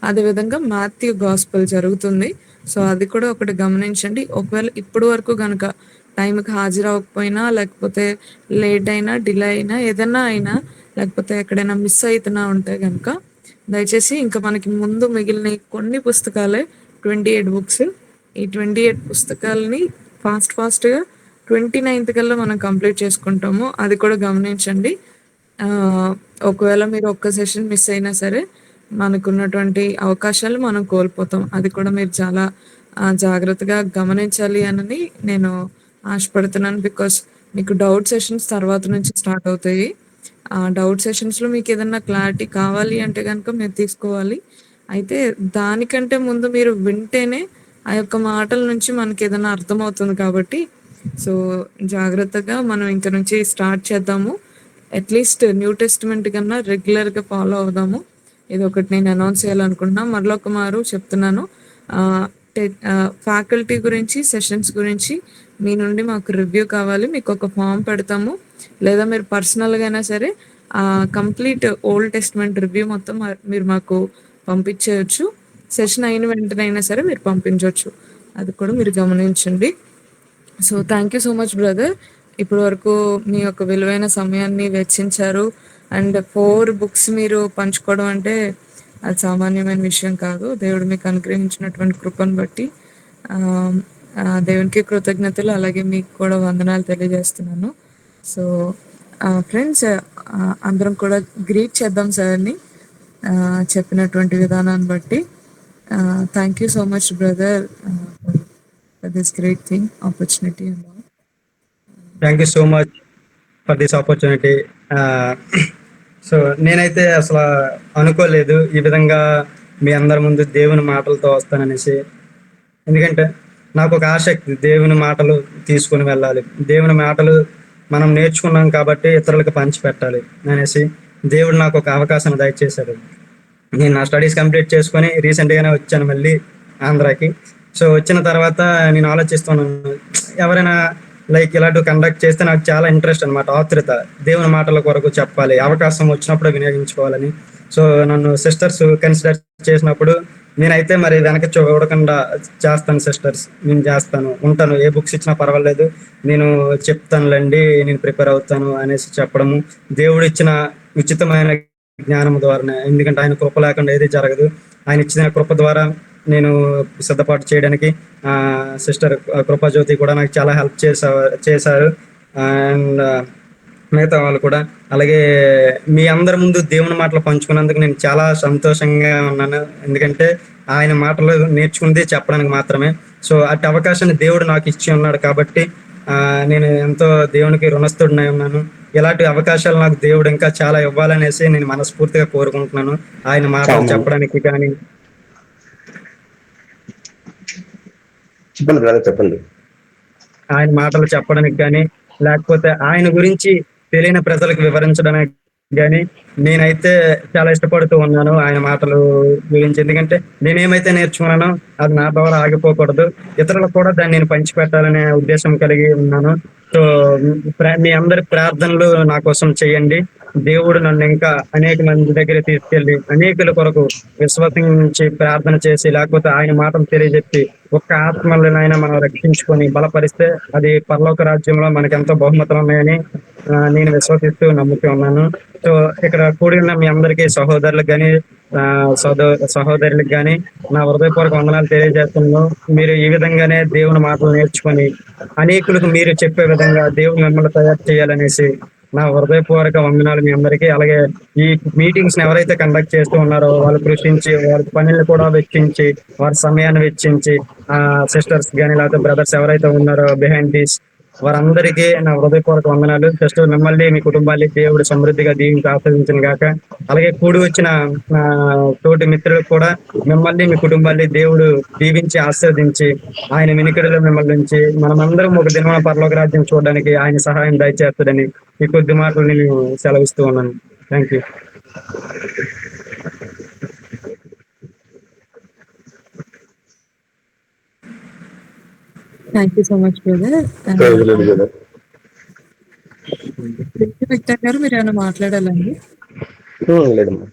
అదేవిధంగా మాథ్యూ గాస్పెల్ జరుగుతుంది. సో అది కూడా ఒకటి గమనించండి. ఒకవేళ ఇప్పుడు వరకు కనుక టైంకి హాజరవ్వకపోయినా, లేకపోతే లేట్ అయినా, డిలే అయినా, ఏదైనా అయినా, లేకపోతే ఎక్కడైనా మిస్ అవుతున్నా ఉంటే కనుక దయచేసి ఇంకా మనకి ముందు మిగిలిన కొన్ని పుస్తకాలే 28 బుక్స్. ఈ 28 పుస్తకాలని ఫాస్ట్గా 29th కల్లా మనం కంప్లీట్ చేసుకుంటాము. అది కూడా గమనించండి. ఒకవేళ మీరు ఒక్క సెషన్ మిస్ అయినా సరే మనకున్నటువంటి అవకాశాలు మనం కోల్పోతాం. అది కూడా మీరు చాలా జాగ్రత్తగా గమనించాలి అని నేను ఆశపడుతున్నాను. బికాస్ మీకు డౌట్ సెషన్స్ తర్వాత నుంచి స్టార్ట్ అవుతాయి. డౌట్ సెషన్స్లో మీకు ఏదన్నా క్లారిటీ కావాలి అంటే కనుక మీరు తీసుకోవాలి. అయితే దానికంటే ముందు మీరు వింటేనే ఆ యొక్క మాటల నుంచి మనకి ఏదైనా అర్థమవుతుంది కాబట్టి, సో జాగ్రత్తగా మనం ఇంక నుంచి స్టార్ట్ చేద్దాము. అట్లీస్ట్ న్యూ టెస్టిమెంట్ కన్నా రెగ్యులర్గా ఫాలో అవుదాము. ఇది ఒకటి నేను అనౌన్స్ చేయాలనుకుంటున్నాను. మరొక మారు చెప్తున్నాను, ఫ్యాకల్టీ గురించి, సెషన్స్ గురించి మీ నుండి మాకు రివ్యూ కావాలి. మీకు ఒక ఫామ్ పెడతాము, లేదా మీరు పర్సనల్గా అయినా సరే కంప్లీట్ ఓల్డ్ టెస్ట్మెంట్ రివ్యూ మొత్తం మీరు మాకు పంపించేయచ్చు. సెషన్ అయిన వెంటనే అయినా సరే మీరు పంపించవచ్చు. అది కూడా మీరు గమనించండి. So thank you so much brother. ఇప్పటి వరకు మీ యొక్క విలువైన సమయాన్ని వెచ్చించారు. అండ్ 4 బుక్స్ మీరు పంచుకోవడం అంటే అది సామాన్యమైన విషయం కాదు. దేవుడు మీకు అనుగ్రహించినటువంటి కృపను బట్టి దేవునికి కృతజ్ఞతలు, అలాగే మీకు కూడా వందనాలు తెలియజేస్తున్నాను. సో ఫ్రెండ్స్, అందరం కూడా గ్రీట్ చేద్దాం సార్ని చెప్పినటువంటి విధానాన్ని బట్టి. Thank you so much brother for this great thing, opportunity and all. Thank you so much for this opportunity. So నేనైతే అసలు అనుకోలేదు ఈ విధంగా మీ అందరి ముందు దేవుని మాటలతో వస్తాననేసి. ఎందుకంటే నాకు ఒక ఆసక్తి, దేవుని మాటలు తీసుకుని వెళ్ళాలి, దేవుని మాటలు మనం నేర్చుకున్నాం కాబట్టి ఇతరులకు పంచిపెట్టాలి అనేసి దేవుడు నాకు ఒక అవకాశం దయచేశాడు. నేను నా స్టడీస్ కంప్లీట్ చేసుకొని రీసెంట్గానే వచ్చాను మళ్ళీ ఆంధ్రాకి. సో వచ్చిన తర్వాత నేను ఆలోచిస్తున్నాను, ఎవరైనా లైక్ ఇలాంటివి కండక్ట్ చేస్తే నాకు చాలా ఇంట్రెస్ట్ అనమాట, ఆతృత, దేవుని మాటల కొరకు చెప్పాలి, అవకాశం వచ్చినప్పుడు వినియోగించుకోవాలని. సో నన్ను సిస్టర్స్ కన్సిడర్ చేసినప్పుడు నేనైతే మరి వెనక చూడకుండా చేస్తాను సిస్టర్స్, నేను చేస్తాను, ఉంటాను, ఏ బుక్స్ ఇచ్చినా పర్వాలేదు, నేను చెప్తానులేండి, నేను ప్రిపేర్ అవుతాను అనేసి చెప్పడము దేవుడు ఇచ్చిన ఉచితమైన జ్ఞానం ద్వారానే. ఎందుకంటే ఆయన కృప లేకుండా ఏది జరగదు. ఆయన ఇచ్చిన కృప ద్వారా నేను సిద్ధపాటు చేయడానికి సిస్టర్ కృపాజ్యోతి కూడా నాకు చాలా హెల్ప్ చేశారు. అండ్ మిగతా వాళ్ళు కూడా. అలాగే మీ అందరి ముందు దేవుని మాటలు పంచుకున్నందుకు నేను చాలా సంతోషంగా ఉన్నాను. ఎందుకంటే ఆయన మాటలు నేర్చుకుంది చెప్పడానికి మాత్రమే. సో అట్టి అవకాశాన్ని దేవుడు నాకు ఇచ్చి ఉన్నాడు కాబట్టి నేను ఎంతో దేవునికి రుణస్థుడినై ఉన్నాను. ఇలాంటి అవకాశాలు నాకు దేవుడు ఇంకా చాలా ఇవ్వాలనేసి నేను మనస్ఫూర్తిగా కోరుకుంటున్నాను. ఆయన మాటలు చెప్పడానికి కానీ చెప్పండి. ఆయన మాటలు చెప్పడానికి కానీ, లేకపోతే ఆయన గురించి తెలియని ప్రజలకు వివరించడానికి కానీ నేనైతే చాలా ఇష్టపడుతూ ఉన్నాను ఆయన మాటలు గురించి. ఎందుకంటే నేనేమైతే నేర్చుకున్నానో అది నా ద్వారా ఆగిపోకూడదు, ఇతరులకు కూడా దాన్ని నేను పంచిపెట్టాలనే ఉద్దేశం కలిగి ఉన్నాను. సో మీ అందరి ప్రార్థనలు నా కోసం చేయండి. దేవుడు నన్ను ఇంకా అనేక మంది దగ్గర తీసుకెళ్లి అనేకుల కొరకు విశ్వసించి ప్రార్థన చేసి, లేకపోతే ఆయన మాటలు తెలియజెప్పి ఒక్క ఆత్మలనైనా మనం రక్షించుకొని బలపరిస్తే అది పరలోక రాజ్యంలో మనకి ఎంతో బహుమతులు ఉన్నాయని నేను విశ్వసిస్తూ నమ్ముతూ ఉన్నాను. సో ఇక్కడ కూడి ఉన్న మీ అందరికీ సహోదరులకు కానీ సహోదరులకు కానీ నా హృదయపూర్వక వందనాలు తెలియజేస్తున్నాను. మీరు ఈ విధంగానే దేవుని మాటలు నేర్చుకొని అనేకులకు మీరు చెప్పే విధంగా దేవుడు మిమ్మల్ని తయారు చేయాలనేసి నా హృదయపూర్వక వందనాలు మీ అందరికీ. అలాగే ఈ మీటింగ్స్ ని ఎవరైతే కండక్ట్ చేస్తూ ఉన్నారో వాళ్ళు కృషించి వారి పనులు కూడా వెచ్చించి వారి సమయాన్ని వెచ్చించి సిస్టర్స్ కానీ లేకపోతే బ్రదర్స్ ఎవరైతే ఉన్నారో బిహైండ్ దిస్ వారందరికీ నా హృదయపూర్వక వందనాలు. జస్ట్ మిమ్మల్ని మీ కుటుంబాన్ని దేవుడు సమృద్ధిగా దీవించి ఆస్వాదించిన గాక. అలాగే కూడి వచ్చిన నా తోటి మిత్రులకు కూడా మిమ్మల్ని మీ కుటుంబాన్ని దేవుడు దీవించి ఆస్వాదించి ఆయన వినికిడిలో మిమ్మల్ని నుంచి మనమందరం ఒక దినమైన పరలోక రాజ్యం చూడడానికి ఆయన సహాయం దయచేస్తాడని ఈ కొద్ది మాటలు నేను సెలవిస్తూ ఉన్నాను. Thank you. Thank you so much brother. Victor గారు మీరు ఏమైనా మాట్లాడాలండి? లేదమ్మా.